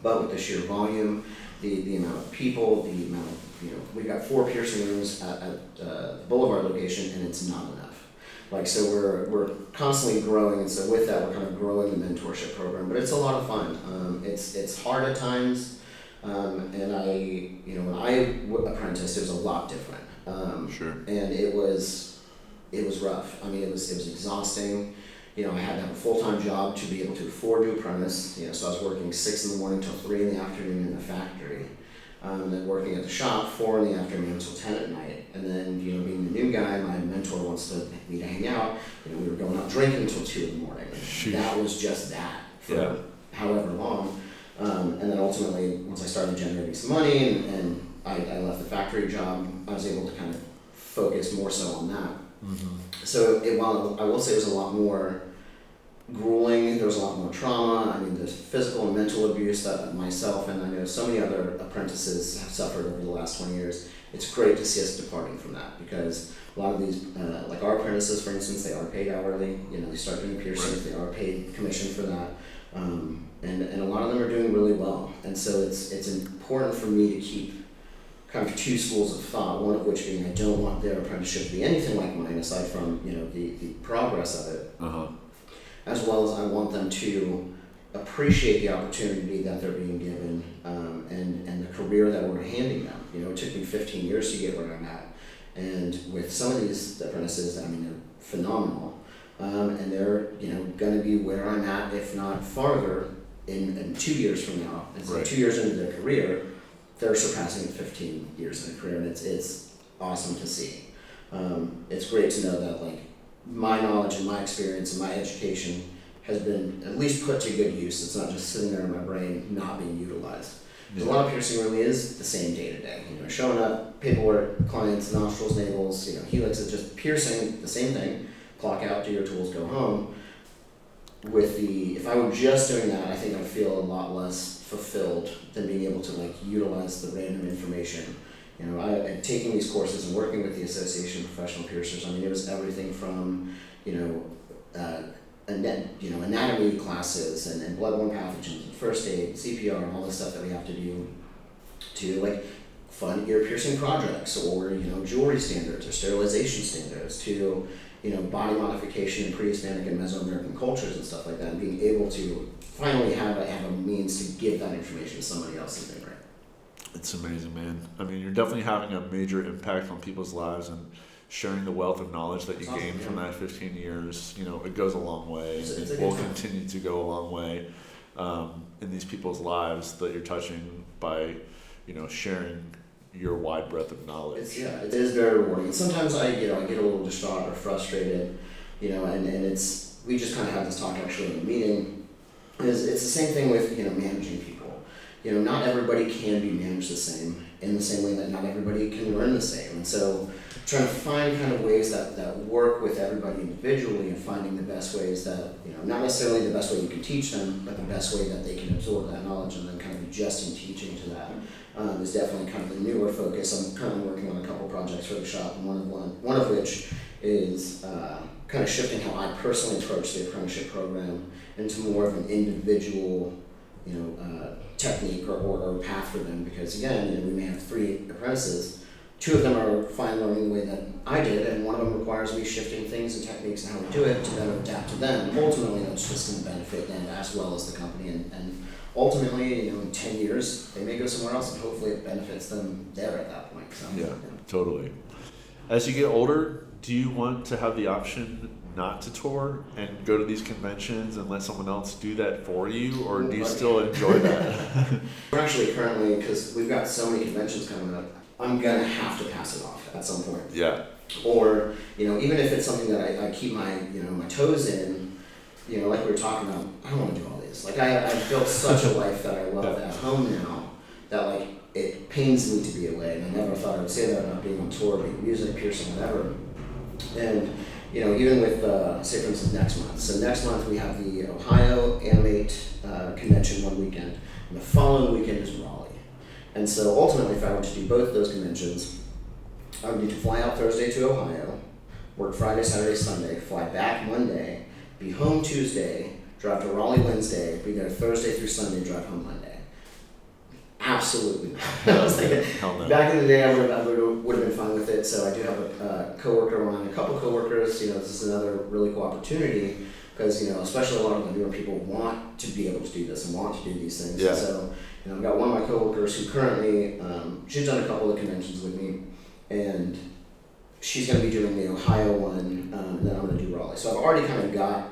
[SPEAKER 4] but with the sheer volume, the amount of people, the amount of, we've got 4 piercing rooms at the Boulevard location, and it's not enough. So we're constantly growing, and so with that, we're kind of growing the mentorship program, but it's a lot of fun. It's hard at times, and when I apprenticed, it was a lot different.
[SPEAKER 3] Sure.
[SPEAKER 4] And it was rough. I mean, it was exhausting. I had to have a full-time job to be able to afford to apprentice. So I was working 6 in the morning till 3 in the afternoon in the factory. Then working at the shop 4 in the afternoon until 10 at night. And then, being the new guy, my mentor wants me to hang out. We were going out drinking until 2 in the morning. That was just that for however long. And then ultimately, once I started generating some money and I left the factory job, I was able to kind of focus more so on that. So while I will say it was a lot more grueling, there was a lot more trauma. I mean, there's physical and mental abuse that myself and I know so many other apprentices have suffered over the last 20 years. It's great to see us departing from that because a lot of these, like our apprentices, for instance, they are paid hourly. They start doing piercings, they are paid commission for that. And a lot of them are doing really well. And so it's important for me to keep kind of 2 schools of thought, one of which being I don't want their apprenticeship to be anything like mine aside from, the progress of it. As well as I want them to appreciate the opportunity that they're being given and the career that we're handing them. It took me 15 years to get where I'm at. And with some of these apprentices, I mean, they're phenomenal. And they're, going to be where I'm at, if not farther, in 2 years from now. And so 2 years into their career, they're surpassing 15 years in their career, and it's awesome to see. It's great to know that, my knowledge and my experience and my education has been at least put to good use. It's not just sitting there in my brain not being utilized. A lot of piercing really is the same day to day. Showing up, paperwork, clients, nostrils, navels, helix is just piercing, the same thing. Clock out, do your tools, go home. If I were just doing that, I think I'd feel a lot less fulfilled than being able to utilize the random information. Taking these courses and working with the Association of Professional Piercers, I mean, it was everything from, anatomy classes and bloodborne pathogens and first aid, CPR, and all the stuff that we have to do to fun ear piercing projects or, jewelry standards or sterilization standards to, body modification in pre-Hispanic and Mesoamerican cultures and stuff like that, and being able to finally have a means to give that information to somebody else in their brain.
[SPEAKER 3] It's amazing, man. I mean, you're definitely having a major impact on people's lives and sharing the wealth of knowledge that you gained from that 15 years. It goes a long way. It will continue to go a long way in these people's lives that you're touching by, sharing your wide breadth of knowledge.
[SPEAKER 4] It is very rewarding. Sometimes I get a little distraught or frustrated, and we just kind of had this talk actually in a meeting. It's the same thing with, managing people. Not everybody can be managed the same in the same way that not everybody can learn the same. And so trying to find kind of ways that work with everybody individually and finding the best ways that, not necessarily the best way you can teach them, but the best way that they can absorb that knowledge and then kind of adjusting teaching to that is definitely kind of the newer focus. I'm currently working on a couple projects for the shop, and one of which is kind of shifting how I personally approach the apprenticeship program into more of an individual, technique or path for them. Because again, we may have 3 apprentices. 2 of them are fine learning the way that I did, and one of them requires me shifting things and techniques and how we do it to better adapt to them. And ultimately, that's just going to benefit them as well as the company. And ultimately, in 10 years, they may go somewhere else, and hopefully it benefits them there at that point. So,
[SPEAKER 3] Totally. As you get older, do you want to have the option not to tour and go to these conventions and let someone else do that for you, or do you still enjoy that?
[SPEAKER 4] We're actually currently, because we've got so many conventions coming up, I'm gonna have to pass it off at some point. Or, even if it's something that I keep my, my toes in, like we were talking about, I don't want to do all this. I've built such a life that I love at home now that it pains me to be away, and I never thought I would say that about being on tour, being music, piercing, whatever. And even with, say for instance, next month. So next month we have the Ohio Animate convention one weekend, and the following weekend is Raleigh. And so ultimately, if I were to do both of those conventions, I would need to fly out Thursday to Ohio, work Friday, Saturday, Sunday, fly back Monday, be home Tuesday, drive to Raleigh Wednesday, be there Thursday through Sunday, drive home Monday. Absolutely not. I was thinking, back in the day, I would have been fine with it. So I do have a coworker on, a couple coworkers. This is another really cool opportunity because especially a lot of the newer people want to be able to do this and want to do these things.
[SPEAKER 3] Yeah.
[SPEAKER 4] And so I've got one of my coworkers who currently she's done a couple of conventions with me, and she's going to be doing the Ohio one, and then I'm going to do Raleigh. So I've already kind of got,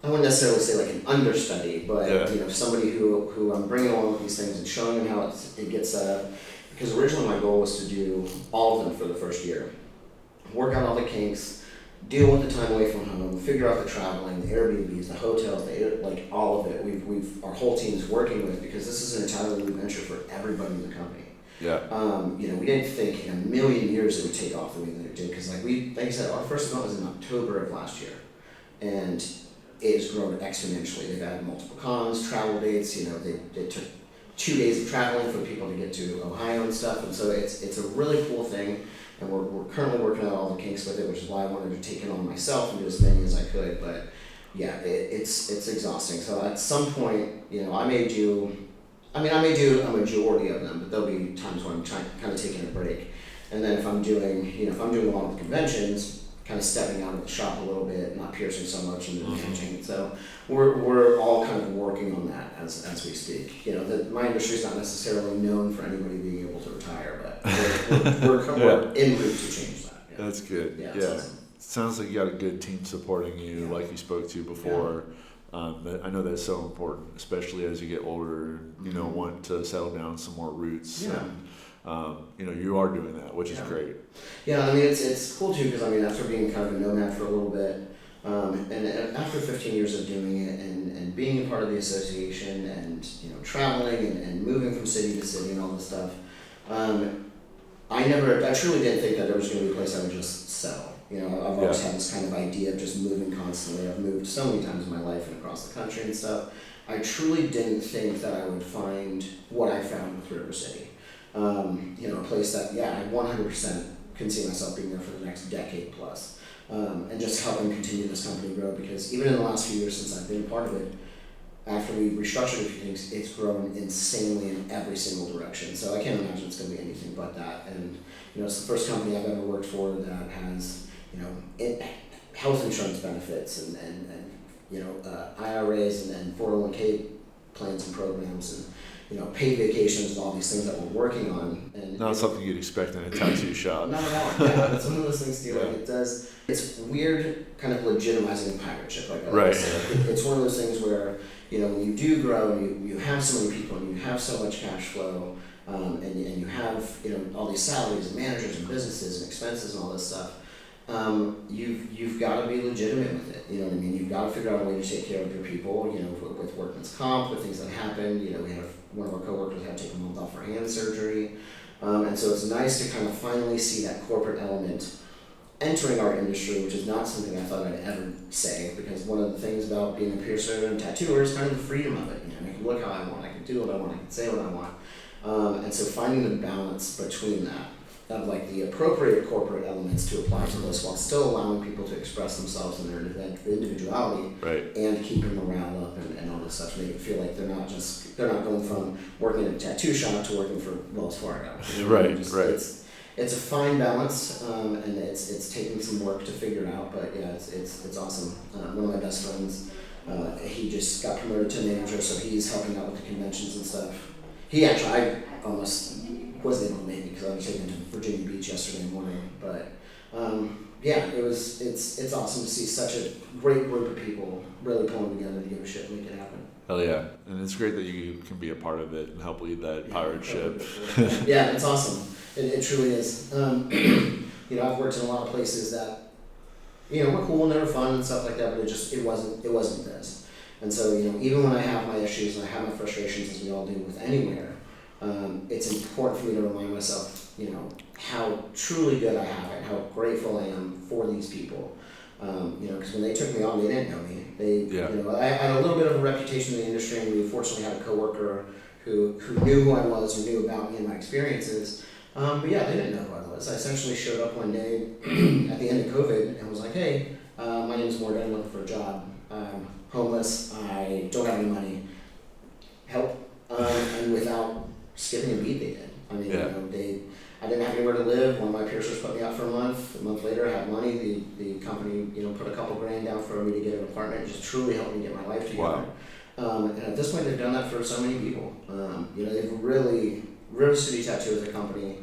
[SPEAKER 4] I wouldn't necessarily say like an understudy, but somebody who I'm bringing along with these things and showing them how it gets set up. Because originally my goal was to do all of them for the first year, work out all the kinks, deal with the time away from home, figure out the traveling, the Airbnbs, the hotels, like all of it. Our whole team is working with, because this is an entirely new venture for everybody in the company.
[SPEAKER 3] Yeah.
[SPEAKER 4] We didn't think in a million years it would take off the way that it did, because like I said, our first event was in October of last year, and it's grown exponentially. They've added multiple cons, travel dates. They took 2 days of traveling for people to get to Ohio and stuff, and so it's a really cool thing. And we're currently working out all the kinks with it, which is why I wanted to take it on myself and do as many as I could. But yeah, it's exhausting. So at some point, I may do a majority of them, but there'll be times when I'm kind of taking a break. And then if I'm doing a lot of the conventions, kind of stepping out of the shop a little bit, not piercing so much and pinching. So we're all kind of working on that as we speak. My industry is not necessarily known for anybody being able to retire, but we're en route to change that. Yeah.
[SPEAKER 3] That's good.
[SPEAKER 4] Yeah. Awesome.
[SPEAKER 3] Sounds like you got a good team supporting you, like you spoke to before. I know that's so important, especially as you get older. Want to settle down some more roots.
[SPEAKER 4] Yeah.
[SPEAKER 3] And, you are doing that, which is great.
[SPEAKER 4] Yeah, it's cool too, because after being kind of a nomad for a little bit, and after 15 years of doing it and being a part of the association and traveling and moving from city to city and all this stuff, I truly didn't think that there was going to be a place I would just settle. I've always had this kind of idea of just moving constantly. I've moved so many times in my life and across the country and stuff. I truly didn't think that I would find what I found with River City. A place that, I 100% can see myself being there for the next decade plus, and just helping continue this company grow, because even in the last few years since I've been a part of it, after we restructured a few things, it's grown insanely in every single direction. So I can't imagine it's going to be anything but that. And, it's the first company I've ever worked for that has, health insurance benefits and IRAs and 401k plans and programs and, paid vacations and all these things that we're working on. And
[SPEAKER 3] not something you'd expect in a tattoo shop.
[SPEAKER 4] Not at all. Yeah, it's one of those things too. Like it does. It's weird, kind of legitimizing pirate ship. Like I like to say. It's one of those things where when you do grow and you have so many people and you have so much cash flow, and you have all these salaries and managers and businesses and expenses and all this stuff. You've got to be legitimate with it. You know what I mean? You've got to figure out a way to take care of your people. With workman's comp, with things that happen. We have one of our coworkers had to take a month off for hand surgery, and so it's nice to kind of finally see that corporate element entering our industry, which is not something I thought I'd ever say, because one of the things about being a piercer and tattooer is kind of the freedom of it. I can look how I want, I can do what I want, I can say what I want, and so finding the balance between that, of like the appropriate corporate elements to apply to this while still allowing people to express themselves in their individuality, and keeping morale up and all this stuff, to make it feel like they're not going from working in a tattoo shop to working for Wells Fargo. It's a fine balance, and it's taking some work to figure out, but yeah, it's awesome. One of my best friends, he just got promoted to manager, so he's helping out with the conventions and stuff. I almost wasn't able to make it because I was taken to Virginia Beach yesterday morning, but it's awesome to see such a great group of people really pulling together to give a shit and make it happen.
[SPEAKER 3] Hell yeah, and it's great that you can be a part of it and help lead that pirate ship.
[SPEAKER 4] Yeah, it's awesome. It truly is. I've worked in a lot of places that, were cool and they were fun and stuff like that, but it wasn't this. And so, even when I have my issues and I have my frustrations, as we all do with anywhere, it's important for me to remind myself, how truly good I have it, how grateful I am for these people. Because when they took me on, they didn't know me. I had a little bit of a reputation in the industry, and we fortunately had a coworker who knew who I was, who knew about me and my experiences. But yeah, they didn't know who I was. I essentially showed up one day at the end of COVID and was like, hey, my name is Morgan, I'm looking for a job. I'm homeless, I don't have any money. Help. And without skipping a beat, they did. I mean, I didn't have anywhere to live. One of my piercers put me out for a month. A month later, I had money. The company, put a couple grand down for me to get an apartment. It just truly helped me get my life together. Wow. And at this point, they've done that for so many people. They've really, River City Tattoo as a company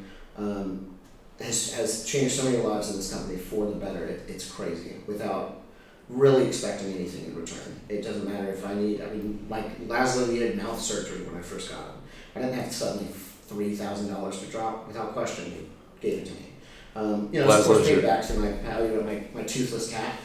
[SPEAKER 4] has changed so many lives in this company for the better. It's crazy. Without really expecting anything in return. It doesn't matter if like Laszlo needed mouth surgery when I first got him. I didn't have to suddenly $3,000 to drop. Without question, he gave it to me. Of course, paid back to my toothless cat.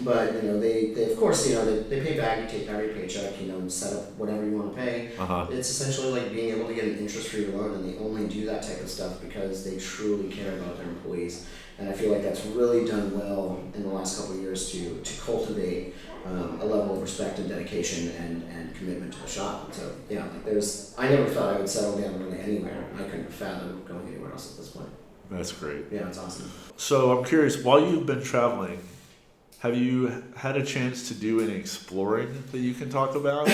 [SPEAKER 4] But they of course they pay back. You take out your paycheck, and set up whatever you want to pay. It's essentially like being able to get an interest-free loan, and they only do that type of stuff because they truly care about their employees. And I feel like that's really done well in the last couple of years to cultivate a level of respect and dedication and commitment to the shop. And so I never thought I would settle down really anywhere. I couldn't fathom going anywhere else at this point.
[SPEAKER 3] That's great.
[SPEAKER 4] Yeah, it's awesome.
[SPEAKER 3] So I'm curious, while you've been traveling, have you had a chance to do any exploring that you can talk about?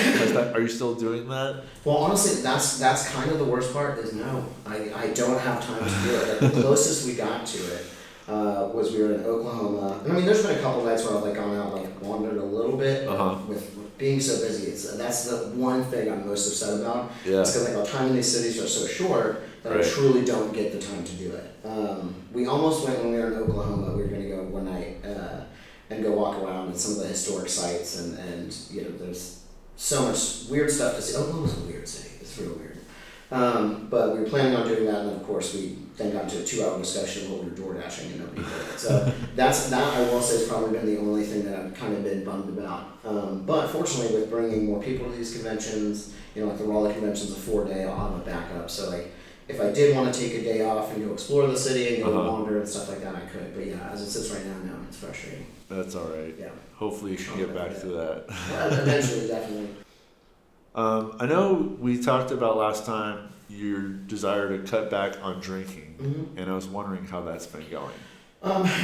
[SPEAKER 3] Are you still doing that?
[SPEAKER 4] Well, honestly, that's kind of the worst part is no. I don't have time to do it. Like, the closest we got to it was we were in Oklahoma. And there's been a couple nights where I've gone out, wandered a little bit with being so busy. That's the one thing I'm most upset about.
[SPEAKER 3] Yeah.
[SPEAKER 4] It's because our time in these cities are so short that I truly don't get the time to do it. We almost went when we were in Oklahoma. We were going to go one night and go walk around at some of the historic sites, and there's so much weird stuff to see. Oklahoma's a weird city. It's real weird. But we were planning on doing that, and then of course we then got into a 2-hour discussion of what we were door dashing, and nobody did it. So that I will say has probably been the only thing that I've kind of been bummed about. But fortunately, with bringing more people to these conventions, like the Raleigh convention's a 4-day, I'll have a backup. So if I did want to take a day off and go explore the city and go wander and stuff like that, I could. But yeah, as it sits right now, no, it's frustrating.
[SPEAKER 3] That's all right.
[SPEAKER 4] Yeah.
[SPEAKER 3] Hopefully you can get back to that.
[SPEAKER 4] Eventually, definitely.
[SPEAKER 3] I know we talked about last time your desire to cut back on drinking, and I was wondering how that's been going.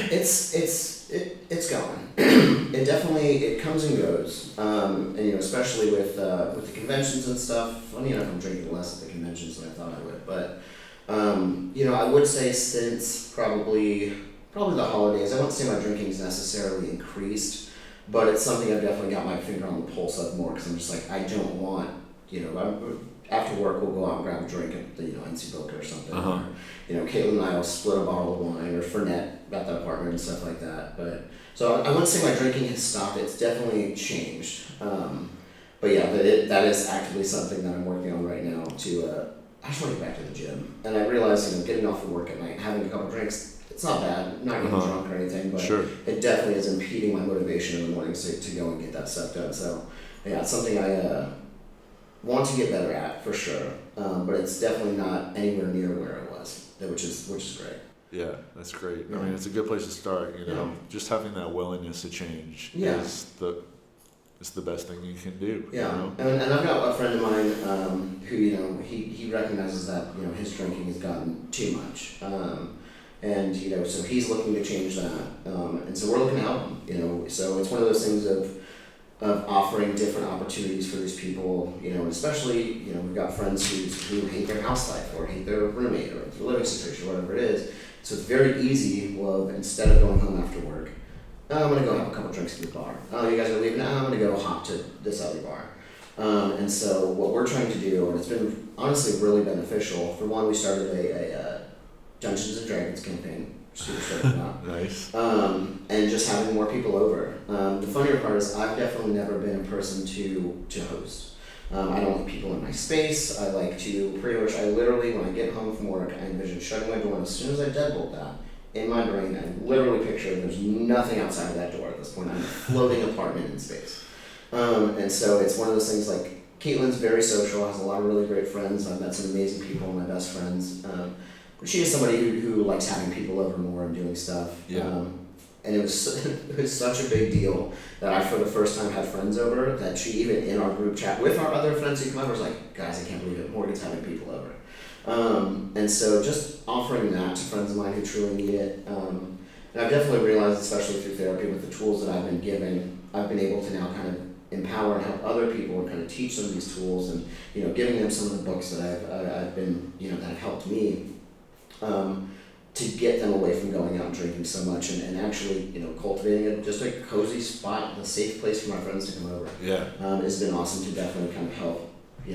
[SPEAKER 4] It's going. It definitely comes and goes, and especially with the conventions and stuff. Funny enough, I'm drinking less at the conventions than I thought I would, but I would say since probably the holidays, I wouldn't say my drinking's necessarily increased, but it's something I've definitely got my finger on the pulse of more, because I'm just I don't want after work we'll go out and grab a drink at the NC Boca or something. Or, Caitlin and I will split a bottle of wine or Fernet at the apartment and stuff like that. But so I wouldn't say my drinking has stopped. It's definitely changed. But yeah, that is actively something that I'm working on right now. I just want to get back to the gym, and I realize getting off of work at night, having a couple drinks, it's not bad. Not getting drunk or anything, but it definitely is impeding my motivation in the mornings to go and get that stuff done. So yeah, it's something I want to get better at for sure, but it's definitely not anywhere near where it was, which is great.
[SPEAKER 3] Yeah, that's great. Yeah. It's a good place to start. Just having that willingness to change is the best thing you can do.
[SPEAKER 4] Yeah, and I've got a friend of mine who he recognizes that his drinking has gotten too much, and so he's looking to change that, and so we're looking to help him. So it's one of those things of offering different opportunities for these people, and especially, we've got friends who hate their house life or hate their roommate or their living situation or whatever it is. So it's very easy, instead of going home after work, I'm going to go have a couple drinks at the bar. Oh, you guys are leaving? I'm going to go hop to this other bar. And so what we're trying to do, and it's been honestly really beneficial, for one, we started a Dungeons and Dragons campaign. Super stoked about.
[SPEAKER 3] Nice.
[SPEAKER 4] And just having more people over. The funnier part is I've definitely never been a person to host. I don't like people in my space. I like to I literally, when I get home from work, I envision shutting my door, and as soon as I deadbolt that, in my brain, I literally picture there's nothing outside of that door at this point. I'm a floating apartment in space. And so it's one of those things Caitlin's very social, has a lot of really great friends. I've met some amazing people, my best friends. But she is somebody who likes having people over more and doing stuff.
[SPEAKER 3] Yeah.
[SPEAKER 4] And it was such a big deal that I, for the first time, had friends over, that she, even in our group chat with our other friends who come over, was like, guys, I can't believe it, Morgan's having people over. And so just offering that to friends of mine who truly need it. And I've definitely realized, especially through therapy, with the tools that I've been given, I've been able to now kind of empower and help other people and kind of teach them these tools, and giving them some of the books that I've been that have helped me to get them away from going out and drinking so much, and actually cultivating just a cozy spot, a safe place for my friends to come over.
[SPEAKER 3] Yeah.
[SPEAKER 4] It's been awesome to definitely kind of help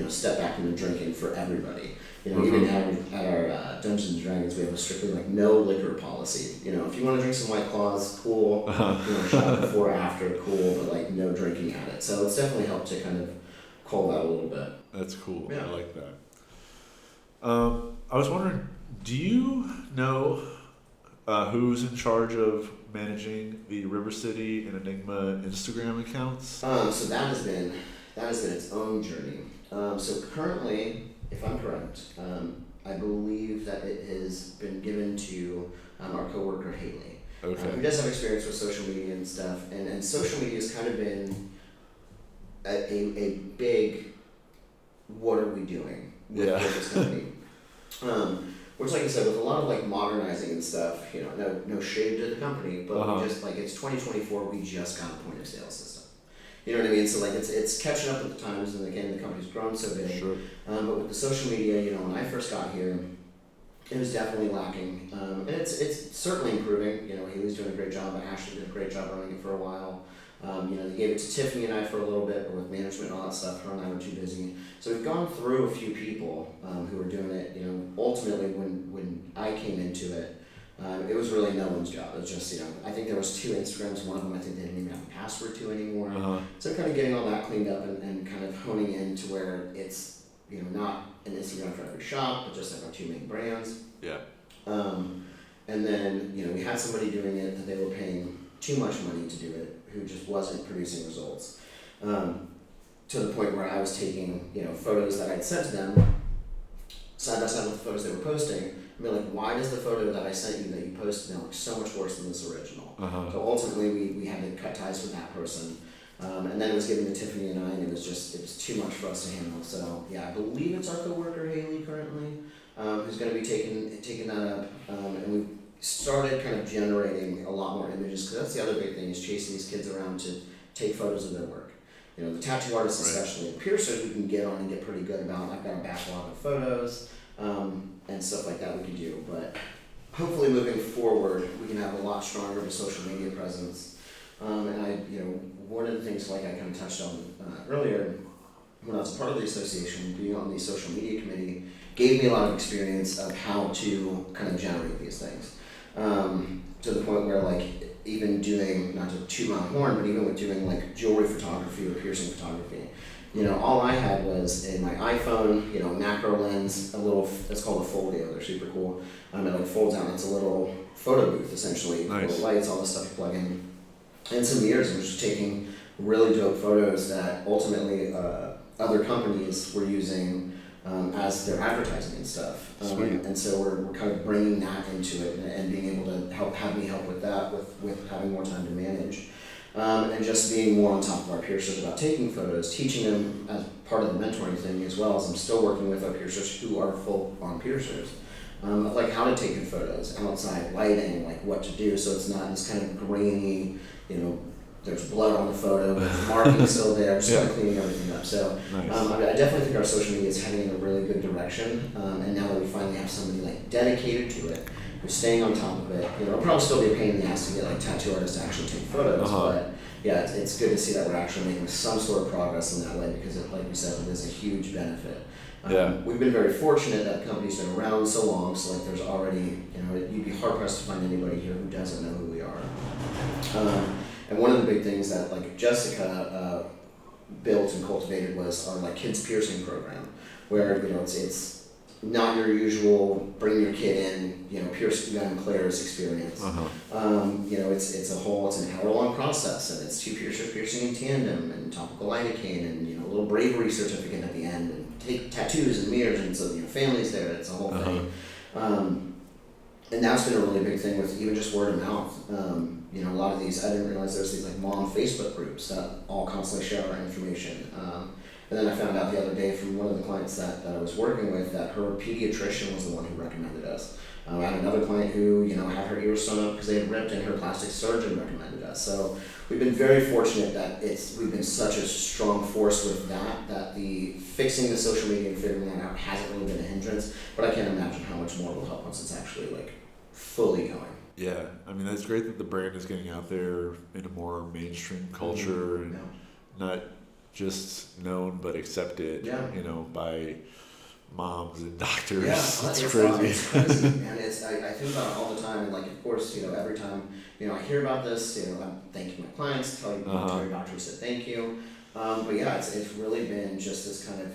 [SPEAKER 4] step back from the drinking for everybody. Even at our Dungeons and Dragons, we have a strictly no liquor policy. If you want to drink some White Claws, cool. Shot before or after, cool, but no drinking at it. So it's definitely helped to kind of cull that a little bit.
[SPEAKER 3] That's cool.
[SPEAKER 4] Yeah.
[SPEAKER 3] I like that. I was wondering, do you know who's in charge of managing the River City and Enigma Instagram accounts?
[SPEAKER 4] So that has been its own journey. So currently, if I'm correct, I believe that it has been given to our coworker Haley, who does have experience with social media and stuff. And social media has kind of been a big, what are we doing with this company? Which, like I said, with a lot of modernizing and stuff, no shade to the company, but we just it's 2024. We just got a point of sale system. You know what I mean? So it's catching up with the times, and again, the company's grown so big.
[SPEAKER 3] Sure.
[SPEAKER 4] But with the social media, when I first got here, it was definitely lacking. And it's certainly improving. Haley's doing a great job. Ashley did a great job running it for a while. They gave it to Tiffany and I for a little bit, but with management and all that stuff, her and I were too busy. So we've gone through a few people who were doing it. Ultimately, when I came into it, it was really no one's job. It was just, I think there was 2 Instagrams. One of them I think they didn't even have a password to anymore. So kind of getting all that cleaned up and kind of honing in to where it's, not an Instagram for every shop, but just our 2 main brands.
[SPEAKER 3] Yeah.
[SPEAKER 4] And then, we had somebody doing it that they were paying too much money to do it, who just wasn't producing results. To the point where I was taking, photos that I'd sent to them, side by side with the photos they were posting, I mean, why does the photo that I sent you that you posted now look so much worse than this original? So ultimately, we had to cut ties with that person. And then it was given to Tiffany and I, and it was too much for us to handle. So yeah, I believe it's our coworker Haley currently, who's going to be taking that up. And we've started kind of generating a lot more images, because that's the other big thing, is chasing these kids around to take photos of their work. The tattoo artists especially, the piercers we can get on and get pretty good about. I've got a backlog of photos and stuff like that we can do. But hopefully moving forward, we can have a lot stronger of a social media presence. And one of the things I kind of touched on earlier, when I was a part of the association, being on the social media committee gave me a lot of experience of how to kind of generate these things. To the point where even doing, not to toot my horn, but even with doing jewelry photography or piercing photography, all I had was in my iPhone, macro lens, it's called a Folio, they're super cool. It folds out and it's a little photo booth essentially,
[SPEAKER 3] nice.
[SPEAKER 4] Little lights, all the stuff you plug in. And some years I was just taking really dope photos that ultimately other companies were using as their advertising and stuff. And so we're kind of bringing that into it and being able to have me help with that, with having more time to manage. And just being more on top of our piercers about taking photos, teaching them as part of the mentoring thing, as well as I'm still working with our piercers who are full-on piercers, how to take good photos, outside lighting, what to do so it's not this kind of grainy, there's blood on the photo, but the marking's still there, just kind of cleaning everything up. So
[SPEAKER 3] nice.
[SPEAKER 4] I definitely think our social media is heading in a really good direction. And now that we finally have somebody dedicated to it, who's staying on top of it, it'll probably still be a pain in the ass to get tattoo artists to actually take photos. But yeah, it's good to see that we're actually making some sort of progress in that way, because like we said, it is a huge benefit. We've been very fortunate that the company's been around so long, so there's already, you'd be hard pressed to find anybody here who doesn't know who we are. And one of the big things that Jessica built and cultivated was our kids piercing program, where it's not your usual bring your kid in, pierce gun Claire's experience. It's an hour-long process, and it's 2 piercers piercing in tandem, and topical lidocaine, and a little bravery certificate at the end, and take tattoos and mirrors, and so families there. It's a whole thing. And that's been a really big thing with even just word of mouth. A lot of these, I didn't realize there's these like mom Facebook groups that all constantly share our information. And then I found out the other day from one of the clients that I was working with that her pediatrician was the one who recommended us. I had another client who, had her ears sewn up because they had ripped, and her plastic surgeon recommended us. So we've been very fortunate that we've been such a strong force with that the fixing the social media and figuring that out hasn't really been a hindrance. But I can't imagine how much more will help once it's actually like fully going.
[SPEAKER 3] Yeah, I mean, that's great that the brand is getting out there in a more mainstream culture and not just known but accepted, by moms and doctors.
[SPEAKER 4] Yeah,
[SPEAKER 3] it's
[SPEAKER 4] crazy.
[SPEAKER 3] crazy.
[SPEAKER 4] And I think about it all the time, and like, of course, every time, I hear about this, I'm thanking my clients, tell your doctor who said thank you. But yeah, it's really been just this kind of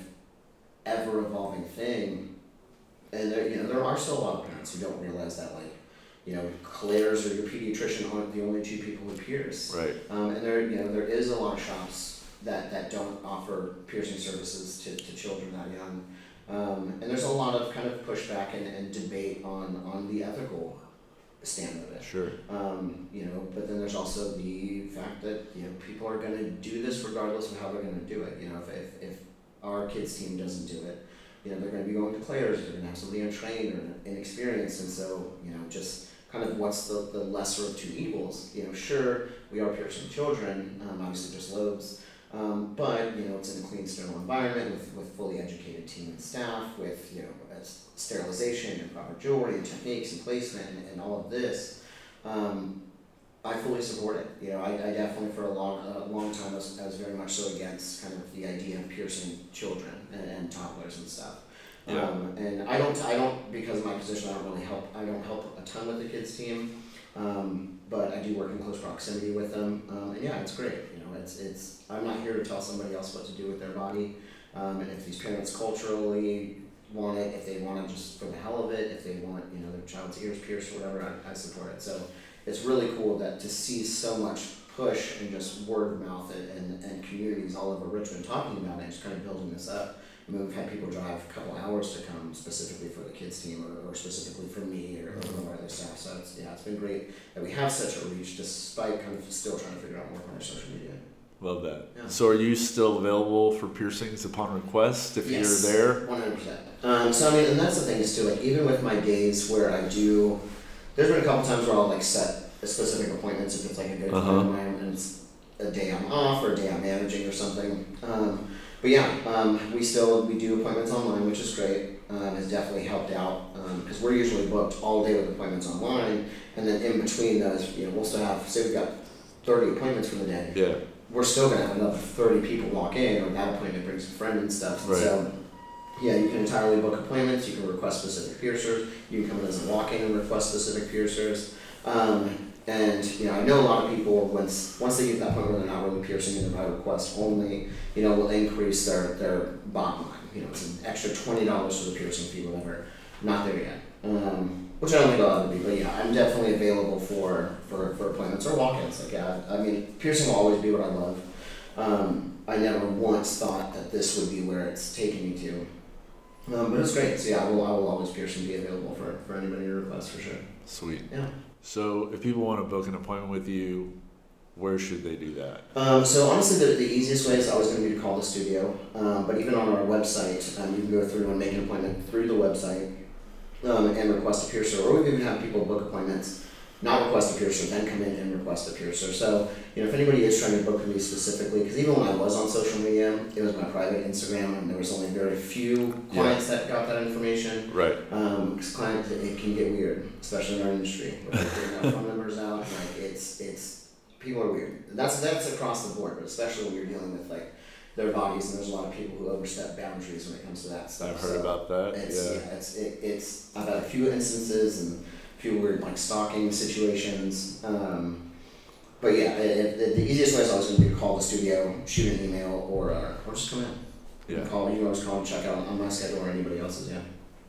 [SPEAKER 4] ever-evolving thing. And there are still a lot of parents who don't realize that, like, Claire's or your pediatrician aren't the only 2 people who pierce.
[SPEAKER 3] Right.
[SPEAKER 4] And there is a lot of shops that don't offer piercing services to children that young. And there's a lot of kind of pushback and debate on the ethical stand of it.
[SPEAKER 3] Sure.
[SPEAKER 4] But then there's also the fact that, people are going to do this regardless of how they're going to do it. If our kids team doesn't do it, they're going to be going to Claire's, they're going to have somebody untrained or inexperienced, and so, just kind of what's the lesser of 2 evils. Sure, we are piercing children, obviously just lobes, but, it's in a clean, sterile environment with fully educated team and staff, with, sterilization and proper jewelry and techniques and placement and all of this. I fully support it. I definitely for a long time I was very much so against kind of the idea of piercing children and toddlers and stuff.
[SPEAKER 3] Yeah.
[SPEAKER 4] And I don't because of my position I don't help a ton with the kids team, but I do work in close proximity with them. And yeah, it's great. It's I'm not here to tell somebody else what to do with their body. And if these parents culturally want it, if they want it just for the hell of it, if they want their child's ears pierced or whatever, I support it. So it's really cool to see so much push and just word of mouth and communities all over Richmond talking about it and just kind of building this up. I mean, we've had people drive a couple hours to come specifically for the kids team or specifically for me or one of our other staff. So it's been great that we have such a reach despite kind of still trying to figure out more on our social media.
[SPEAKER 3] Love that.
[SPEAKER 4] Yeah.
[SPEAKER 3] So are you still available for piercings upon request if you're there?
[SPEAKER 4] 100%. So I mean, and that's the thing is too, like even with my days where I do, there's been a couple times where I'll like set a specific appointments if it's like a good client of mine and it's a day I'm off or a day I'm managing or something. But yeah, we do appointments online, which is great. Has definitely helped out because we're usually booked all day with appointments online, and then in between those, we'll still have, say we've got 30 appointments for the day.
[SPEAKER 3] Yeah.
[SPEAKER 4] We're still gonna have another 30 people walk in, or that appointment brings a friend and stuff.
[SPEAKER 3] Right.
[SPEAKER 4] So yeah, you can entirely book appointments. You can request specific piercers. You can come in as a walk-in and request specific piercers. And I know a lot of people once they get to that point where they're not really piercing and they're by request only, will increase their bottom line. It's an extra $20 for the piercing fee, whatever. Not there yet. Which I don't think I'll ever be, but yeah, I'm definitely available for appointments or walk-ins. Like I mean, piercing will always be what I love. I never once thought that this would be where it's taking me to. But it's great. So yeah, I will always pierce and be available for anybody to request for sure.
[SPEAKER 3] Sweet.
[SPEAKER 4] Yeah.
[SPEAKER 3] So if people want to book an appointment with you, where should they do that?
[SPEAKER 4] So honestly, the easiest way is always going to be to call the studio. But even on our website, you can go through and make an appointment through the website and request a piercer. Or we've even had people book appointments, not request a piercer, then come in and request a piercer. So if anybody is trying to book me specifically, because even when I was on social media, it was my private Instagram, and there was only very few clients that got that information.
[SPEAKER 3] Right.
[SPEAKER 4] Because clients, it can get weird, especially in our industry. We're getting our phone numbers out, like it's people are weird. That's across the board, but especially when you're dealing with like their bodies, and there's a lot of people who overstep boundaries when it comes to that stuff.
[SPEAKER 3] I've heard about that.
[SPEAKER 4] It's I've had a few instances and a few weird like stalking situations. But yeah, the easiest way is always going to be to call the studio, shoot an email, or just come in.
[SPEAKER 3] Yeah.
[SPEAKER 4] You can always call and check out on my schedule or anybody else's. Yeah.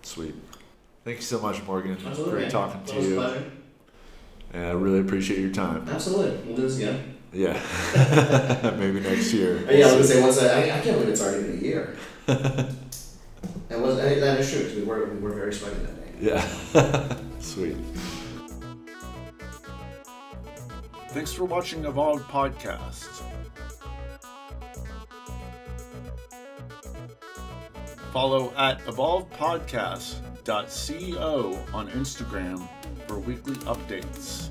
[SPEAKER 3] Sweet. Thank you so much, Morgan.
[SPEAKER 4] Absolutely.
[SPEAKER 3] Great talking
[SPEAKER 4] It
[SPEAKER 3] to
[SPEAKER 4] was a
[SPEAKER 3] you.
[SPEAKER 4] pleasure.
[SPEAKER 3] And I really appreciate your time.
[SPEAKER 4] Absolutely. We'll do this again.
[SPEAKER 3] Yeah. Maybe next year.
[SPEAKER 4] Yeah, I was gonna say I can't believe it's already been a year. That is true because we were very sweaty that day.
[SPEAKER 3] Yeah. Sweet.
[SPEAKER 1] Thanks for watching Evolved Podcast. Follow at evolvedpodcast.co on Instagram for weekly updates.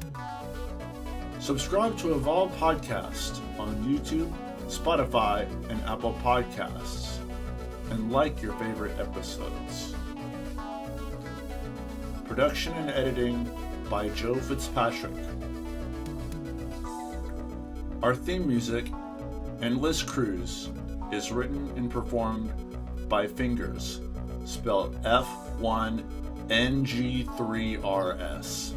[SPEAKER 1] Subscribe to Evolved Podcast on YouTube, Spotify, and Apple Podcasts, and like your favorite episodes. Production and editing by Joe Fitzpatrick. Our theme music, Endless Cruise, is written and performed by Fingers, spelled F1NG3RS.